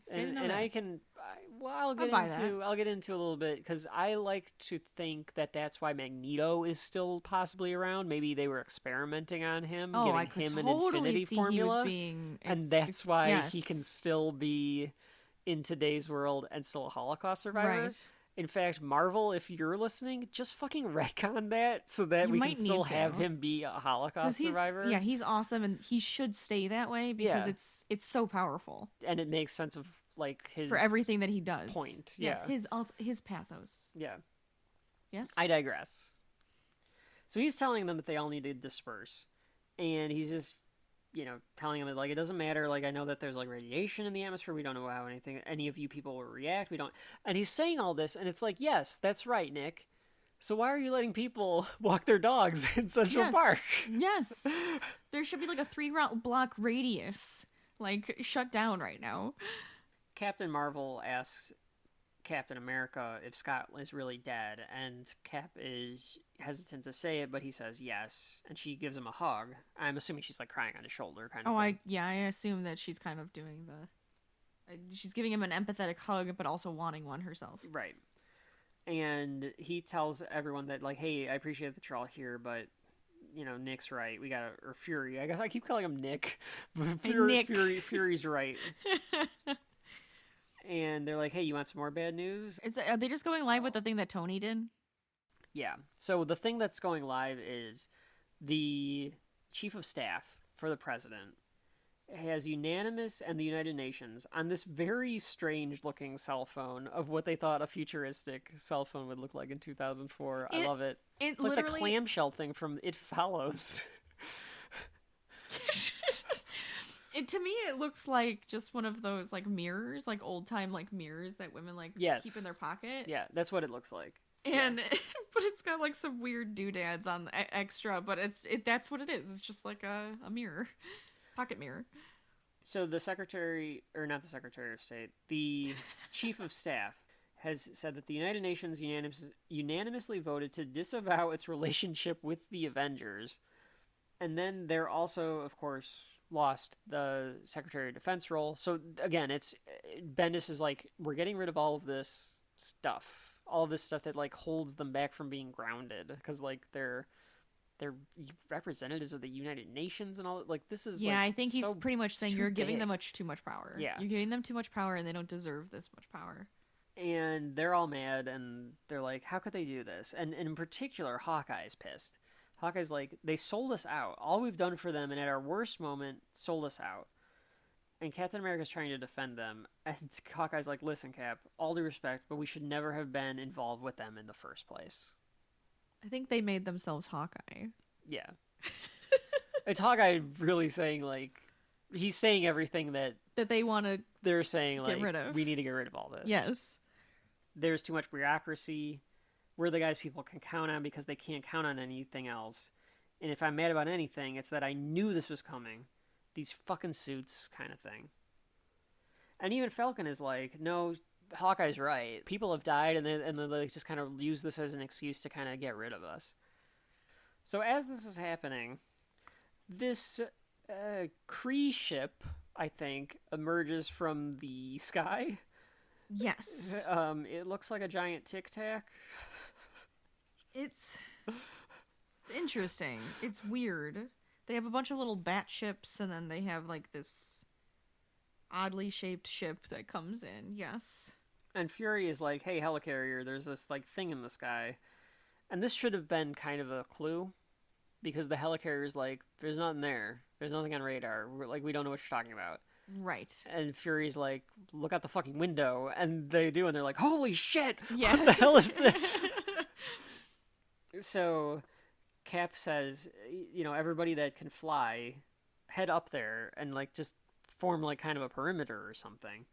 I'll get into a little bit because I like to think that that's why Magneto is still possibly around. Maybe they were experimenting on him, giving him an Infinity Formula, and that's why he can still be in today's world and still a Holocaust survivor. Right. In fact, Marvel, if you're listening, just fucking retcon that so that we can still have him be a Holocaust survivor. Yeah, he's awesome, and he should stay that way because it's so powerful, and it makes sense of like his for everything that he does. Point, yes, his pathos. Yeah. Yes. I digress. So he's telling them that they all need to disperse, and he's just telling them like it doesn't matter. Like I know that there's like radiation in the atmosphere. We don't know how any of you people will react. We don't. And he's saying all this, and it's like, yes, that's right, Nick. So why are you letting people walk their dogs in Central Park? Yes. There should be like a 3-block radius, like shut down right now. Captain Marvel asks Captain America if Scott is really dead, and Cap is hesitant to say it, but he says yes, and she gives him a hug. I'm assuming she's like crying on his shoulder kind of thing. I assume that she's kind of doing she's giving him an empathetic hug, but also wanting one herself. Right. And he tells everyone that like, hey, I appreciate that you're all here, but Nick's right. Or Fury. I guess I keep calling him Nick. Fury's right. And they're like, hey, you want some more bad news? Are they just going live with the thing that Tony did? Yeah. So the thing that's going live is the chief of staff for the president has unanimous and the United Nations on this very strange looking cell phone of what they thought a futuristic cell phone would look like in 2004. I love it. It's like the clamshell thing from It Follows. To me, it looks like just one of those like mirrors, like old time like mirrors that women like keep in their pocket. Yeah, that's what it looks like. And but it's got like some weird doodads on extra, but that's what it is. It's just like a mirror, pocket mirror. So the Secretary of State, the Chief of Staff has said that the United Nations unanimously voted to disavow its relationship with the Avengers, and then they're also, of course, lost the Secretary of Defense role. So again, Bendis is like, we're getting rid of all of this stuff, that like holds them back from being grounded, because like they're representatives of the United Nations and all. Like this is I think he's pretty much saying you're giving them too much power. Yeah, you're giving them too much power, and they don't deserve this much power. And they're all mad, and they're like, how could they do this? And in particular, Hawkeye's pissed. Hawkeye's like, they sold us out. All we've done for them, and at our worst moment, sold us out. And Captain America's trying to defend them. And Hawkeye's like, listen, Cap, all due respect, but we should never have been involved with them in the first place. I think they made themselves Hawkeye. Yeah. It's Hawkeye really saying, like, he's saying everything that they want to they're saying, like, get rid of. We need to get rid of all this. Yes. There's too much bureaucracy. We're the guys people can count on because they can't count on anything else. And if I'm mad about anything, it's that I knew this was coming. These fucking suits kind of thing. And even Falcon is like, no, Hawkeye's right. People have died, and they just kind of use this as an excuse to kind of get rid of us. So as this is happening, this Kree ship, I think, emerges from the sky. Yes. It looks like a giant Tic Tac. It's interesting. It's weird. They have a bunch of little bat ships, and then they have like this oddly shaped ship that comes in. Yes. And Fury is like, hey, helicarrier, there's this like thing in the sky. And this should have been kind of a clue, because the helicarrier is like, there's nothing there. There's nothing on radar. We don't know what you're talking about. Right. And Fury's like, look out the fucking window. And they do, and they're like, holy shit! Yeah. What the hell is this? So Cap says, everybody that can fly, head up there and, like, just form, like, kind of a perimeter or something.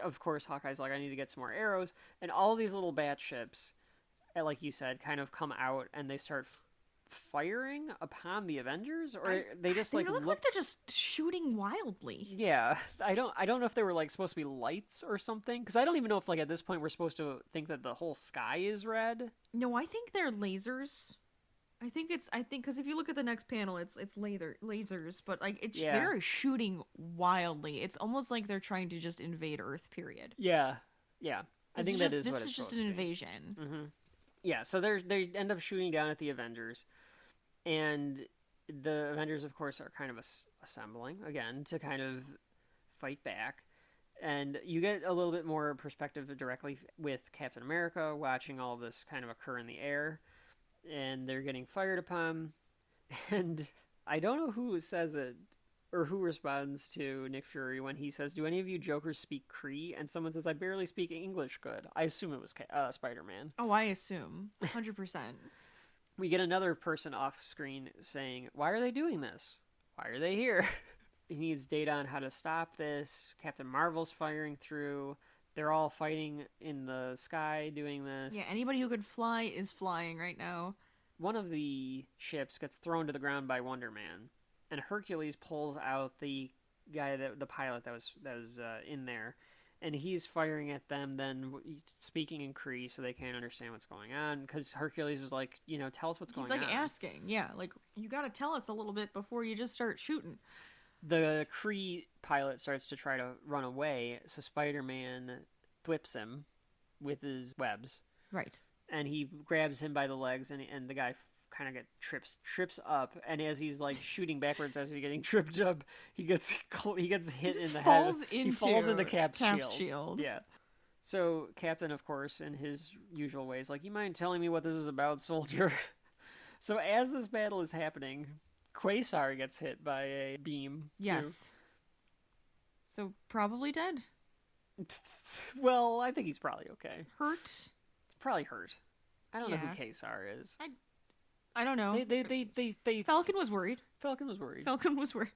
Of course, Hawkeye's like, I need to get some more arrows. And all these little bat ships, like you said, kind of come out and they start firing upon the Avengers, or they just they look like they're just shooting wildly. Yeah, I don't know if they were like supposed to be lights or something, because I don't even know if like at this point we're supposed to think that the whole sky is red. No, I think they're lasers. I think because if you look at the next panel, it's lasers, but like they're shooting wildly. It's almost like they're trying to just invade Earth. Period. Yeah. I think that is what it's this is just an invasion. Mm-hmm. Yeah, so they end up shooting down at the Avengers, and the Avengers, of course, are kind of assembling again to kind of fight back. And you get a little bit more perspective directly with Captain America watching all of this kind of occur in the air, and they're getting fired upon. And I don't know who says it or who responds to Nick Fury when he says, "Do any of you Jokers speak Kree?" And someone says, "I barely speak English good." I assume it was Spider-Man. Oh, I assume 100%. We get another person off screen saying, "Why are they doing this? Why are they here?" He needs data on how to stop this. Captain Marvel's firing through. They're all fighting in the sky doing this. Yeah, anybody who could fly is flying right now. One of the ships gets thrown to the ground by Wonder Man, and Hercules pulls out the guy, the pilot that was in there, and he's firing at them, then speaking in Kree so they can't understand what's going on, because Hercules was like, tell us what's going on. He's like asking, like, you gotta tell us a little bit before you just start shooting. The Kree pilot starts to try to run away, so Spider-Man whips him with his webs. Right. And he grabs him by the legs, and the guy kind of trips up, and as he's like shooting backwards as he's getting tripped up, he gets hit in the head. He falls into Cap's shield. Yeah. So Captain, of course, in his usual ways, like, "You mind telling me what this is about, soldier?" So as this battle is happening, Quasar gets hit by a beam. Yes. Too. So probably dead. Well, I think he's probably okay. Hurt? He's probably hurt. I don't know who Quasar is. I don't know. They Falcon was worried. Falcon was worried.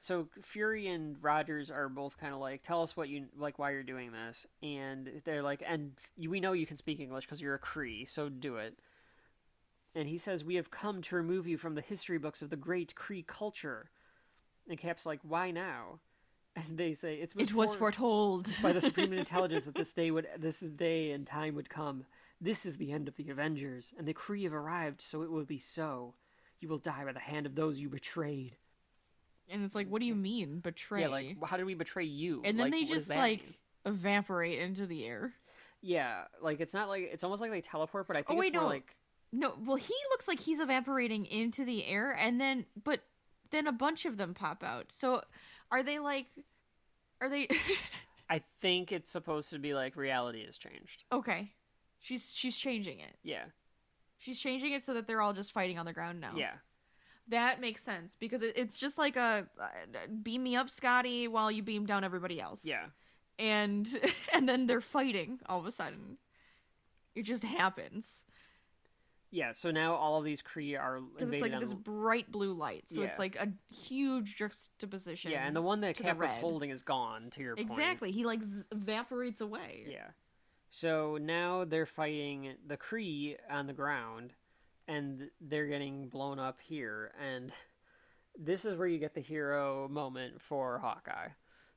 So Fury and Rogers are both kind of like, "Tell us what you like, why you're doing this." And they're like, we know you can speak English because you're a Kree, so do it. And he says, "We have come to remove you from the history books of the great Kree culture." And Cap's like, "Why now?" And they say, "It was foretold by the Supreme Intelligence that this day and time would come. This is the end of the Avengers, and the Kree have arrived, so it will be so. You will die by the hand of those you betrayed." And it's like, what do you mean, betray? Yeah, like, how did we betray you? And then they just, like, evaporate into the air. Yeah, like, it's not like, it's almost like they teleport, but I think more like... No, well, he looks like he's evaporating into the air, and then a bunch of them pop out. So, are they... I think it's supposed to be like, reality has changed. Okay. She's changing it. Yeah. She's changing it so that they're all just fighting on the ground now. Yeah. That makes sense, because it's just like a beam me up, Scotty, while you beam down everybody else. Yeah. And then they're fighting all of a sudden. It just happens. Yeah, so now all of these Kree are invaded. Because it's like this bright blue light, so it's like a huge juxtaposition. Yeah, and the one that Cap was holding is gone, to your point. Exactly, he like evaporates away. Yeah. So now they're fighting the Kree on the ground, and they're getting blown up here, and this is where you get the hero moment for Hawkeye.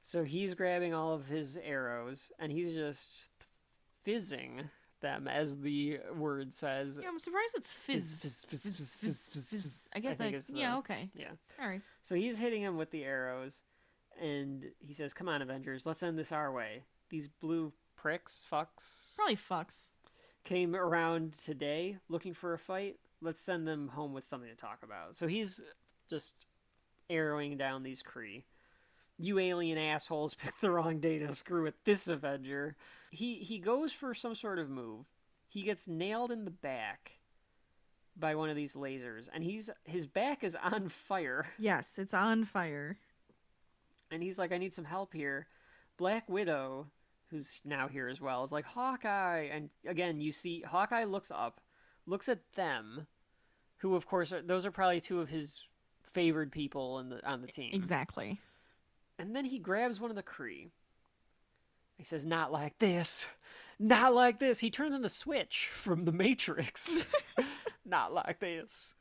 So he's grabbing all of his arrows, and he's just fizzing them, as the word says. Yeah, I'm surprised it's fizz. I guess okay. Yeah. All right. So he's hitting him with the arrows, and he says, "Come on, Avengers, let's end this our way. These blue fucks, probably fucks, came around today looking for a fight. Let's send them home with something to talk about." So he's just arrowing down these Kree. "You alien assholes picked the wrong day to screw with this Avenger." He goes for some sort of move. He gets nailed in the back by one of these lasers, and his back is on fire. Yes, it's on fire. And he's like, I need some help here. Black Widow, who's now here as well, is like, Hawkeye. And again, you see Hawkeye looks up, looks at them, who, of course, those are probably two of his favored people on the team. Exactly. And then he grabs one of the Kree. He says, not like this. Not like this. He turns into Switch from The Matrix. Not like this.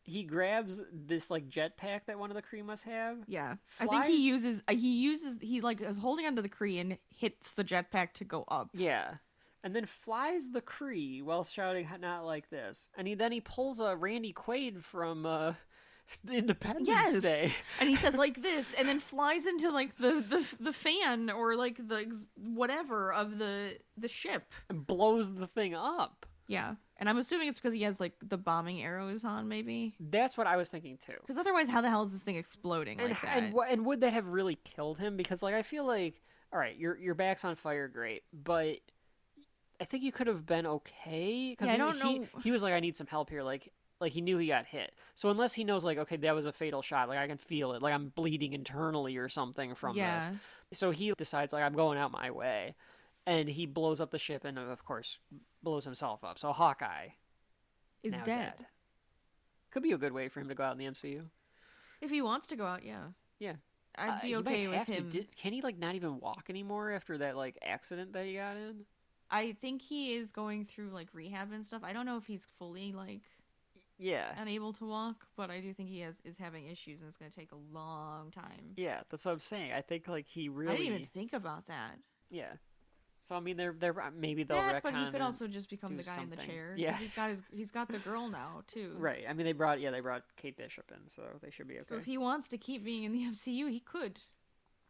He grabs this like jetpack that one of the Kree must have. Yeah. Flies... I think he like is holding onto the Kree and hits the jetpack to go up. Yeah. And then flies the Kree while shouting, not like this. And then he pulls a Randy Quaid from Independence Day. And he says like this, and then flies into like the fan or like the whatever of the ship. And blows the thing up. Yeah. And I'm assuming it's because he has like the bombing arrows on, maybe. That's what I was thinking too. Because otherwise, how the hell is this thing exploding like that? And would that have really killed him? Because like I feel like, all right, your back's on fire, great, but I think you could have been okay. Because I don't know. He was like, I need some help here. Like he knew he got hit. So unless he knows like, okay, that was a fatal shot. Like I can feel it. Like I'm bleeding internally or something from this. So he decides like I'm going out my way. And he blows up the ship and, of course, blows himself up. So Hawkeye is now dead. Could be a good way for him to go out in the MCU. If he wants to go out, yeah. Yeah. I'd be okay with him. Can he, like, not even walk anymore after that, like, accident that he got in? I think he is going through, like, rehab and stuff. I don't know if he's fully, like... Yeah. Unable to walk, but I do think he is having issues and it's going to take a long time. Yeah, that's what I'm saying. I think, like, he really... I didn't even think about that. Yeah. So I mean, they're maybe they'll retcon. But he could also just become the guy something. In the chair. Yeah, he's got the girl now too. Right. I mean, they brought Kate Bishop in, so they should be okay. So if he wants to keep being in the MCU, he could,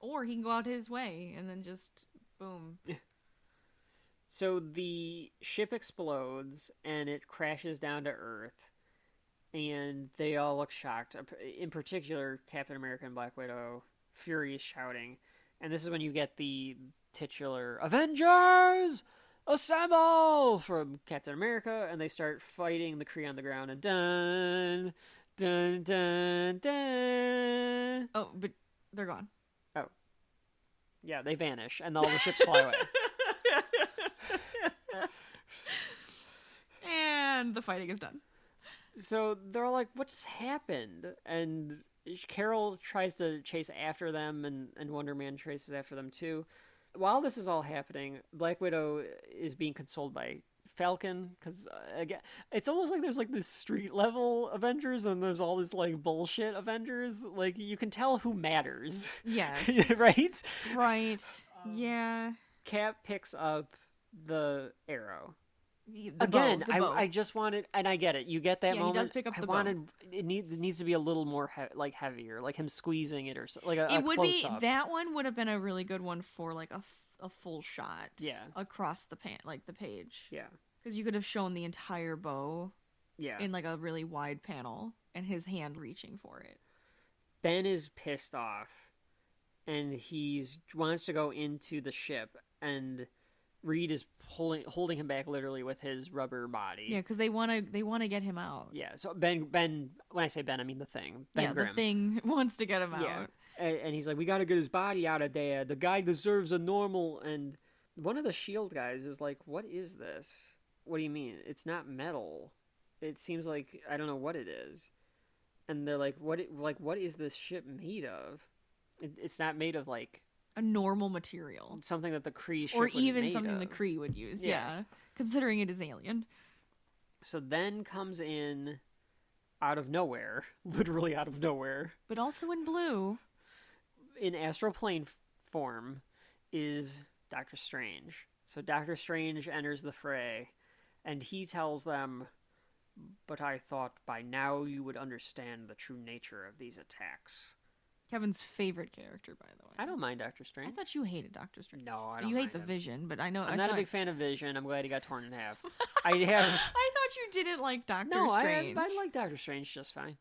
or he can go out his way and then just boom. Yeah. So the ship explodes and it crashes down to Earth, and they all look shocked. In particular, Captain America and Black Widow, furious shouting, and this is when you get the titular Avengers Assemble from Captain America, and they start fighting the Kree on the ground, and dun dun dun dun. Oh, but they're gone. Oh, yeah, they vanish, and all the ships fly away. And the fighting is done. So they're all like, "What just happened?" And Carol tries to chase after them, and Wonder Man chases after them too. While this is all happening, Black Widow is being consoled by Falcon, because again, it's almost like there's like this street level Avengers and there's all this like bullshit Avengers. Like you can tell who matters. Yes. Right? Right. Yeah. Cap picks up the arrow. The Again, bow. I just wanted, and I get it. You get that moment. He does pick up the bow. It needs to be a little more heavier, like him squeezing it or so, like a would close be up. That one would have been a really good one for like a full shot. Yeah. Across the the page. Yeah. Because you could have shown the entire bow. Yeah. In like a really wide panel, and his hand reaching for it. Ben is pissed off, and wants to go into the ship, and Reed is holding him back literally with his rubber body. Yeah, because they want to get him out. Yeah, so Ben, when I say Ben, I mean the Thing. Ben Grimm. The Thing wants to get him out. And he's like, we got to get his body out of there. The guy deserves a normal. And one of the S.H.I.E.L.D. guys is like, what is this? What do you mean? It's not metal. It seems like, I don't know what it is. And they're like, what is this ship made of? It's not made of like a normal material, something that the Kree ship or even made something of. the Kree would use. Yeah, considering it is alien. So then comes in, out of nowhere, literally out of nowhere, but also in blue, in astral plane form, is Doctor Strange. So Doctor Strange enters the fray, and he tells them, "But I thought by now you would understand the true nature of these attacks." Kevin's favorite character, by the way. I don't mind Doctor Strange. I thought you hated Doctor Strange. No, I don't. You hate mind the him. Vision, but I know I'm not a big fan of Vision. I'm glad he got torn in half. I thought you didn't like Doctor Strange. No, I like Doctor Strange just fine.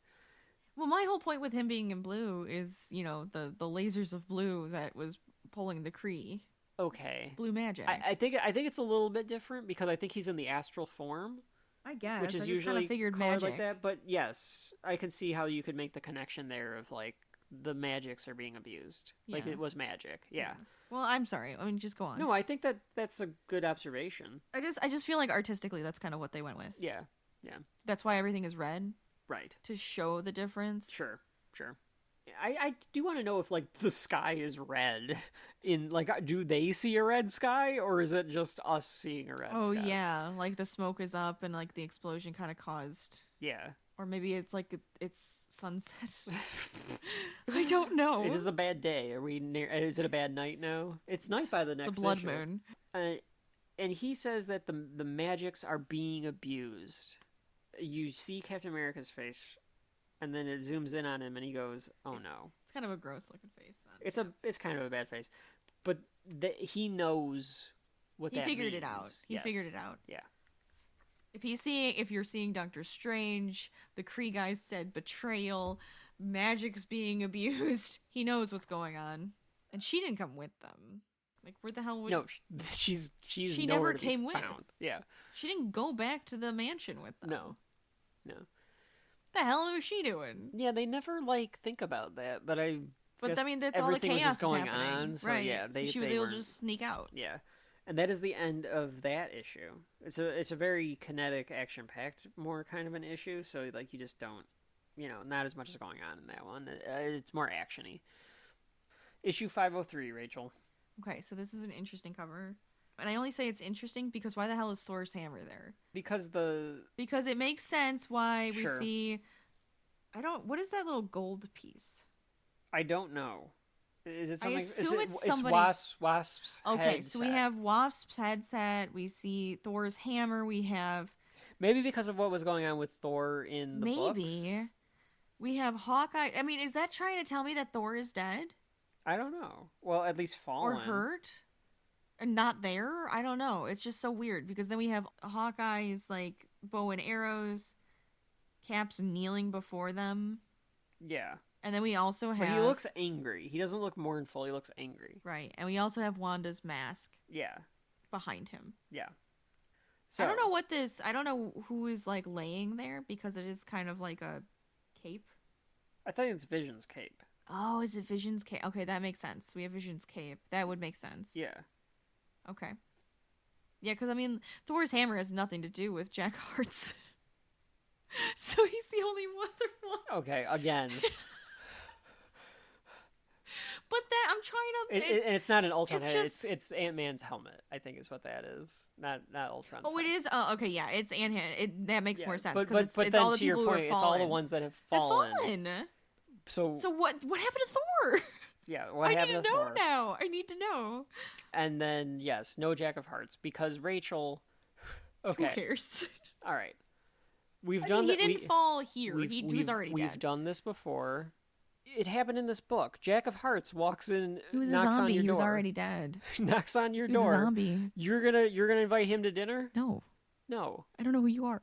Well, my whole point with him being in blue is, the lasers of blue that was pulling the Kree. Okay. Blue magic. I think it's a little bit different because I think he's in the astral form. I guess. Which is usually colored like that. But yes, I can see how you could make the connection there of like the magics are being abused. Like, Yeah. it was magic. Yeah. Well, I'm sorry. I mean, just go on. No, I think that's a good observation. I just feel like artistically, that's kind of what they went with. Yeah. That's why everything is red, Right. to show the difference. Sure. I do want to know if, like, the sky is red. Do they see a red sky, or is it just us seeing a red sky? Oh, yeah. Like, the smoke is up and, like, the explosion kind of caused... Yeah. Or maybe it's, like, it's sunset. I don't know. It is a bad day. Is it a bad night now? It's night by the next It's a blood issue. moon. And he says that the magics are being abused. You see Captain America's face, and then it zooms in on him, and he goes, "Oh no!" It's kind of a gross looking face. It's kind of a bad face, but he knows what that means. He figured it out. He figured it out. Yeah. If you're seeing Doctor Strange, the Kree guys said betrayal, magic's being abused. He knows what's going on, and she didn't come with them. Like, where the hell would... No, she's She nowhere never to be came with. found. Yeah. She didn't go back to the mansion with them. No. The hell was she doing? Yeah, they never think about that, but I mean, that's all the everything was chaos just going is happening. on, so right. yeah, she was able to just sneak out. Yeah. And that is the end of that issue. It's a very kinetic, action-packed, more kind of an issue, so you just don't, not as much is going on in that one. It's more action-y. Issue 503, Rachel. Okay, so this is an interesting cover. And I only say it's interesting because why the hell is Thor's hammer there? Because it makes sense why we Sure. see... What is that little gold piece? I don't know. Is it something? assume it's it's somebody's- Wasp's Okay, so we headset. have Wasp's headset, we see Thor's hammer, we have... Maybe because of what was going on with Thor in the books. Maybe. We have Hawkeye. I mean, is that trying to tell me that Thor is dead? I don't know. Well, at least fallen. Or hurt? And not there? I don't know. It's just so weird because then we have Hawkeye's bow and arrows, Cap's kneeling before them. Yeah. And then we also have... But he looks angry. He doesn't look mournful. He looks angry. Right. And we also have Wanda's mask Yeah. behind him. Yeah. So, I don't know I don't know who is laying there because it is kind of like a cape. I think it's Vision's cape. Oh, is it Vision's cape? Okay, that makes sense. We have Vision's cape. That would make sense. Yeah. Okay. Yeah, because, I mean, Thor's hammer has nothing to do with Jack Hart's. So he's the only one. Okay, again. But that, I'm trying to... And it's not an Ultron it's head. just- It's Ant-Man's helmet, I think is what that is. Not Ultron's Oh, it head. is? Oh, okay, yeah, it's Ant-Man. That makes Yeah, more sense. But 'cause but it's then all the to your people who point, are it's all the fallen. ones that have They're fallen. fallen. So what happened to Thor? yeah, what I happened need to to know Thor? now. I need to know. And then yes, no Jack of Hearts because Rachel. Okay, Who cares? all right. We've I done mean, he that. didn't fall here. He was already We've dead. done this before. It happened in this book. Jack of Hearts walks in, He was a knocks on zombie. your He door. was already dead. Knocks on your He was door. a zombie. You're gonna invite him to dinner? No, No. I don't know who you are.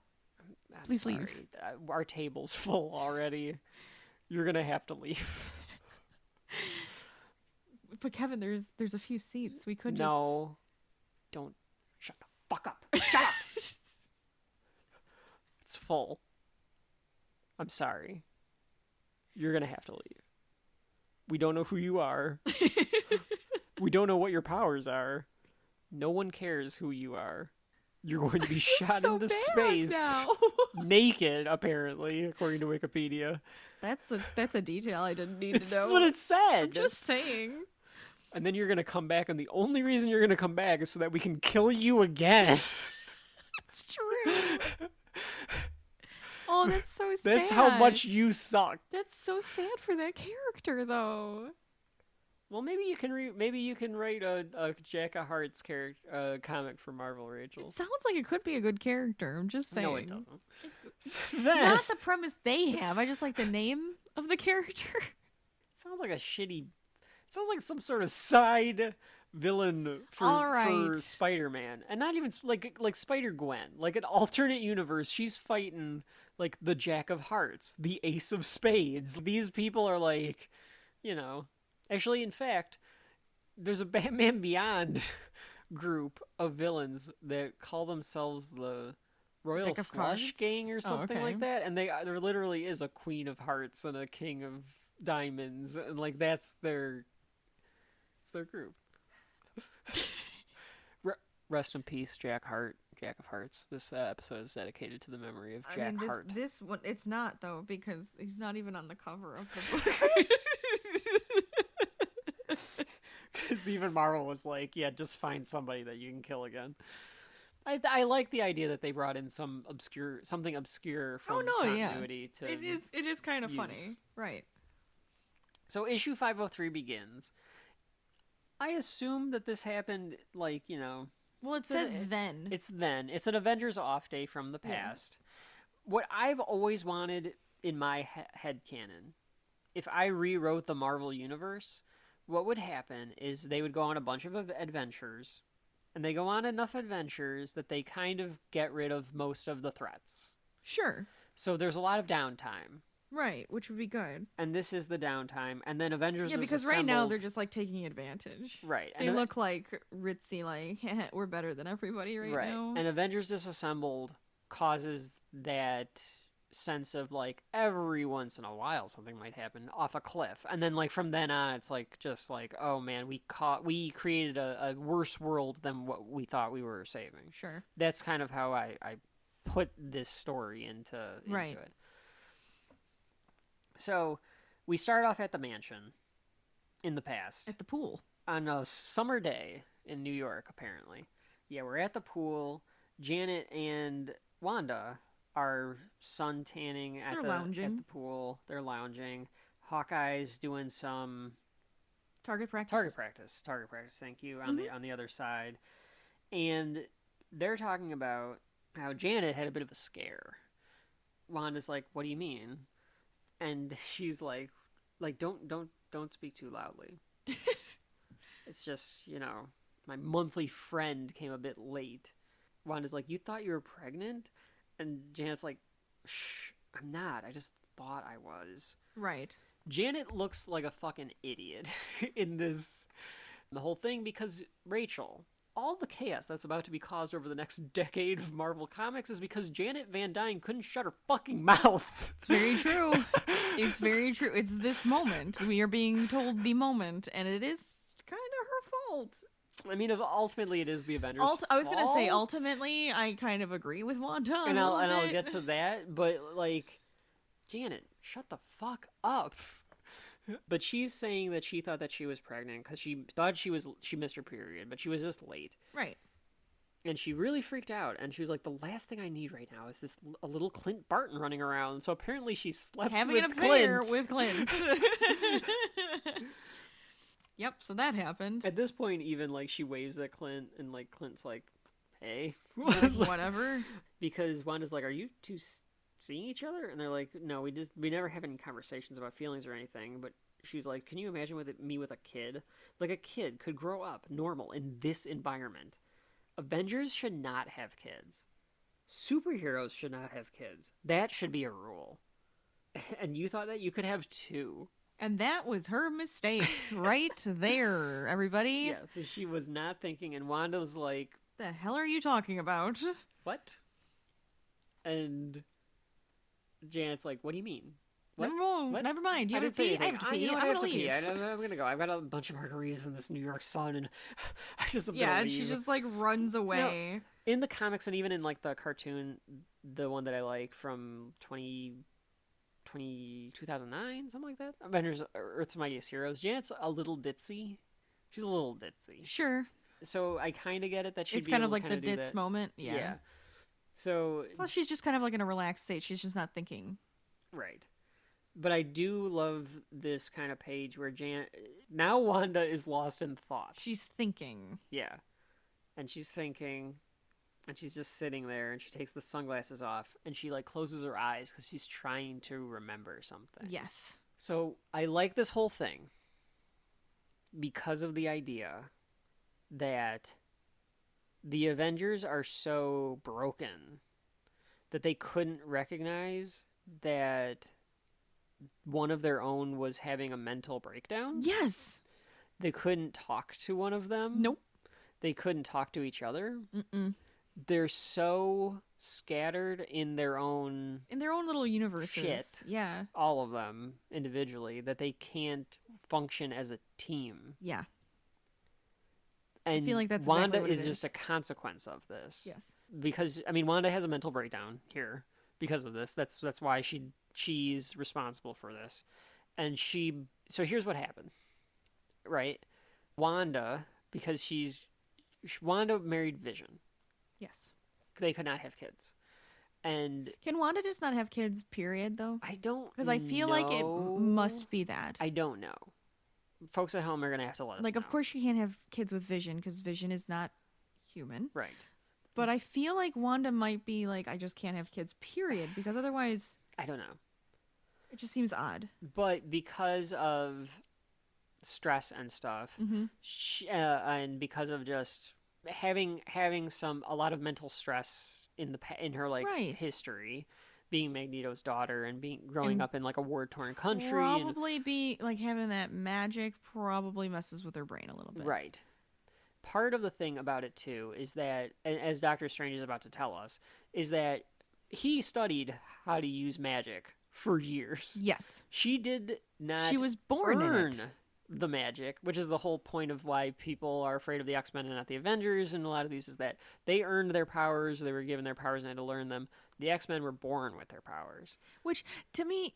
I'm Please sorry. leave. Our table's full already. You're gonna have to leave. But Kevin, there's a few seats. We could No. Don't. Shut the fuck up. Shut up. It's full. I'm sorry. You're gonna have to leave. We don't know who you are. We don't know what your powers are. No one cares who you are. You're going to be shot so into bad space. now. Naked, apparently, according to Wikipedia. That's a detail I didn't need This to know. is what it said. I'm just saying. And then you're going to come back, and the only reason you're going to come back is so that we can kill you again. It's true. Oh, that's so sad. That's how much you suck. That's so sad for that character, though. Well, maybe you can write a Jack of Hearts comic for Marvel, Rachel. It sounds like it could be a good character. I'm just saying. No, it doesn't. Not the premise they have. I just like the name of the character. It sounds like a shitty. It sounds like some sort of side villain for Spider-Man, and not even like Spider-Gwen, like an alternate universe. She's fighting like the Jack of Hearts, the Ace of Spades. These people are like, Actually, in fact, there's a Batman Beyond group of villains that call themselves the Royal Deck of Flush Cards? Gang or something okay. like that, and there literally is a Queen of Hearts and a King of diamonds, and like it's their group. Rest in peace, Jack Hart, Jack of Hearts. This episode is dedicated to the memory of Jack Hart. This one, it's not though, because he's not even on the cover of the book. Because even Marvel was like, yeah, just find somebody that you can kill again. I like the idea that they brought in something obscure from continuity to it is kind of funny, right? So issue 503 begins. I assume that this happened like, you know. Well, it says then. It's then. It's an Avengers off day from the past. Yeah. What I've always wanted in my headcanon, if I rewrote the Marvel Universe, what would happen is they would go on a bunch of adventures, and they go on enough adventures that they kind of get rid of most of the threats. Sure. So there's a lot of downtime. Right, which would be good. And this is the downtime. And then Avengers Disassembled. Because right now they're just, like, taking advantage. Right. They look like ritzy, like, we're better than everybody right now. And Avengers Disassembled causes that sense of, like, every once in a while something might happen off a cliff. And then, like, from then on, it's, like, just like, oh, man, we created a worse world than what we thought we were saving. Sure. That's kind of how I put this story into it. So, we start off at the mansion in the past. At the pool. On a summer day in New York, apparently. Yeah, we're at the pool. Janet and Wanda are sun-tanning at the pool. They're lounging. Hawkeye's doing some... Target practice, thank you, on the other side. And they're talking about how Janet had a bit of a scare. Wanda's like, what do you mean? And she's like, don't speak too loudly. It's just, you know, my monthly friend came a bit late. Wanda's like, you thought you were pregnant? And Janet's like, shh, I'm not. I just thought I was. Right. Janet looks like a fucking idiot in the whole thing because Rachel, all the chaos that's about to be caused over the next decade of Marvel Comics is because Janet Van Dyne couldn't shut her fucking mouth. It's very true. It's very true. It's this moment. We are being told the moment, and it is kind of her fault. I mean, ultimately, it is the Avengers' I was going to say, ultimately, I kind of agree with Wanda. And I'll get to that, but, like, Janet, shut the fuck up. But she's saying that she thought that she was pregnant because she thought she missed her period, but she was just late. Right. And she really freaked out, and she was like, the last thing I need right now is a little Clint Barton running around. So apparently she slept having with an affair Clint. with Clint. Yep, so that happened. At this point, even, like, she waves at Clint, and, like, Clint's like, hey. Whatever. Because Wanda's like, are you two seeing each other? And they're like, no, we never have any conversations about feelings or anything. But she's like, can you imagine me with a kid? Like, a kid could grow up normal in this environment. Avengers should not have kids. Superheroes should not have kids. That should be a rule. And you thought that you could have two. And that was her mistake right there, everybody. Yeah, so she was not thinking, and Wanda's like, the hell are you talking about? What? And Janet's like, what do you mean? What? Never mind. You have to pee. I have to pee. You know what? I have to pee. I'm going to go. I've got a bunch of margaritas in this New York sun, and I just am yeah, gonna and leave. she just, like, runs away. No, in the comics, and even in, like, the cartoon, the one that I like from 2009, something like that, Avengers Earth's Mightiest Heroes, Janet's a little ditzy. She's a little ditzy. Sure. So I kind of get it that she'd it's be kind able of like to the ditz that. moment. Yeah. So well, she's just kind of like in a relaxed state. She's just not thinking. Right. But I do love this kind of page where now Wanda is lost in thought. She's thinking. Yeah. And she's thinking, and she's just sitting there, and she takes the sunglasses off, and she, like, closes her eyes because she's trying to remember something. Yes. So I like this whole thing because of the idea that the Avengers are so broken that they couldn't recognize that one of their own was having a mental breakdown. Yes. They couldn't talk to one of them. Nope. They couldn't talk to each other. Mm-mm. they're so scattered in their own little universes. Shit. Yeah. All of them individually, that they can't function as a team. Yeah. And I feel like that's Wanda exactly what is it just a consequence of this. Yes. Because Wanda has a mental breakdown here because of this. That's why she's responsible for this. And so here's what happened. Right? Wanda, because Wanda married Vision. Yes. They could not have kids. And can Wanda just not have kids, period, though? I don't Because I feel like it must be that. I don't know. Folks at home are going to have to let us know. Of course she can't have kids with Vision because Vision is not human. Right. But I feel like Wanda might be like, I just can't have kids, period, because otherwise... I don't know. It just seems odd. But because of stress and stuff, and because of just having a lot of mental stress in her history, being Magneto's daughter and growing up in like a war-torn country, probably be like having that magic probably messes with her brain a little bit. Right. Part of the thing about it too is that, as Doctor Strange is about to tell us, is that he studied how to use magic for years. Yes. She did not. She was born in it. The magic, which is the whole point of why people are afraid of the X-Men and not the Avengers, and a lot of these is that they earned their powers, they were given their powers and had to learn them. The X-Men were born with their powers. Which, to me,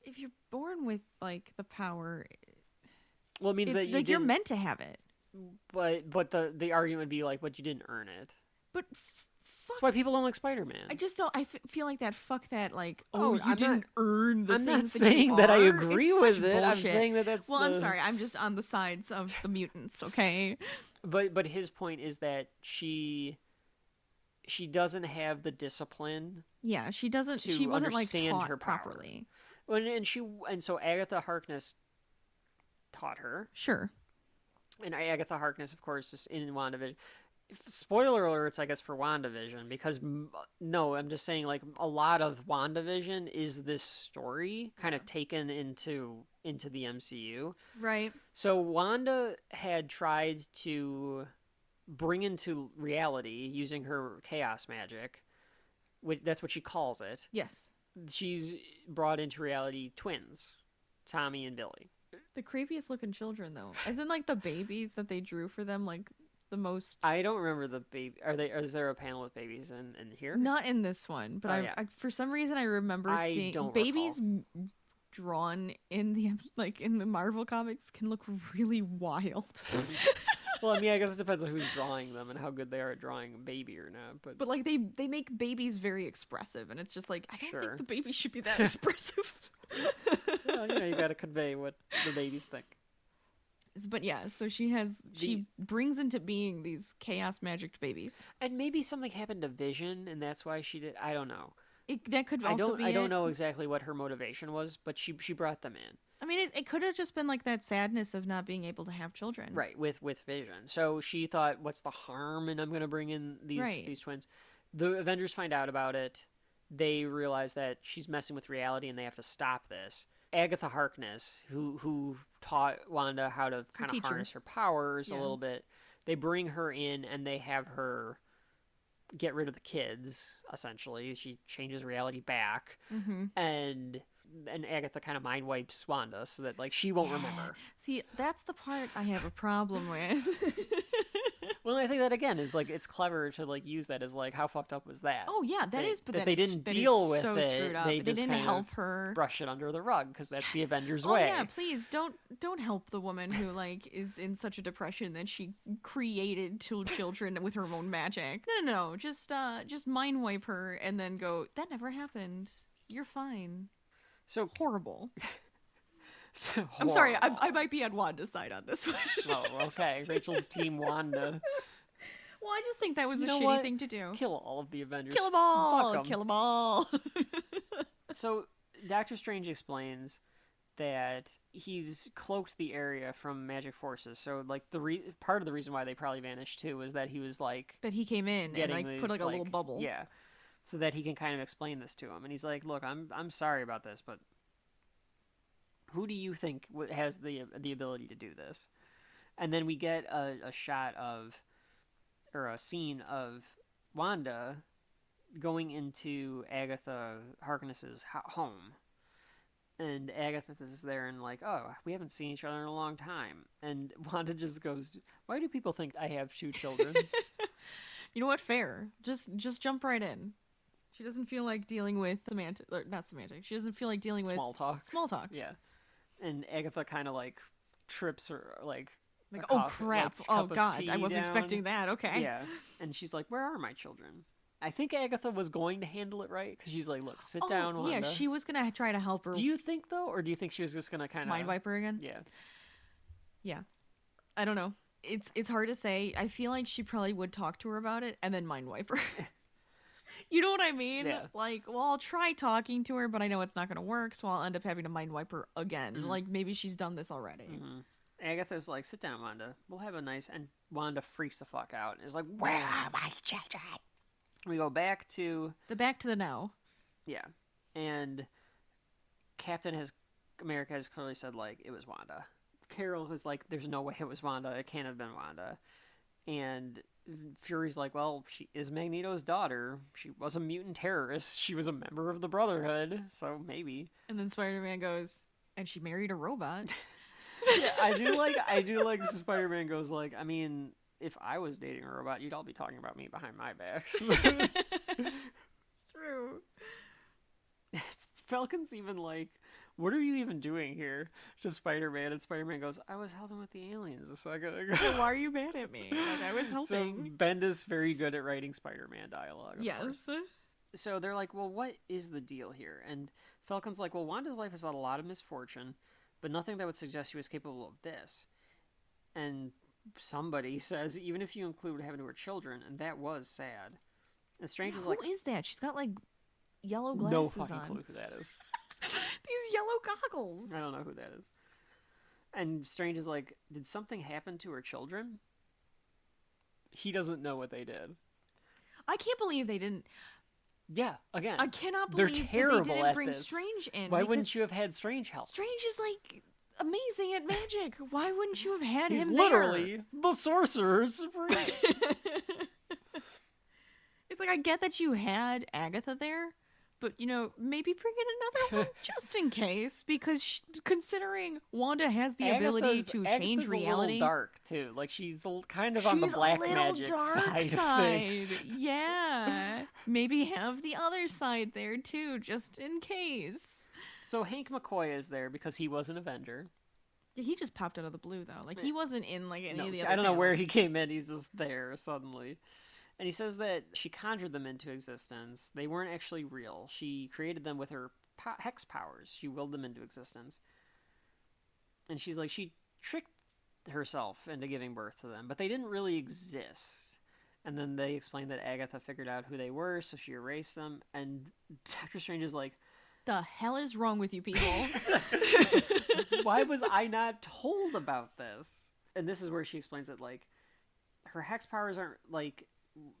if you're born with, like, the power... Well, it means that you're meant to have it. But the argument would be, like, but you didn't earn it. But... That's why people don't like Spider-Man. I just don't. feel like that. Fuck that. Like, you didn't earn the. I'm things not saying that I agree with it. Bullshit. I'm saying that's. Well, I'm sorry. I'm just on the sides of the mutants. Okay. But his point is that she doesn't have the discipline. Yeah, she doesn't. She wasn't like taught her properly. And so Agatha Harkness taught her. Sure. And Agatha Harkness, of course, is in WandaVision. Spoiler alerts, I guess, for WandaVision, because I'm just saying, like, a lot of WandaVision is this story kind of taken into the MCU. Right. So Wanda had tried to bring into reality using her chaos magic. That's what she calls it. Yes. She's brought into reality twins, Tommy and Billy. The creepiest looking children, though. As in, like, the babies that they drew for them, like... the most. I don't remember the baby. Is there a panel with babies in here? Not in this one, but I for some reason I remember seeing babies drawn in the Marvel comics can look really wild. Well, I mean, I guess it depends on who's drawing them and how good they are at drawing a baby or not. But like they make babies very expressive, and it's just like I don't think the baby should be that expressive. Well, you got to convey what the babies think. But yeah, so she brings into being these chaos magicked babies. And maybe something happened to Vision, and that's why she did. I don't know. That could also be. I don't know exactly what her motivation was, but she brought them in. I mean, it could have just been like that sadness of not being able to have children. Right, with Vision. So she thought, what's the harm? And I'm going to bring in these twins. The Avengers find out about it. They realize that she's messing with reality, and they have to stop this. Agatha Harkness, who taught Wanda how to kind of harness her powers a little bit, they bring her in and they have her get rid of the kids, essentially. She changes reality back, and Agatha kind of mind wipes Wanda so that, like, she won't remember. See, that's the part I have a problem with. Well, I think that, again, is, like, it's clever to, like, use that as, like, how fucked up was that? Oh, yeah, that is, but that they didn't deal with so it. Screwed up. They didn't help her. Brush it under the rug, because that's the Avengers way. Oh, yeah, please, don't help the woman who, like, is in such a depression that she created two children with her own magic. No, just mind wipe her and then go, that never happened. You're fine. So horrible. I'm sorry, I might be on Wanda's side on this one. Oh, okay. Rachel's team Wanda. Well, I just think that was a shitty thing to do. Kill all of the Avengers. Kill them all. Fuck 'em. Kill them all. So Doctor Strange explains that he's cloaked the area from magic forces. So, like, part of the reason why they probably vanished too was that he was like that he came in and like put like a little bubble. Yeah, so that he can kind of explain this to him. And he's like, "Look, I'm sorry about this, but who do you think has the ability to do this?" And then we get a shot of, or a scene of Wanda going into Agatha Harkness's home. And Agatha is there and like, oh, we haven't seen each other in a long time. And Wanda just goes, why do people think I have 2 children? You know what? Fair. Just jump right in. She doesn't feel like dealing with not semantics. She doesn't feel like dealing with small talk. Small talk. Yeah. And Agatha kind of like trips her like oh crap. Oh god, I wasn't down. Expecting that. Okay. Yeah. And she's like, where are my children? I think Agatha was going to handle it right because she's like, look, sit down, Wanda. Yeah, she was going to try to help her. Do you think, though? Or do you think she was just going to kind of... Mind wipe her again? Yeah. Yeah. I don't know. It's hard to say. I feel like she probably would talk to her about it and then mind wipe her. You know what I mean? Yeah. Like, well, I'll try talking to her, but I know it's not going to work, so I'll end up having to mind wipe her again. Mm-hmm. Like, maybe she's done this already. Mm-hmm. Agatha's like, sit down, Wanda. We'll have a nice... And Wanda freaks the fuck out and is like, where are my children? We go back to the now. Yeah. And Captain America has clearly said, like, it was Wanda. Carol was like, there's no way it was Wanda. It can't have been Wanda. And Fury's like, well, she is Magneto's daughter. She was a mutant terrorist. She was a member of the Brotherhood. So maybe. And then Spider-Man goes, and she married a robot. Yeah, I do like Spider-Man goes like, I mean... If I was dating a robot, you'd all be talking about me behind my back. It's true. Falcon's even like, what are you even doing here? To Spider-Man, and Spider-Man goes, I was helping with the aliens a second ago. Why are you mad at me? Like, I was helping. So Bendis very good at writing Spider-Man dialogue. Yes. So they're like, well, what is the deal here? And Falcon's like, well, Wanda's life has had a lot of misfortune, but nothing that would suggest she was capable of this. And somebody says, even if you include having to her children, and that was sad. And Strange is like, who is that? She's got like yellow glasses no fucking on. clue who that is. These yellow goggles. I don't know who that is. And Strange is like, did something happen to her children? He doesn't know what they did. I can't believe they didn't. Yeah, again, I cannot they're believe terrible that they didn't at bring this. Strange in. Why wouldn't you have had Strange help? Strange is like amazing at magic. Why wouldn't you have had He's him literally the Sorcerer Supreme. It's like, I get that you had Agatha there, but, you know, maybe bring in another one just in case, because considering Wanda has the ability to change reality. A little dark, too. Like, she's kind of on the black magic side of things. Yeah. Maybe have the other side there, too, just in case. So Hank McCoy is there because he was an Avenger. Yeah, he just popped out of the blue, though. Like, he wasn't in, like, any of the other I don't know where panels. he came in. He's just there suddenly. And he says that she conjured them into existence. They weren't actually real. She created them with her hex powers. She willed them into existence. And she's like, she tricked herself into giving birth to them, but they didn't really exist. And then they explained that Agatha figured out who they were, so she erased them. And Doctor Strange is like, the hell is wrong with you people? Why was I not told about this? And this is where she explains that, like, her hex powers aren't, like,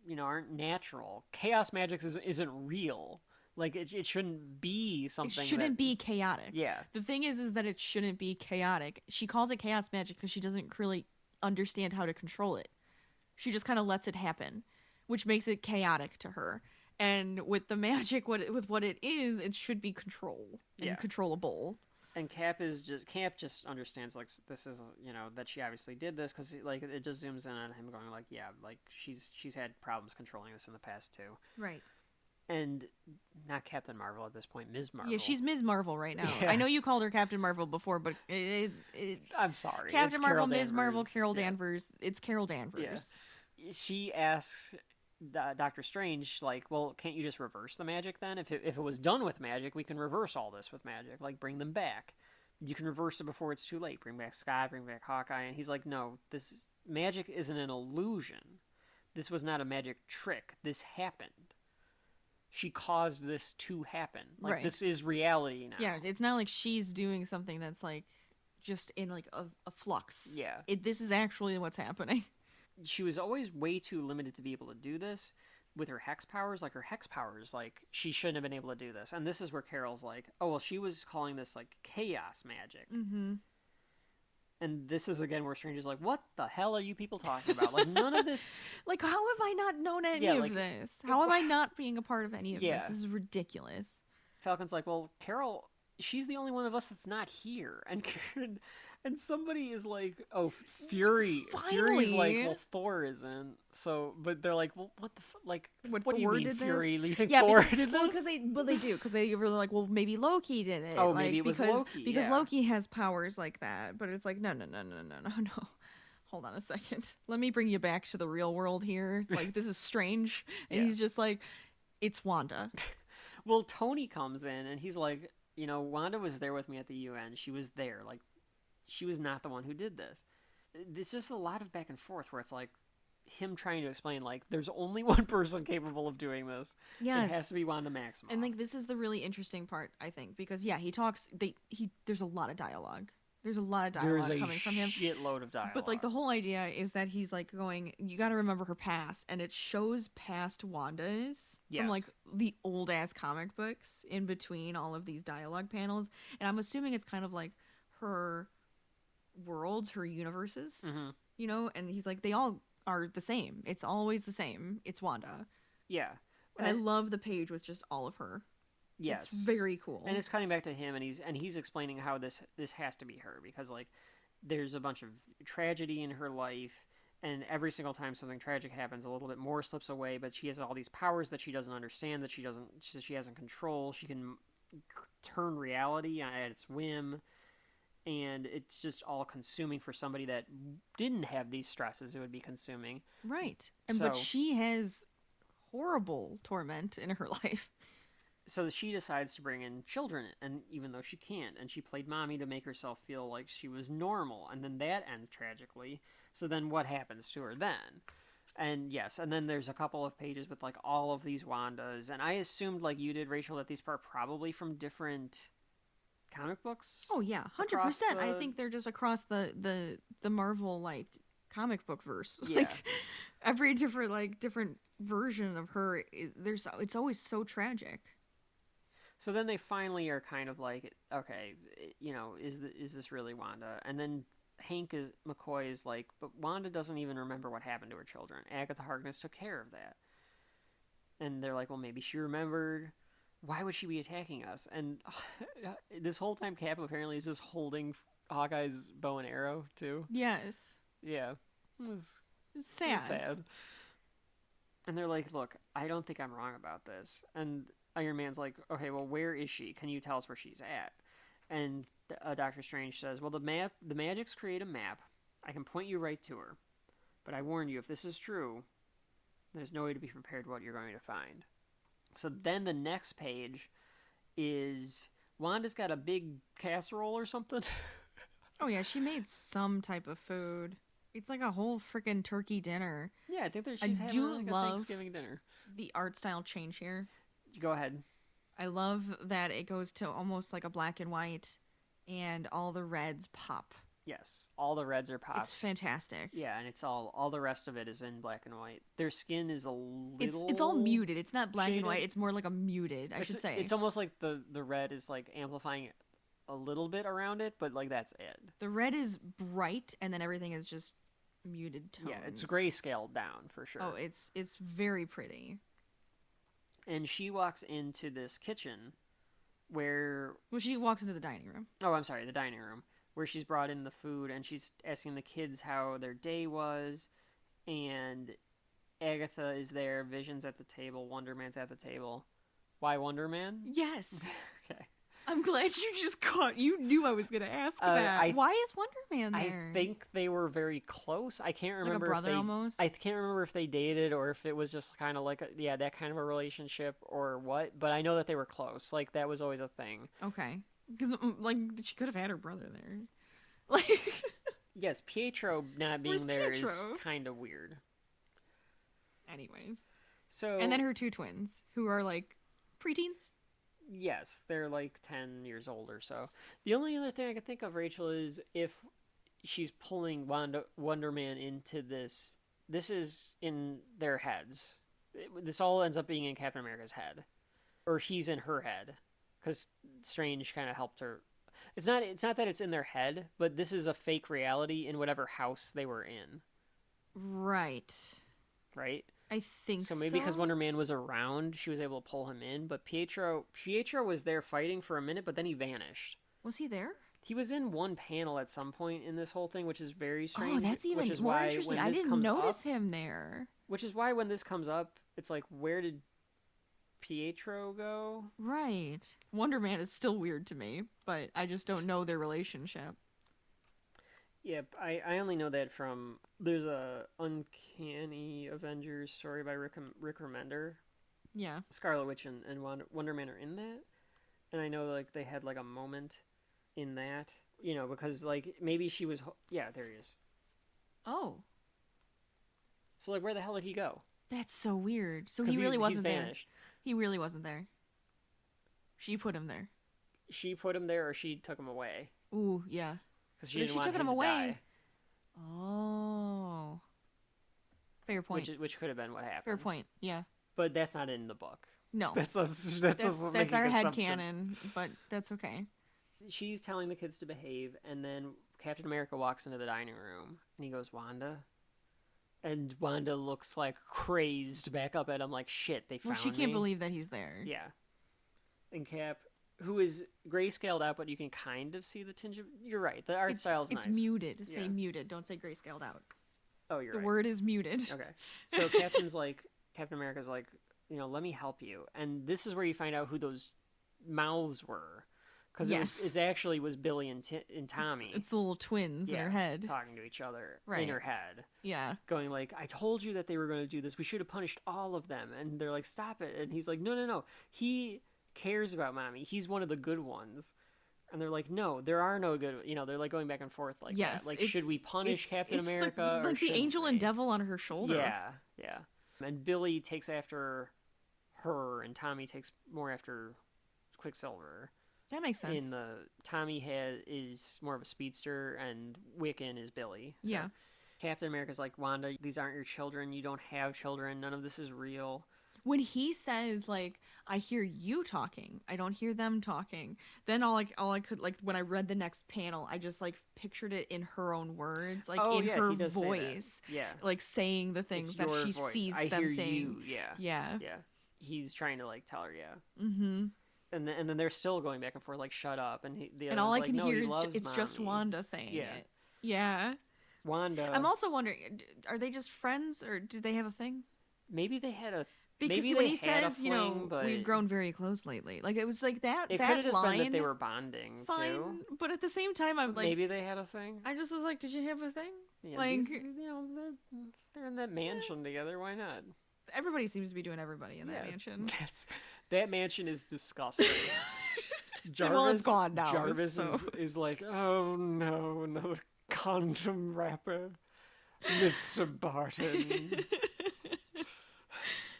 you know, aren't natural. Chaos magic isn't real. Like, it shouldn't be something. It shouldn't be chaotic. Yeah. The thing is that it shouldn't be chaotic. She calls it chaos magic because she doesn't really understand how to control it. She just kind of lets it happen, which makes it chaotic to her. And with the magic, with what it is, it should be control and controllable. And Cap just understands, like, this is, you know, that she obviously did this because, like, it just zooms in on him going, like, yeah, like, she's had problems controlling this in the past too. Right. And not Captain Marvel at this point, Ms. Marvel. Yeah, she's Ms. Marvel right now. Yeah. I know you called her Captain Marvel before, but I'm sorry. Captain Marvel, Ms. Ms. Marvel, Carol Danvers. It's Carol Danvers. Yeah. She asks Doctor Strange, like, well, can't you just reverse the magic then? If it was done with magic, we can reverse all this with magic. Like, bring them back. You can reverse it before it's too late. Bring back Sky, bring back Hawkeye. And he's like, no, this magic isn't an illusion. This was not a magic trick. This happened. She caused this to happen. Like, right. This is reality now. Yeah, it's not like she's doing something that's, like, just in, like, a flux. Yeah. This is actually what's happening. She was always way too limited to be able to do this with her hex powers. Like, her hex powers, like, she shouldn't have been able to do this. And this is where Carol's like, oh, well, she was calling this, like, chaos magic. Mm-hmm. And this is, again, where Strange is like, what the hell are you people talking about? Like, none of this... Like, how have I not known any of this? How am I not being a part of any of this? This is ridiculous. Falcon's like, well, Carol, she's the only one of us that's not here. And somebody is like, oh, Fury. Finally. Fury's like, well, Thor isn't. So, but they're like, well, what the like, what do you mean, Fury? Do you think Thor did this? Well, they do, because they were like, well, maybe Loki did it. Oh, like, maybe it was Loki. Because Loki has powers like that. But it's like, no. Hold on a second. Let me bring you back to the real world here. Like, this is Strange. And he's just like, it's Wanda. Well, Tony comes in and he's like, you know, Wanda was there with me at the UN. She was there. Like, she was not the one who did this. It's just a lot of back and forth where it's like him trying to explain, like, there's only one person capable of doing this. Yes. It has to be Wanda Maximoff. And, like, this is the really interesting part, I think, because, he talks, there's a lot of dialogue. There's a lot of dialogue coming from him. There's a shitload of dialogue. But, like, the whole idea is that he's, like, going, you gotta remember her past, and it shows past Wanda's from, like, the old-ass comic books in between all of these dialogue panels. And I'm assuming it's kind of, like, her worlds, her universes, you know? And he's like, they all are the same. It's always the same. It's Wanda. Yeah. And I love the page with just all of her. Yes. It's very cool. And it's cutting back to him, and he's explaining how this has to be her, because, like, there's a bunch of tragedy in her life, and every single time something tragic happens, a little bit more slips away, but she has all these powers that she doesn't understand, that she hasn't control. She can turn reality at its whim, and it's just all consuming for somebody that didn't have these stresses. It would be consuming. Right. But she has horrible torment in her life. So she decides to bring in children, and even though she can't, and she played mommy to make herself feel like she was normal, and then that ends tragically. So then what happens to her then? And yes, and then there's a couple of pages with, like, all of these Wandas, and I assumed, like you did, Rachel, that these are probably from different comic books. Oh yeah, 100%. I think they're just across the Marvel, like, comic book verse. Yeah. Like, every different version of her, it's always so tragic. So then they finally are kind of like, okay, you know, is this really Wanda? And then McCoy is like, but Wanda doesn't even remember what happened to her children. Agatha Harkness took care of that. And they're like, well, maybe she remembered. Why would she be attacking us? And this whole time, Cap apparently is just holding Hawkeye's bow and arrow too. Yes. Yeah, it was sad. It was sad. And they're like, look, I don't think I'm wrong about this. And Iron Man's like, okay, well, where is she? Can you tell us where she's at? And Doctor Strange says, well, the magics create a map. I can point you right to her. But I warn you, if this is true, there's no way to be prepared what you're going to find. So then the next page is Wanda's got a big casserole or something. Oh, yeah, she made some type of food. It's like a whole freaking turkey dinner. Yeah, I think she's having a Thanksgiving dinner. The art style change here. Go ahead. I love that it goes to almost like a black and white, and all the reds pop. Yes, all the reds are popped. It's fantastic. Yeah, and it's all the rest of it is in black and white. Their skin is a little... It's all muted. It's not black shaded. and white. It's more like a muted, I should say. It's almost like the red is like amplifying a little bit around it, but like that's it. The red is bright, and then everything is just muted tones. Yeah, it's grayscaled down for sure. Oh, it's very pretty. And she walks into this kitchen where... Well, she walks into the dining room. Oh, I'm sorry, the dining room. Where she's brought in the food, and she's asking the kids how their day was, and Agatha is there, Vision's at the table, Wonder Man's at the table. Why Wonder Man? Yes. Okay. I'm glad you knew I was going to ask that. Why is Wonder Man there? I think they were very close. I can't remember like a brother almost? I can't remember if they dated or if it was just kind of like that kind of a relationship or what, but I know that they were close. Like that was always a thing. Okay. Because, like, she could have had her brother there. Like... Yes, Pietro not being there is kind of weird. Anyways. So... And then her two twins, who are, like, preteens? Yes, they're, like, 10 years old or so. The only other thing I can think of, Rachel, is if she's pulling Wonder Man into this... This is in their heads. This all ends up being in Captain America's head. Or he's in her head. Because Strange kind of helped her. It's not that it's in their head, but this is a fake reality in whatever house they were in. Right. Right? I think so. So maybe because Wonder Man was around, she was able to pull him in, but Pietro was there fighting for a minute, but then he vanished. Was he there? He was in one panel at some point in this whole thing, which is very strange. Oh, that's even more interesting. I didn't notice him there. Which is why when this comes up, it's like, where did Pietro go? Right. Wonder Man is still weird to me, but I just don't know their relationship. Yep, I only know that from... There's a Uncanny Avengers story by Rick Remender. Yeah. Scarlet Witch and Wonder Man are in that. And I know like they had like a moment in that. You know, because like maybe she was... Yeah, there he is. Oh. So like where the hell did he go? That's so weird. So he really wasn't there. Vanished. He really wasn't there. She put him there. She put him there or she took him away? Ooh, yeah. Because she didn't want him to die. Oh. Fair point. Which could have been what happened. Fair point, yeah. But that's not in the book. No. That's our headcanon, but that's okay. She's telling the kids to behave, and then Captain America walks into the dining room, and he goes, Wanda? And Wanda looks like crazed back up at him like, shit, they found me. Well, she can't believe that he's there. Yeah. And Cap... who is grayscaled out, but you can kind of see the tinge of... You're right, the art style's nice. It's muted. Say muted, don't say grayscaled out. Oh, you're right. The word is muted. Okay. So Captain America's like, you know, let me help you. And this is where you find out who those mouths were. Because it actually was Billy and Tommy. It's the little twins in her head. Talking to each other in her head. Yeah. Going like, I told you that they were going to do this. We should have punished all of them. And they're like, stop it. And he's like, no. He... cares about mommy. He's one of the good ones. And they're like, no, there are no good... You know, they're like going back and forth like that. Like, should we punish Captain America or the angel and devil on her shoulder. Yeah. And Billy takes after her and Tommy takes more after Quicksilver. That makes sense. Tommy is more of a speedster and Wiccan is Billy. So yeah. Captain America's like, Wanda, these aren't your children. You don't have children. None of this is real. When he says, like, I hear you talking, I don't hear them talking, then all I could, like, when I read the next panel, I just, like, pictured it in her own words, like, her voice. Yeah. Like, saying the things that she sees them saying. You. Yeah. He's trying to, like, tell her, Mm-hmm. And then they're still going back and forth, like, shut up. And all I like, can hear is it's just Wanda saying it. Yeah. Wanda. I'm also wondering, are they just friends, or did they have a thing? Maybe they had a... Because maybe when they he says, you know, but... we've grown very close lately. Like, it was like that It that could have just line, been that they were bonding, too. But at the same time, I'm like... Maybe they had a thing. I just was like, did you have a thing? Yeah, like... you know, they're in that mansion together. Why not? Everybody seems to be doing everybody in that mansion. That mansion is disgusting. Jarvis, well, it's gone now. Jarvis is like, oh no, another condom wrapper. Mr. Barton.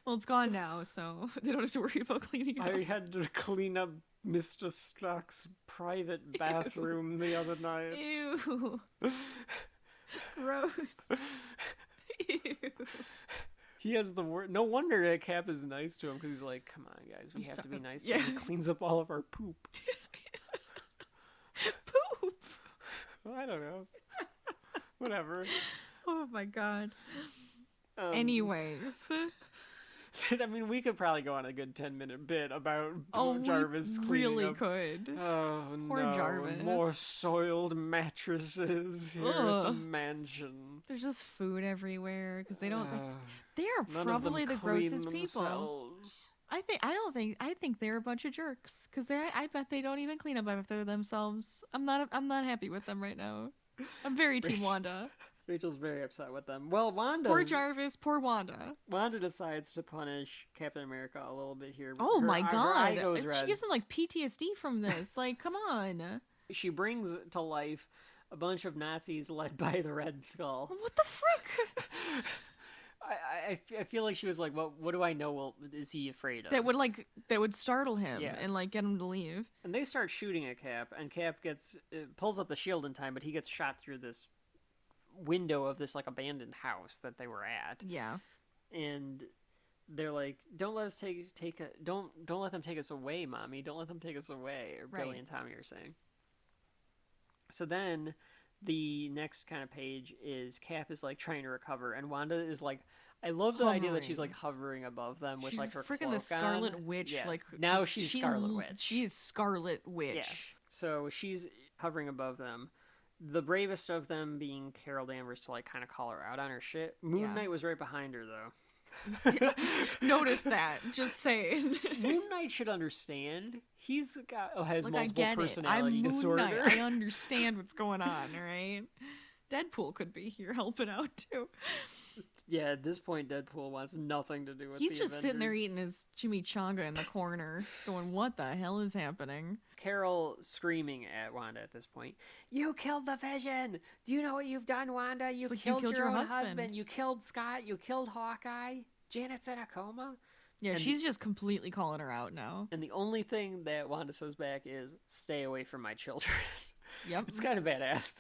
Well, it's gone now, so they don't have to worry about cleaning up. I had to clean up Mr. Stark's private bathroom the other night. Ew. Gross. Ew. He has the word. No wonder that Cap is nice to him, because he's like, come on, guys, we have to be nice to him. He cleans up all of our poop. Poop? Well, I don't know. Whatever. Oh my god. Anyways. I mean, we could probably go on a good 10-minute bit about Jarvis cleaning really up. Could. Oh, Poor no. Jarvis. More soiled mattresses here at the mansion. There's just food everywhere because they don't. They are probably the grossest people. I think they're a bunch of jerks because I bet they don't even clean up after themselves. I'm not happy with them right now. I'm very Team Wanda. Rachel's very upset with them. Well, Wanda... Poor Jarvis, poor Wanda. Wanda decides to punish Captain America a little bit here. Oh my god. She gives him, like, PTSD from this. Like, come on. She brings to life a bunch of Nazis led by the Red Skull. What the frick? I feel like she was like, what do I know is he afraid of? That would startle him and, like, get him to leave. And they start shooting at Cap, and Cap pulls up the shield in time, but he gets shot through this window of this like abandoned house that they were at. Yeah. And they're like, don't let us don't let them take us away, Mommy. Don't let them take us away. Or Billy and Tommy are saying. So then the next kind of page is Cap is like trying to recover, and Wanda is like, I love the idea that she's like hovering above them with she's like her freaking cloak the Scarlet on. Witch. Yeah. Like now she's Scarlet Witch. She is Scarlet Witch. Yeah. So she's hovering above them. The bravest of them being Carol Danvers to like kind of call her out on her shit. Moon Knight was right behind her though. Notice that. Just saying. Moon Knight should understand. He's has Look, multiple personality disorder. Moon Knight. I understand what's going on. All right. Deadpool could be here helping out too. Yeah, at this point, Deadpool wants nothing to do with He's the just Avengers. sitting there eating his chimichanga in the corner, going, what the hell is happening? Carol screaming at Wanda at this point. You killed the Vision! Do you know what you've done, Wanda? You killed your own husband. You killed Scott. You killed Hawkeye. Janet's in a coma. Yeah, and she's just completely calling her out now. And the only thing that Wanda says back is, stay away from my children. Yep. It's kind of badass.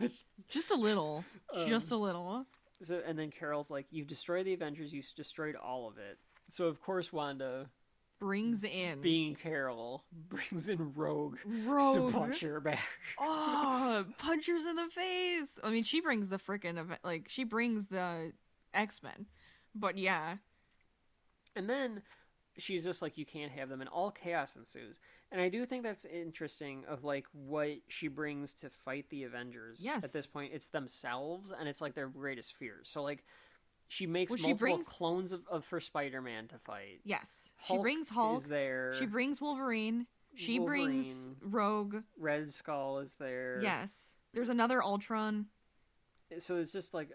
Just a little. Just a little. So, and then Carol's like, you've destroyed the Avengers, you've destroyed all of it. So, of course, Wanda, brings in, being Carol, brings in Rogue. To punch her back. Oh, punchers in the face. I mean, she brings the frickin' like, she brings the X-Men. But yeah. And then she's just like, you can't have them, and all chaos ensues. And I do think that's interesting of like what she brings to fight the Avengers. Yes. At this point, it's themselves, and it's like their greatest fears. So like, she makes multiple clones of for Spider-Man to fight. Yes. Hulk she brings Hulk. Is there. She brings Wolverine. She brings Rogue. Red Skull is there. Yes. There's another Ultron. So it's just like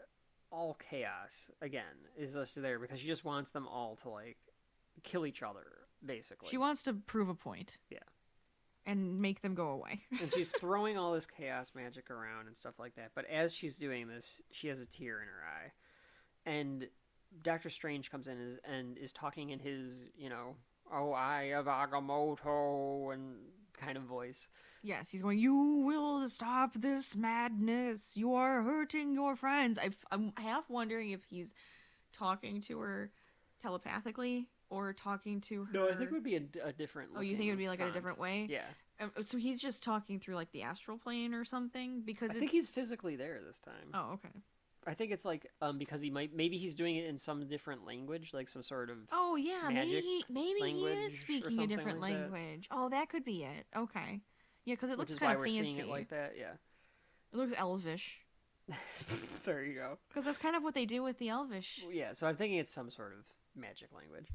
all chaos again is just there because she just wants them all to like kill each other. Basically, she wants to prove a point. Yeah. And make them go away. And she's throwing all this chaos magic around and stuff like that. But as she's doing this, she has a tear in her eye. And Doctor Strange comes in and is talking in his, oh, Eye of Agamotto and kind of voice. Yes, he's going, you will stop this madness. You are hurting your friends. I'm half wondering if he's talking to her telepathically or talking to her. No, I think it would be a different. Oh, you think it would be like in a different way? Yeah. So he's just talking through like the astral plane or something because I think he's physically there this time. Oh, okay. I think it's like because maybe he's doing it in some different language, like some sort of. Oh yeah, maybe he is speaking a different like language. Oh, that could be it. Okay. Yeah, because it looks kind of fancy. Which is why we're seeing it like that. Yeah. It looks elvish. There you go. Because that's kind of what they do with the elvish. Yeah, so I'm thinking it's some sort of magic language.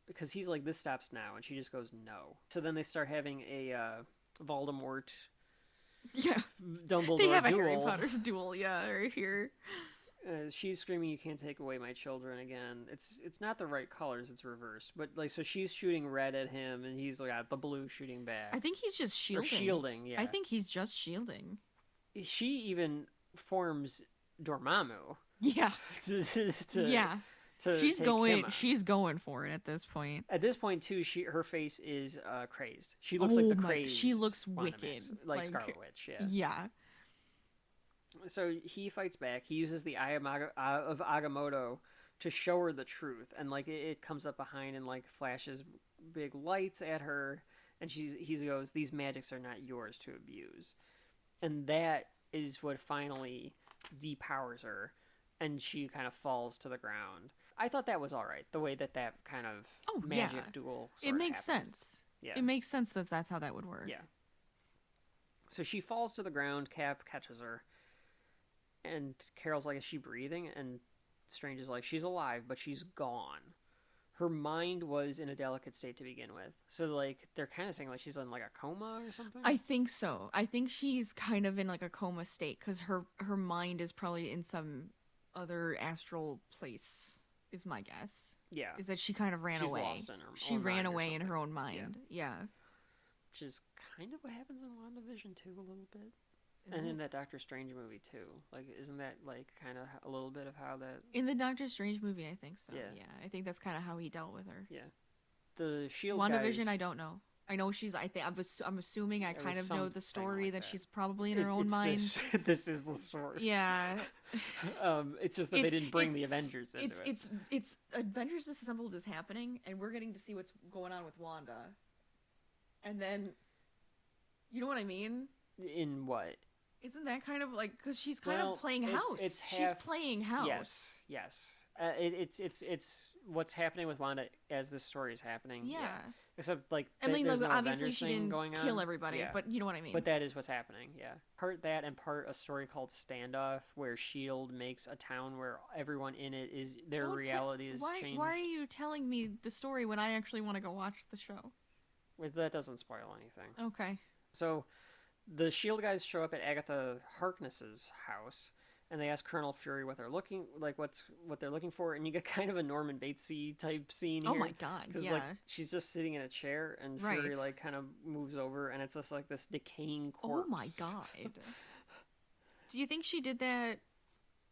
Because he's like, this stops now, and she just goes, no. So then they start having a Voldemort, Dumbledore they have duel. A Harry Potter duel, yeah, right here. She's screaming, "You can't take away my children!" Again, it's not the right colors; it's reversed. But like, so she's shooting red at him, and he's got the blue shooting back. I think he's just shielding. Or shielding, yeah. I think he's just shielding. She even forms Dormammu. Yeah. Yeah. She's going for it at this point. At this point, too, her face is crazed. She looks like the crazed. She looks wicked, like Scarlet Witch. Yeah. Yeah. So he fights back. He uses the Eye of Agamotto to show her the truth, and like it comes up behind and like flashes big lights at her, and he goes, "These magics are not yours to abuse," and that is what finally depowers her, and she kind of falls to the ground. I thought that was all right, the way that kind of magic duel it makes sense. Yeah. It makes sense that that's how that would work. Yeah. So she falls to the ground, Cap catches her, and Carol's like, is she breathing? And Strange is like, she's alive, but she's gone. Her mind was in a delicate state to begin with. So, like, they're kind of saying, like, she's in, like, a coma or something? I think so. I think she's kind of in, like, a coma state, because her mind is probably in some other astral place. Is my guess. Yeah. Is that she kind of ran away. Lost in her she own ran mind away in her own mind. Yeah. Which is kind of what happens in WandaVision too, a little bit. And in that Doctor Strange movie too. Like, isn't that like kind of a little bit of how that? In the Doctor Strange movie, I think so. Yeah. I think that's kind of how he dealt with her. Yeah. The Shield WandaVision, guys, I don't know. I know she's. I'm assuming I kind of know the story like that she's probably in her own mind. This is the story. Yeah. It's just that they didn't bring the Avengers into it. It's Avengers Disassembled is happening, and we're getting to see what's going on with Wanda. And then, you know what I mean? In what? Isn't that kind of like, because she's kind of playing it's- house. it's She's half- playing house. Yes. It's what's happening with Wanda as this story is happening. Yeah. Except like I mean, there's like, no obviously Avengers she thing didn't going on. kill everybody, Yeah. but you know what I mean. But that is what's happening. Yeah. Part that and part a story called Standoff, where Shield makes a town where everyone in it is their reality is changed. Why are you telling me the story when I actually want to go watch the show? Well, that doesn't spoil anything. Okay. So, the Shield guys show up at Agatha Harkness's house, and they ask Colonel Fury what they're looking for, and you get kind of a Norman Batesy type scene here. Oh my god! Because Yeah. like she's just sitting in a chair, and Fury Right. like kind of moves over, and it's just like this decaying Oh corpse. my god! Do you think she did that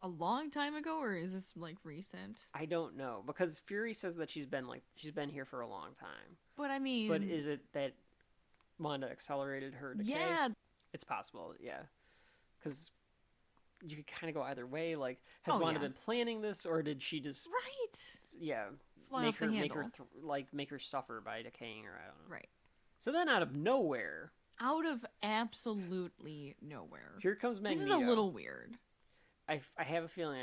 a long time ago, or is this like recent? I don't know, because Fury says that she's been here for a long time. But I mean, But is it that Wanda accelerated her decay? yeah, It's possible, yeah. Because you could kind of go either way. Like, has Wanda yeah. been planning this, or did she just, right. Fly make off her the make her handle. make her suffer by decaying her? I don't know. Right. So then, out of nowhere, Out of absolutely nowhere. here comes Magneto. This is a little weird. I have a feeling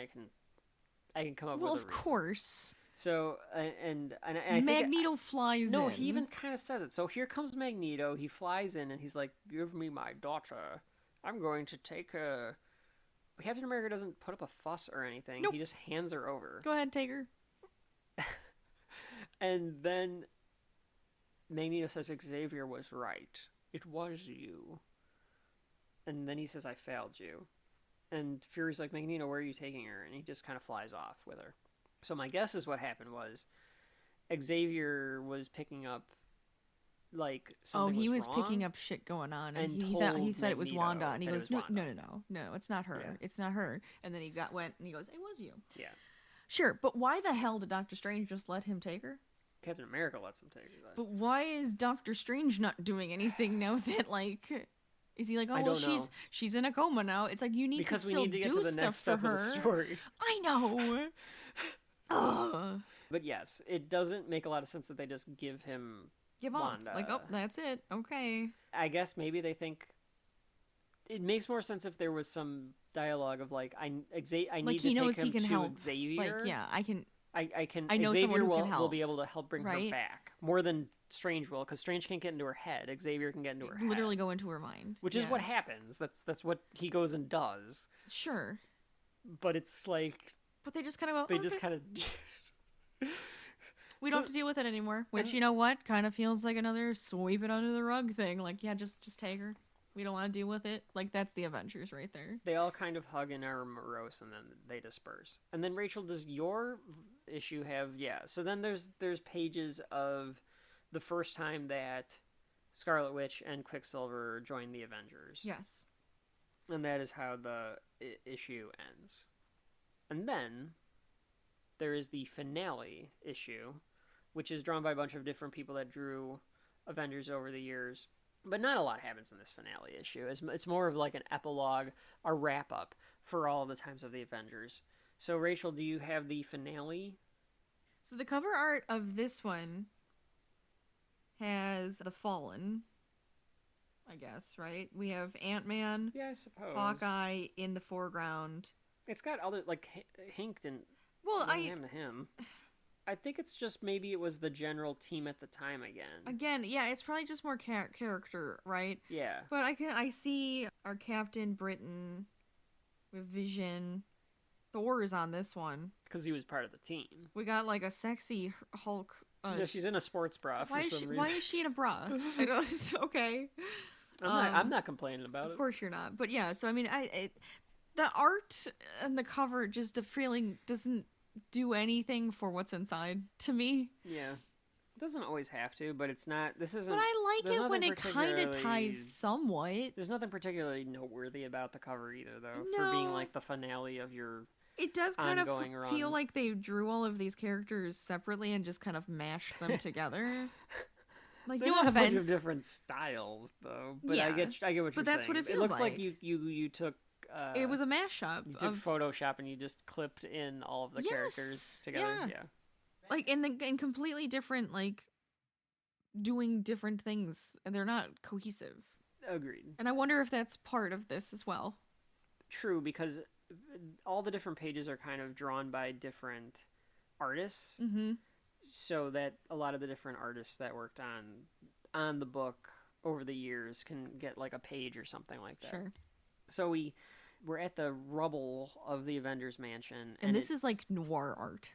I can come up Well, with a of reason. course. So and I think Magneto flies no, in. he even kind of says it. So here comes Magneto. He flies in and he's like, "Give me my daughter. I'm going to take her." Captain America doesn't put up a fuss or anything. Nope. He just hands her over. Go ahead, take her. And then Magneto says, "Xavier was right. It was you." And then he says, "I failed you." And Fury's like, "Magneto, where are you taking her?" And he just kind of flies off with her. So my guess is what happened was Xavier was picking up like something he was wrong, picking up shit going on, and and he said it was told Wanda, and he Magneto goes, that it no, was no, it's not her, Yeah. it's not her. And then he went and he goes, it was you. Yeah. Sure, but why the hell did Doctor Strange just let him take her? Captain America lets him take her. But why is Doctor Strange not doing anything now that like? Is he like, oh I well, don't know. she's in a coma now? It's like you need because to we still need to get do to the stuff next for step her. of the story. I know. Ugh. But yes, it doesn't make a lot of sense that they just give him Give up. Wanda. Like, oh, that's it. Okay. I guess maybe they think it makes more sense if there was some dialogue of like I Like need he to knows take he him can to help. Xavier. Like, yeah, I can. I know Xavier someone who will can help, be able to help bring right? her back more than Strange will, because Strange can't get into her head. Xavier can get into her Literally head, go into her mind. which is Yeah. what happens. That's what he goes and does. Sure. But it's like But they just kind of they just kind of. we don't have to deal with it anymore. Which, you know what, kind of feels like another sweep it under the rug thing. Like, yeah, just take her. We don't want to deal with it. Like, that's the Avengers right there. They all kind of hug and are morose, and then they disperse. And then Rachel, does your issue have so then there's pages of the first time that Scarlet Witch and Quicksilver join the Avengers. Yes. And that is how the issue ends. And then there is the finale issue, which is drawn by a bunch of different people that drew Avengers over the years. But not a lot happens in this finale issue. It's more of like an epilogue, a wrap-up for all the times of the Avengers. So, Rachel, do you have the finale? So the cover art of this one has the Fallen, I guess, right? We have Ant-Man, Yeah, I suppose. Hawkeye in the foreground. It's got other, like, Hank didn't Well, name to him. I think it's just maybe it was the general team at the time again. Yeah, it's probably just more character, right? Yeah. But I see our Captain Britain with Vision. Thor is on this one. Because he was part of the team. We got like a sexy Hulk. Yeah, she's in a sports bra for some reason. Why is she in a bra? I don't. It's okay. I'm not complaining about it. Of course you're not. But yeah, so I mean, the art and the cover just a feeling doesn't do anything for what's inside to me. Yeah. It doesn't always have to, but it's not. This isn't. But I like there's it when nothing it kind of particularly- ties somewhat. There's nothing particularly noteworthy about the cover either, though, for being like the finale of your. It does kind of ongoing feel run. like they drew all of these characters separately and just kind of mashed them together. Like, They're no not a bunch offense. of different styles, though. But Yeah. I get what you're saying. That's what it It feels looks like like. you took. It was a mashup. You took of, Photoshop and you just clipped in all of the characters Yes, together. yeah. Yeah. like in completely different, like doing different things, and they're not cohesive. Agreed. And I wonder if that's part of this as well. True, because all the different pages are kind of drawn by different artists. Mm-hmm. So that a lot of the different artists that worked on the book over the years can get like a page or something like that. Sure. So we're at the rubble of the Avengers mansion, and this is like noir art.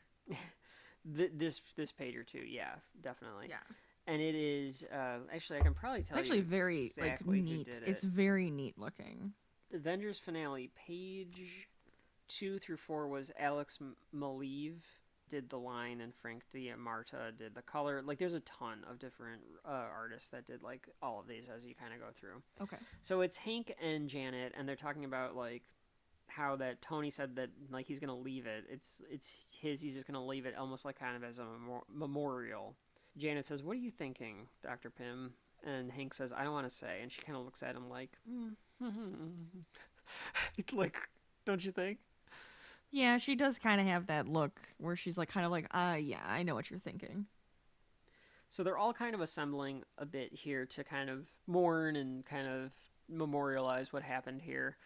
this page or two, yeah, definitely. Yeah. And it is actually, I can probably tell you. It's actually very exactly like neat. It's very neat looking. Avengers finale page 2 through 4 was Alex Maleev did the line, and Frank Marta did the color. Like, there's a ton of different artists that did like all of these as you kind of go through. Okay. So it's Hank and Janet, and they're talking about like how that Tony said that like he's gonna leave it. It's his. He's just gonna leave it almost like kind of as a memorial. Janet says, "What are you thinking, Dr. Pym?" And Hank says, "I don't want to say." And she kind of looks at him like, like, don't you think? Yeah, she does kind of have that look where she's like, kind of like, yeah, I know what you're thinking. So they're all kind of assembling a bit here to kind of mourn and kind of memorialize what happened here.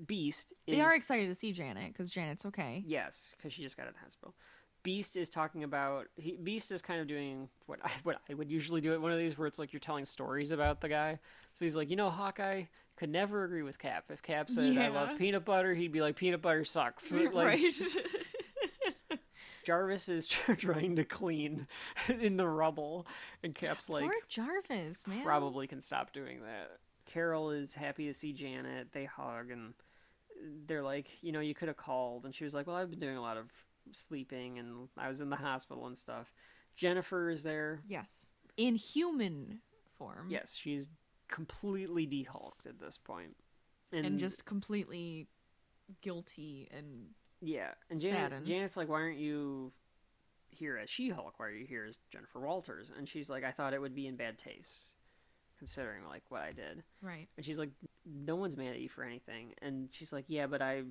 Beast is... They are excited to see Janet, because Janet's okay. Yes, because she just got out of the hospital. Beast is talking about... Beast is kind of doing what I would usually do at one of these, where it's like you're telling stories about the guy. So he's like, Hawkeye could never agree with Cap. If Cap said, I love peanut butter, he'd be like, peanut butter sucks. Like, right. Jarvis is trying to clean in the rubble, and Cap's like... Poor Jarvis, man. Probably can stop doing that. Carol is happy to see Janet. They hug, and they're like, you could have called. And she was like, well, I've been doing a lot of sleeping, and I was in the hospital and stuff. Jennifer is there. Yes. In human form. Yes, she's completely de-hulked at this point. And just completely guilty and yeah. And saddened. Janet's like, why aren't you here as She-Hulk? Why are you here as Jennifer Walters? And she's like, I thought it would be in bad taste, considering like what I did. Right. And she's like, no one's mad at you for anything. And she's like, yeah, but I,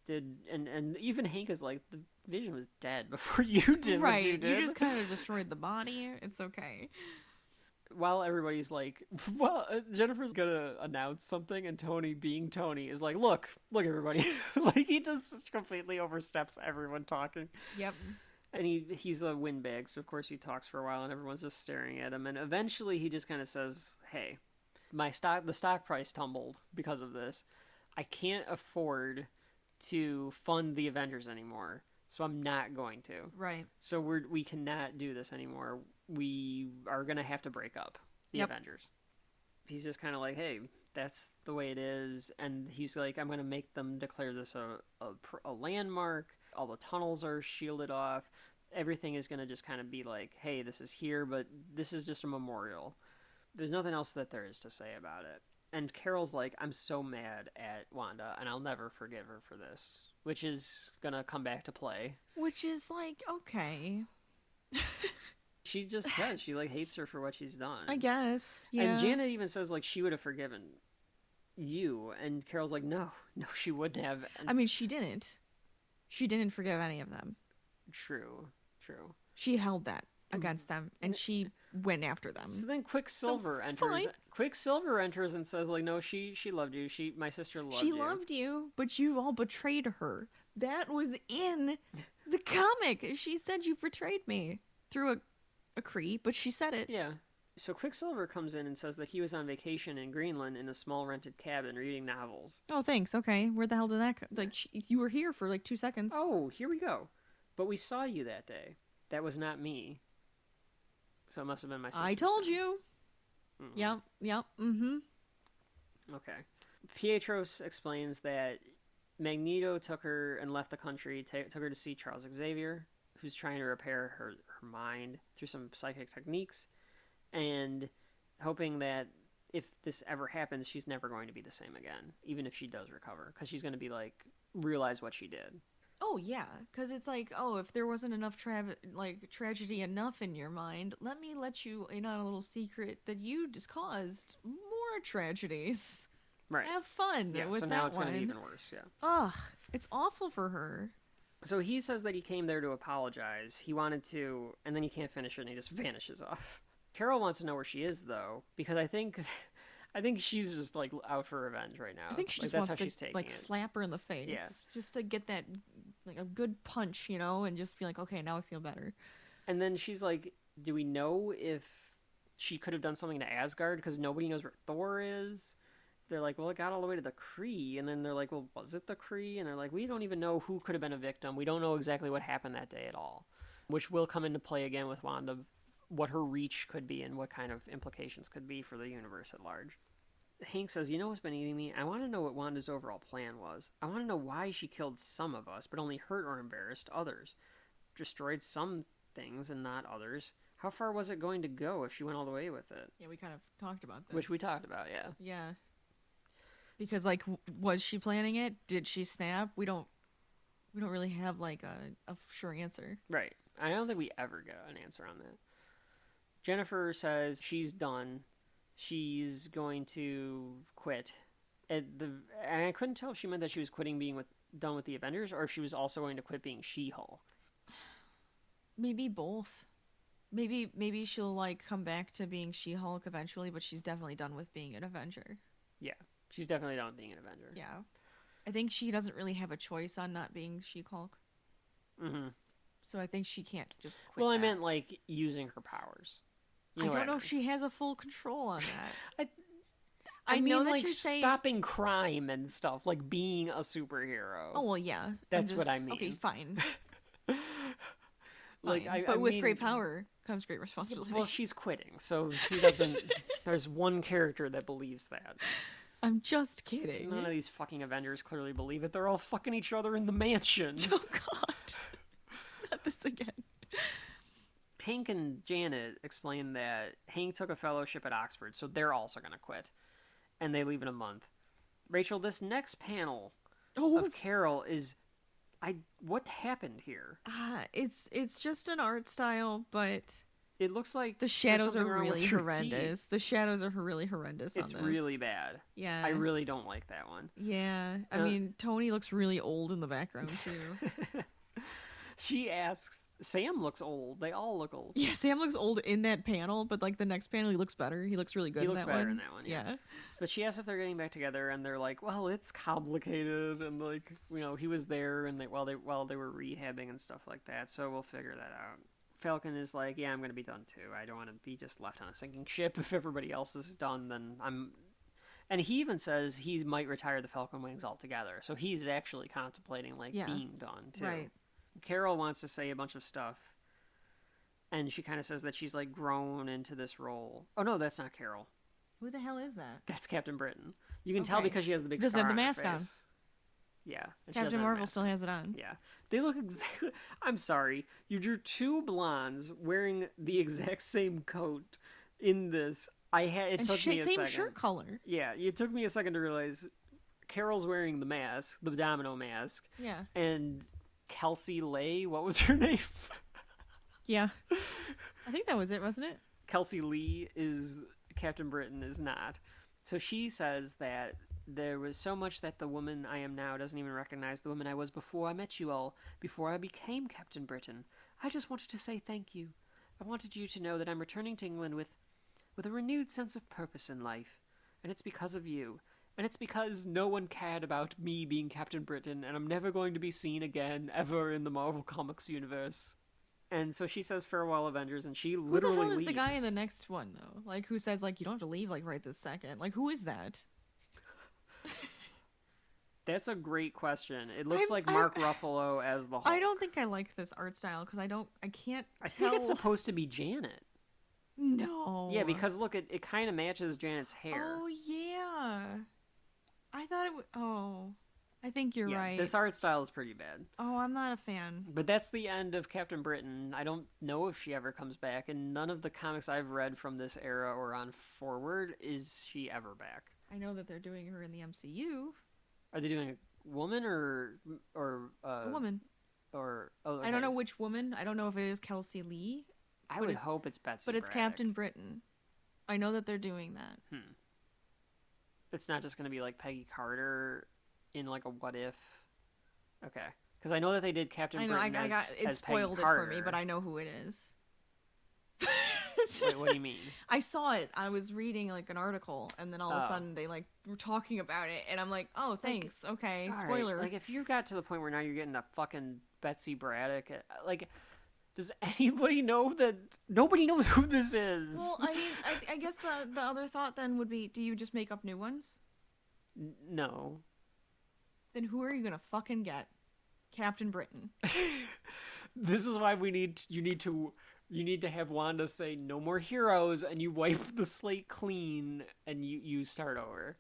did. And even Hank is like, the Vision was dead before you did right. what you did. You just kind of destroyed the body. It's okay. While everybody's like, well, Jennifer's gonna announce something, and Tony, being Tony, is like, look everybody. Like, he just completely oversteps everyone talking. Yep. And he's a windbag, so of course he talks for a while, and everyone's just staring at him. And eventually he just kind of says, hey, the stock price tumbled because of this. I can't afford to fund the Avengers anymore, so I'm not going to. Right. So we cannot do this anymore. We are going to have to break up the Avengers. He's just kind of like, hey, that's the way it is. And he's like, I'm going to make them declare this a landmark. All the tunnels are shielded off. Everything is going to just kind of be like, hey, this is here, but this is just a memorial. There's nothing else that there is to say about it. And Carol's like, I'm so mad at Wanda, and I'll never forgive her for this, which is going to come back to play. Which is like, okay. She just says she like hates her for what she's done. I guess. Yeah. And Janet even says like she would have forgiven you, and Carol's like, no, she wouldn't have. I mean, she didn't. She didn't forgive any of them. True. She held that against them, and she went after them. So then Quicksilver enters. Fine. Quicksilver enters and says like, no, she loved you. My sister loved you. She loved you, but you all betrayed her. That was in the comic. She said you betrayed me through a Kree, but she said it. Yeah. So Quicksilver comes in and says that he was on vacation in Greenland in a small rented cabin reading novels. Oh, thanks. Okay. Where the hell did that like, you were here for like 2 seconds. Oh, here we go. But we saw you that day. That was not me. So it must have been my sister. I told you. Mm-hmm. Yep. Mm-hmm. Okay. Pietros explains that Magneto took her and left the country, took her to see Charles Xavier, who's trying to repair her mind through some psychic techniques, and hoping that if this ever happens, she's never going to be the same again, even if she does recover, because she's going to be like, realize what she did. Oh, yeah, because it's like, oh, if there wasn't enough tragedy enough in your mind, let you in on a little secret that you just caused more tragedies. Right. Have fun with so that now it's one. going to be even worse, yeah. Ugh, it's awful for her. So he says that he came there to apologize. He wanted to, and then he can't finish it, and he just vanishes off. Carol wants to know where she is, though, because I think I think she's just like out for revenge right now. I think she like, just that's wants how she's to taking like it. slap her in the face, Yeah. just to get that like a good punch, you know, and just feel like, okay, now I feel better. And then she's like, do we know if she could have done something to Asgard? Because nobody knows where Thor is. They're like, well, it got all the way to the Kree. And then they're like, well, was it the Kree? And they're like, we don't even know who could have been a victim. We don't know exactly what happened that day at all. Which will come into play again with Wanda, what her reach could be and what kind of implications could be for the universe at large. Hank says, you know what's been eating me? I want to know what Wanda's overall plan was. I want to know why she killed some of us, but only hurt or embarrassed others. Destroyed some things and not others. How far was it going to go if she went all the way with it? Yeah, we kind of talked about this. Which we talked about, yeah. Yeah. Because, like, was she planning it? Did she snap? We don't really have, like, a sure answer. Right. I don't think we ever got an answer on that. Jennifer says she's done. She's going to quit. And I couldn't tell if she meant that she was quitting being done with the Avengers, or if she was also going to quit being She-Hulk. Maybe both. Maybe she'll, like, come back to being She-Hulk eventually, but she's definitely done with being an Avenger. Yeah. She's definitely done with being an Avenger. Yeah. I think she doesn't really have a choice on not being She-Hulk. Mm-hmm. So I think she can't just quit. Well, I that. meant, like, using her powers. I don't know if she has a full control on that. I mean, know that like, you're saying... stopping crime and stuff, like being a superhero. Oh, well, yeah. That's what I mean. Okay, fine. Like, fine. I with mean, great power comes great responsibility. Well, she's quitting, so she doesn't... There's one character that believes that. I'm just kidding. None of these fucking Avengers clearly believe it. They're all fucking each other in the mansion. Oh, God. Not this again. Hank and Janet explain that Hank took a fellowship at Oxford, so they're also going to quit. And they leave in a month. Rachel, this next panel of Carol is... What happened here? It's just an art style, but... It looks like the shadows are really horrendous. The shadows are really horrendous on this. It's really bad. Yeah. I really don't like that one. Yeah. I mean, Tony looks really old in the background, too. She asks... Sam looks old. They all look old. Yeah, Sam looks old in that panel, but, like, the next panel, he looks better. He looks really good in that one. He looks better in that one, yeah. But she asks if they're getting back together, and they're like, well, it's complicated, and, like, you know, he was there and while they were rehabbing and stuff like that, so we'll figure that out. Falcon is like, yeah, I'm going to be done, too. I don't want to be just left on a sinking ship. If everybody else is done, then I'm... And he even says he might retire the Falcon Wings altogether, so he's actually contemplating, like, being done, too. Right. Carol wants to say a bunch of stuff, and she kind of says that she's, like, grown into this role. Oh, no, that's not Carol. Who the hell is that? That's Captain Britain. You can tell because she has the big doesn't scar have the on mask her on. face. Yeah. Captain Marvel still has it on. Yeah. They look exactly... I'm sorry. You drew two blondes wearing the exact same coat in this. It took me a second. Same shirt color. Yeah, it took me a second to realize Carol's wearing the mask, the domino mask. Yeah. And... Kelsey Leigh, what was her name? Yeah. I think that was it, wasn't it? Kelsey Lee is Captain Britain is not. So she says that there was so much that the woman I am now doesn't even recognize the woman I was before I met you all, before I became Captain Britain. I just wanted to say thank you. I wanted you to know that I'm returning to England with a renewed sense of purpose in life. And it's because of you. And it's because no one cared about me being Captain Britain, and I'm never going to be seen again, ever in the Marvel Comics universe. And so she says, farewell, Avengers, and she literally leaves. Who the hell is the guy in the next one, though? Like, who says, like, you don't have to leave, like, right this second? Like, who is that? That's a great question. It looks like Mark Ruffalo as the Hulk. I don't think I like this art style, because I can't tell. I think it's supposed to be Janet. No. Yeah, because look, it kind of matches Janet's hair. Oh, yeah. I thought it would... Oh. I think you're right. This art style is pretty bad. Oh, I'm not a fan. But that's the end of Captain Britain. I don't know if she ever comes back, and none of the comics I've read from this era or on forward is she ever back. I know that they're doing her in the MCU. Are they doing a woman or a woman? Or okay. I don't know which woman. I don't know if it is Kelsey Lee. I would hope it's Betsy But it's Braddock. Captain Britain. I know that they're doing that. It's not just going to be like Peggy Carter in like a what if. Okay. Because I know that they did Captain Britain it as spoiled Peggy Carter. it for me, but I know who it is. Wait, what do you mean? I saw it. I was reading like an article, and then all of a sudden they like were talking about it, and I'm like, oh, thanks. Like, okay, spoiler. Right. Like, if you got to the point where now you're getting a fucking Betsy Braddock, like, does anybody know that? Nobody knows who this is. Well, I mean, I guess the other thought then would be, do you just make up new ones? No. Then who are you gonna fucking get? Captain Britain. This is why you need to have Wanda say no more heroes, and you wipe the slate clean and you start over.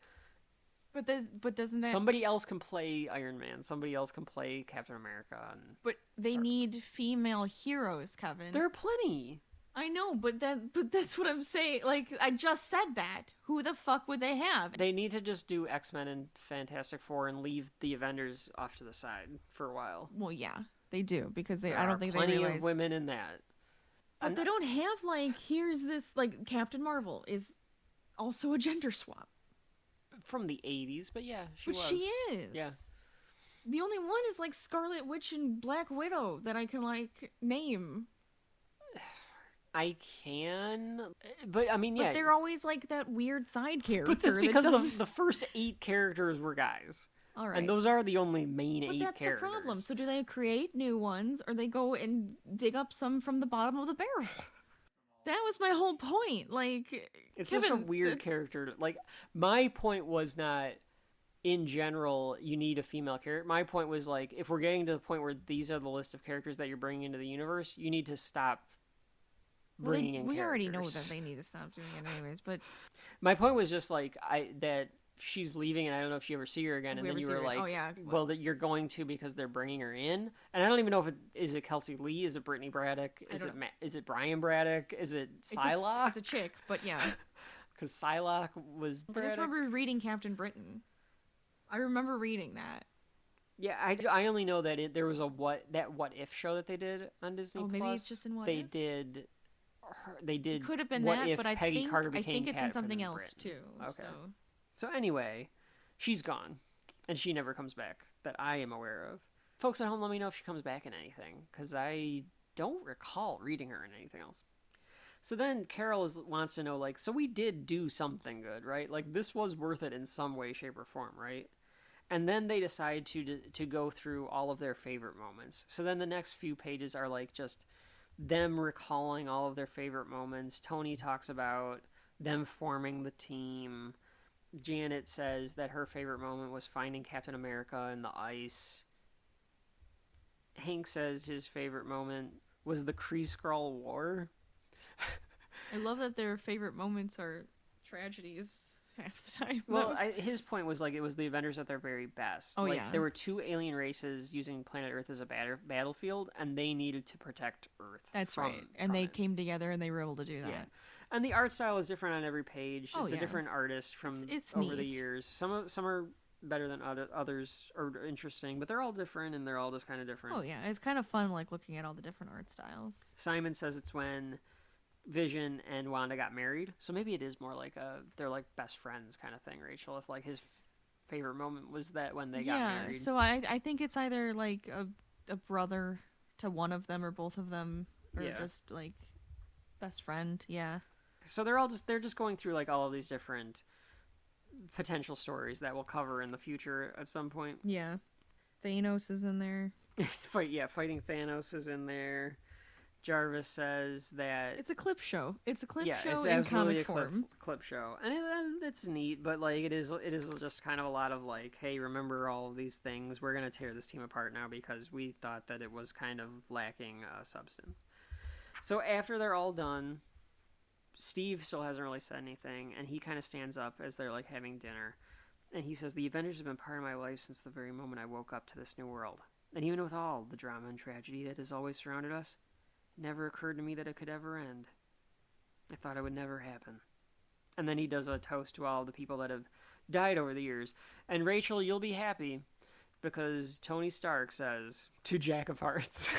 But doesn't that, somebody else can play Iron Man, somebody else can play Captain America, but they need female heroes, Kevin. There are plenty. I know, but that's what I'm saying. Like, I just said that. Who the fuck would they have? They need to just do X-Men and Fantastic Four and leave the Avengers off to the side for a while. Well, yeah, they do, because I don't think they realize realize of women in that. But they don't have, like, here's this, like, Captain Marvel is also a gender swap. From the 80s, but yeah, she was. She is. Yeah. The only one is, like, Scarlet Witch and Black Widow that I can, like, name. I can, but I mean, yeah. But they're always, like, that weird side character. But that's because the first 8 characters were guys. All right. And those are the only main 8 characters. But that's the problem. So do they create new ones, or they go and dig up some from the bottom of the barrel? That was my whole point. Like, it's just a weird character. Like, my point was not, in general, you need a female character. My point was, like, if we're getting to the point where these are the list of characters that you're bringing into the universe, you need to stop bringing in characters. We already know that they need to stop doing it anyways, but my point was just, like, that she's leaving, and I don't know if you ever see her again, and then you were like, oh, yeah, well, that you're going to, because they're bringing her in, and I don't even know if is it Kelsey Lee, is it Brittany Braddock, is it Brian Braddock, is it Psylocke? It's a chick, but yeah. Because Psylocke was I just remember reading Captain Britain. I remember reading that. Yeah, I only know that there was what if show that they did on Disney Plus. Maybe it's just in What They If? did. They did. It could have been what that, if but I Peggy think Carter became it's in something else Britain. too. Okay. So anyway, she's gone, and she never comes back that I am aware of. Folks at home, let me know if she comes back in anything, because I don't recall reading her in anything else. So then Carol wants to know, like, so we did do something good, right? Like, this was worth it in some way, shape, or form, right? And then they decide to go through all of their favorite moments. So then the next few pages are, like, just them recalling all of their favorite moments. Tony talks about them forming the team. Janet says that her favorite moment was finding Captain America in the ice. Hank says his favorite moment was the Kree-Skrull War. I love that their favorite moments are tragedies half the time. Well, his point was, like, it was the Avengers at their very best. Oh, like, yeah. There were 2 alien races using planet Earth as a battlefield, and they needed to protect Earth. That's right. And they came together and they were able to do that. Yeah. And the art style is different on every page. Oh, it's yeah. a different artist from it's over the neat. years. Some are better than others, are interesting, but they're all different, and they're all just kind of different. Oh, yeah. It's kind of fun, like, looking at all the different art styles. Simon says it's when Vision and Wanda got married, so maybe it is more like they're like best friends kind of thing, Rachel, if like his favorite moment was that when they got married. So I think it's either like a brother to one of them or both of them, or just like best friend. Yeah. So they're just going through like all of these different potential stories that we'll cover in the future at some point. Yeah. Thanos is in there. Fighting Thanos is in there. Jarvis says that it's a clip show. It's a clip show it's in absolutely comic form. Clip show, and it's neat. But like it is just kind of a lot of like, hey, remember all of these things? We're gonna tear this team apart now because we thought that it was kind of lacking substance. So after they're all done, Steve still hasn't really said anything, and he kind of stands up as they're like having dinner, and he says, "The Avengers have been part of my life since the very moment I woke up to this new world, and even with all the drama and tragedy that has always surrounded us, it never occurred to me that it could ever end. I thought it would never happen." And then he does a toast to all the people that have died over the years. And Rachel, you'll be happy, because Tony Stark says, "To Jack of Hearts."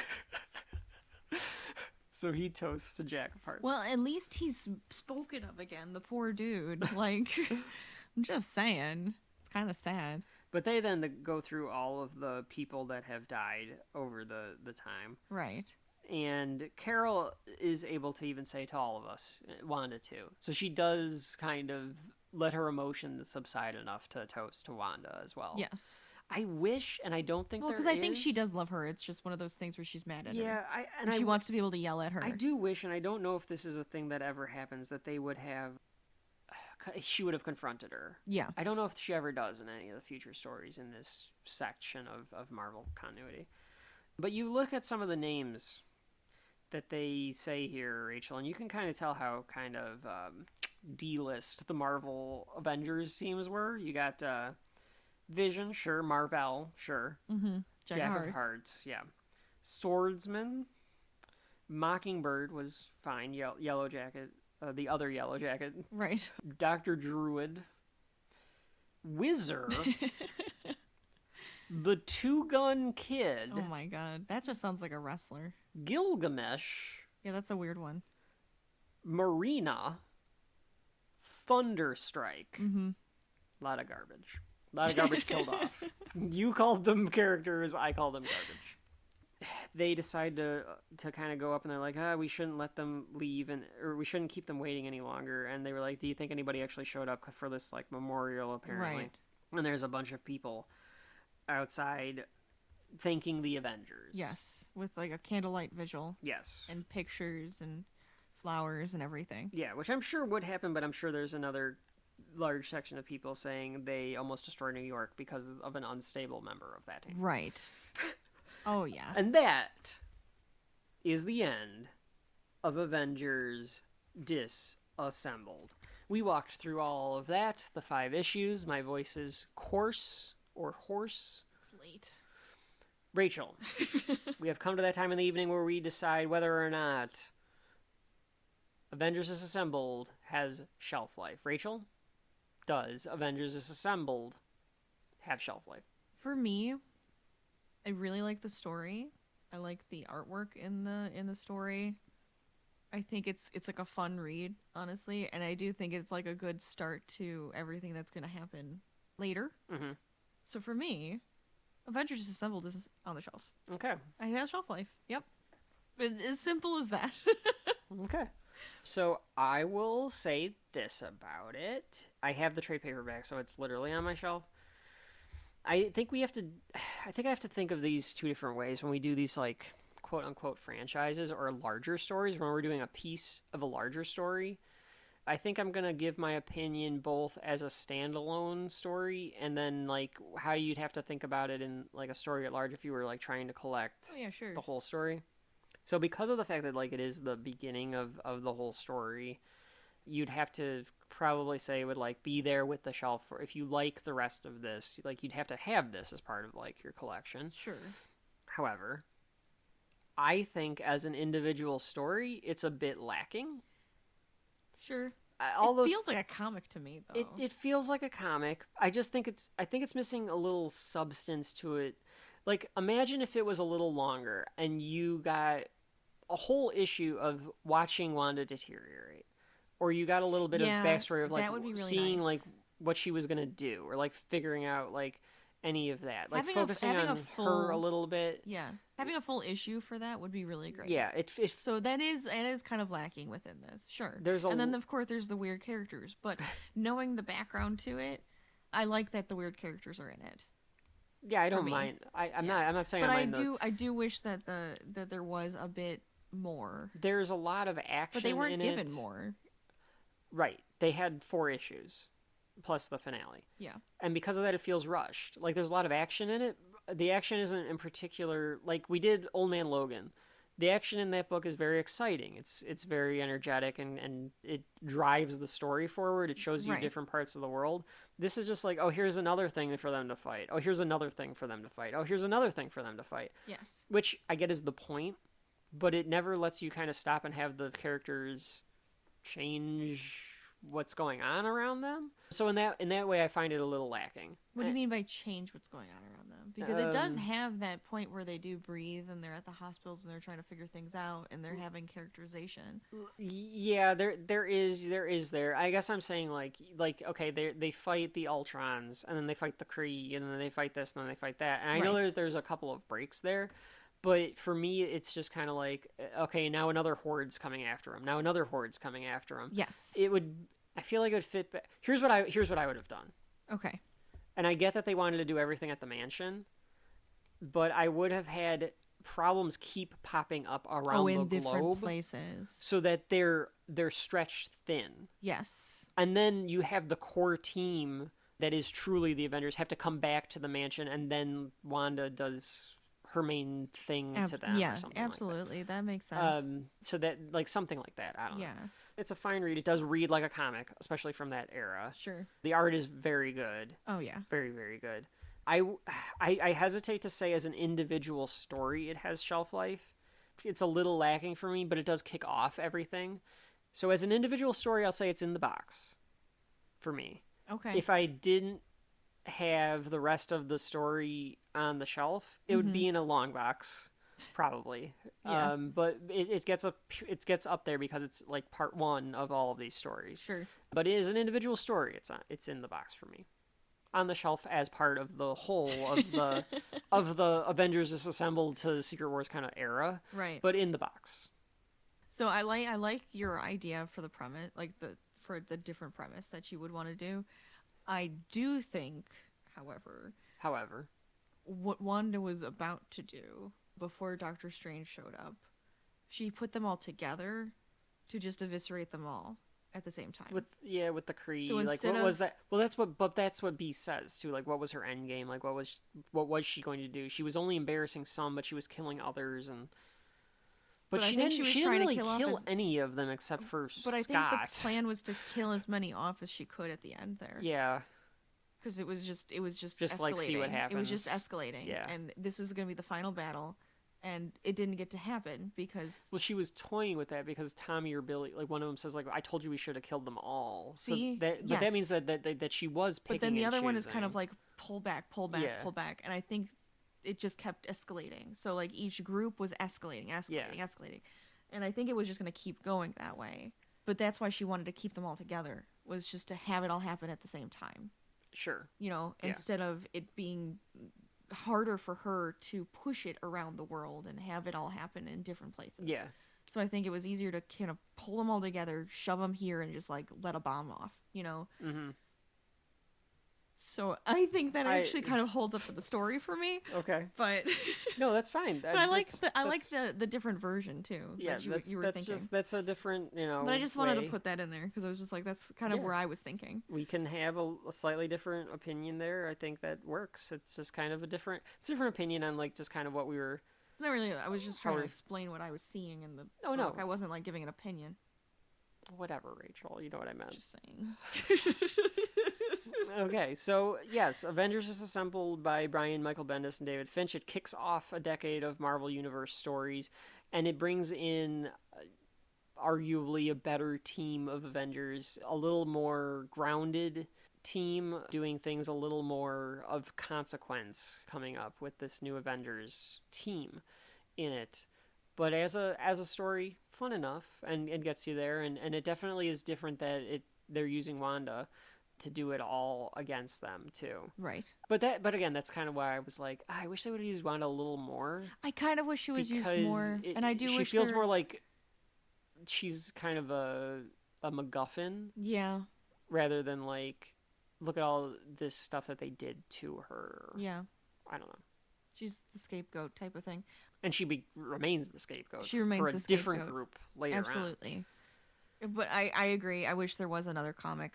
So he toasts to Jack of Hearts. Well, at least he's spoken of again, the poor dude. Like, I'm just saying. It's kind of sad. But they then go through all of the people that have died over the time. Right. And Carol is able to even say to all of us, Wanda too. So she does kind of let her emotions subside enough to toast to Wanda as well. Yes. I wish, and I don't think because I think she does love her. It's just one of those things where she's mad at her. Yeah, she wants to be able to yell at her. I do wish, and I don't know if this is a thing that ever happens, that they would have... She would have confronted her. Yeah. I don't know if she ever does in any of the future stories in this section of Marvel continuity. But you look at some of the names that they say here, Rachel, and you can kind of tell how kind of D-list the Marvel Avengers teams were. You got Vision, sure. Marvel, sure. Mm-hmm. Jack of Hearts, yeah. Swordsman. Mockingbird was fine. Yellow Jacket. The other Yellow Jacket. Right. Dr. Druid. Whizzer. The Two-Gun Kid. Oh my god. That just sounds like a wrestler. Gilgamesh. Yeah, that's a weird one. Marina. Thunderstrike. Mm-hmm. A lot of garbage. A lot of garbage killed off. You called them characters, I call them garbage. They decide to kind of go up and they're like, we shouldn't let them leave, or we shouldn't keep them waiting any longer. And they were like, do you think anybody actually showed up for this like memorial, apparently? Right. And there's a bunch of people outside thanking the Avengers. Yes, with like a candlelight vigil. Yes. And pictures and flowers and everything. Yeah, which I'm sure would happen, but I'm sure there's another large section of people saying they almost destroyed New York because of an unstable member of that team. Right. Oh, yeah. And that is the end of Avengers Disassembled. We walked through all of that, the 5 issues. My voice is coarse or hoarse. It's late. Rachel, we have come to that time in the evening where we decide whether or not Avengers Disassembled has shelf life. Rachel, does Avengers Disassembled have shelf life? For me, I really like the story. I like the artwork in the story. I think it's like a fun read, honestly, and I do think it's like a good start to everything that's going to happen later. Mm-hmm. So for me, Avengers Disassembled is on the shelf. Okay. I have shelf life. Yep. As simple as that. Okay. So I will say this about it. I have the trade paperback, so it's literally on my shelf. I think I have to think of these 2 different ways when we do these like quote unquote franchises or larger stories. When we're doing a piece of a larger story, I think I'm going to give my opinion both as a standalone story and then like how you'd have to think about it in like a story at large if you were like trying to collect the whole story. So because of the fact that like it is the beginning of the whole story, you'd have to probably say it would like be there with the shelf for if you like the rest of this, like you'd have to have this as part of like your collection. Sure. However, I think as an individual story, it's a bit lacking. Sure. It feels like a comic to me, though. It feels like a comic. I think it's missing a little substance to it. Like, imagine if it was a little longer and you got a whole issue of watching Wanda deteriorate. Or you got a little bit of backstory of, like, really seeing, nice. like, what she was going to do. Or, like, figuring out, like, any of that. Like, Having focusing on her a little bit. Yeah. Having a full issue for that would be really great. Yeah. So that is kind of lacking within this. Sure. And then, of course, there's the weird characters. But knowing the background to it, I like that the weird characters are in it. Yeah, I don't mind. I'm not saying I mind those. I do wish that there was a bit more. There's a lot of action, but they weren't in given it. More. Right. They had 4 issues, plus the finale. Yeah. And because of that, it feels rushed. Like, there's a lot of action in it. The action isn't in particular... Like, we did Old Man Logan. The action in that book is very exciting. It's very energetic, and it drives the story forward. It shows you different parts of the world. This is just like, oh, here's another thing for them to fight. Oh, here's another thing for them to fight. Oh, here's another thing for them to fight. Yes. Which I get is the point, but it never lets you kind of stop and have the characters change what's going on around them. So in that way, I find it a little lacking. What do you mean by change what's going on around them? Because it does have that point where they do breathe and they're at the hospitals and they're trying to figure things out and they're having characterization. Yeah, there is. I guess I'm saying like okay, they fight the Ultrons and then they fight the Kree and then they fight this and then they fight that. And I know there's a couple of breaks there, But for me, it's just kind of like, okay, now another horde's coming after him. Now another horde's coming after him. Yes. I feel like it would fit. Here's what I would have done. Okay. And I get that they wanted to do everything at the mansion, but I would have had problems keep popping up around the globe, different places, so that they're stretched thin. Yes. And then you have the core team that is truly the Avengers have to come back to the mansion, and then Wanda does her main thing to them. Yeah, or something absolutely. Like that makes sense. So that, like, something like that. I don't know. Yeah. It's a fine read. It does read like a comic, especially from that era. Sure. The art is very good. Oh, yeah. Very, very good. I hesitate to say as an individual story it has shelf life. It's a little lacking for me, but it does kick off everything. So as an individual story, I'll say it's in the box for me. Okay. If I didn't have the rest of the story on the shelf, it would be in a long box, probably. Yeah. But it gets up there because it's like part one of all of these stories. Sure. But it is an individual story. It's in the box for me, on the shelf as part of the whole of the Avengers Disassembled to Secret Wars kind of era. Right. But in the box. So I like your idea for the premise, like for the different premise that you would want to do. I do think, however, what Wanda was about to do before Doctor Strange showed up, she put them all together to just eviscerate them all at the same time. With the Kree. So like, what was that? Well, that's what B says too. Like, what was her end game? Like, what was she going to do? She was only embarrassing some, but she was killing others, and. But she didn't really kill any of them except for Scott. But I think the plan was to kill as many off as she could at the end there. Yeah. Because it was just escalating. Like, see what happens. It was just escalating. Yeah. And this was going to be the final battle, and it didn't get to happen because... Well, she was toying with that because Tommy or Billy, like, one of them says, like, I told you we should have killed them all. See? So but that means that she was picking. But then the other choosing. one is kind of like pull back. Yeah. And I think it just kept escalating. So, like, each group was escalating. And I think it was just going to keep going that way. But that's why she wanted to keep them all together, was just to have it all happen at the same time. Sure. Instead of it being harder for her to push it around the world and have it all happen in different places. Yeah. So I think it was easier to kind of pull them all together, shove them here, and just, like, let a bomb off, Mm-hmm. So I think that actually kind of holds up for the story for me. Okay. But no, that's fine. But I like the different version too. Yeah, that you were thinking. That's a different, But I just wanted to put that in there because I was just like, that's kind of where I was thinking. We can have a slightly different opinion there. I think that works. It's just kind of a different opinion on, like, just kind of what we were. It's not really. I was just trying to explain what I was seeing in the book. No, I wasn't, like, giving an opinion. Whatever, Rachel. You know what I meant. Just saying. Okay, so yes, Avengers Disassembled by Brian Michael Bendis and David Finch. It kicks off a decade of Marvel Universe stories, and it brings in arguably a better team of Avengers, a little more grounded team, doing things a little more of consequence coming up with this new Avengers team in it. But as a story, fun enough, and gets you there, and it definitely is different that they're using Wanda to do it all against them too. Right. But again, that's kind of why I was like, I wish they would have used Wanda a little more. I kind of wish she was used more, and I do wish she feels more like she's kind of a MacGuffin. Yeah. Rather than, like, look at all this stuff that they did to her. Yeah. I don't know. She's the scapegoat type of thing. And she remains the scapegoat. She remains for the a different scapegoat. group later on. Absolutely. But I agree. I wish there was another comic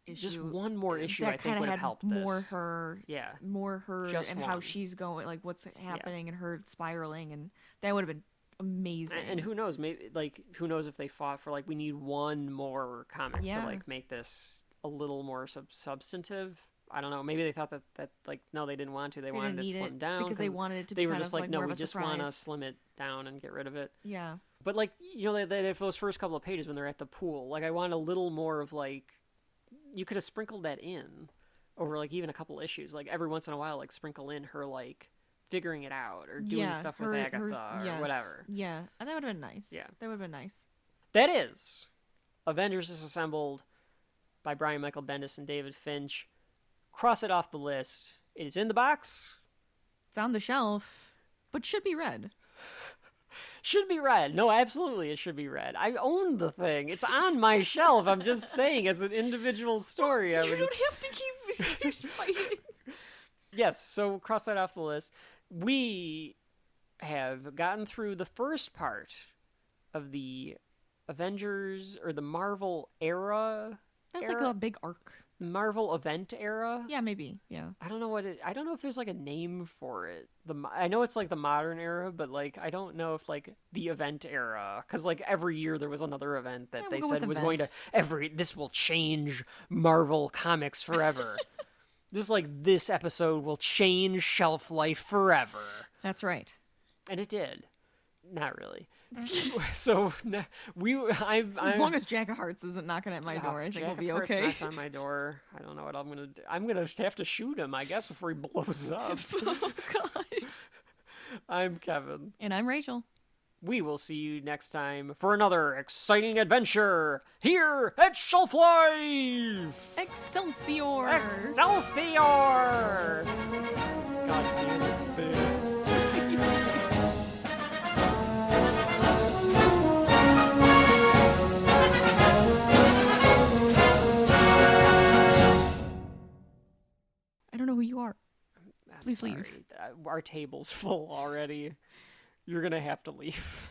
issue. Just one more issue, that I think, would have helped more this. her. Yeah. More her Just and one. how she's going, like what's happening and her spiraling, and that would have been amazing. And who knows? Maybe, like, who knows if they fought for, like, we need one more comic to, like, make this a little more substantive. I don't know. Maybe they thought that like, no, they didn't want to. They wanted it slimmed down because they wanted it to. They be were kind just of like, no, more we of a just surprise. want to slim it down and get rid of it. Yeah. But, like, they for those first couple of pages when they're at the pool, like, I want a little more of, like, you could have sprinkled that in over, like, even a couple issues. Like, every once in a while, like, sprinkle in her, like, figuring it out or doing stuff with Agatha or whatever. Yeah, and that would have been nice. Yeah, that would have been nice. That is Avengers Disassembled by Brian Michael Bendis and David Finch. Cross it off the list. It is in the box. It's on the shelf. but should be read. Should be read. No, absolutely, it should be read. I own the thing. It's on my shelf. I'm just saying, as an individual story. You don't have to keep fighting. Yes, so cross that off the list. We have gotten through the first part of the Avengers, or the Marvel era. That's like a big arc. Marvel event era. Yeah, maybe. Yeah. I don't know if there's like a name for it. I know it's like the modern era, but like I don't know if like the event era, because like every year there was another event that they said was going to this will change Marvel Comics forever. Just like this episode will change shelf life forever. That's right. And it did. Not really. So as long as Jack of Hearts isn't knocking at my door, I think we'll be okay. Jack of Hearts knocks on my door. I don't know what I'm gonna do. I'm gonna have to shoot him, I guess, before he blows up. Oh God. I'm Kevin. And I'm Rachel. We will see you next time for another exciting adventure here at Shelf Life! Excelsior! Excelsior! God damn it, Steve. I don't know who you are. I'm Please sorry. leave. Our table's full already. You're gonna have to leave.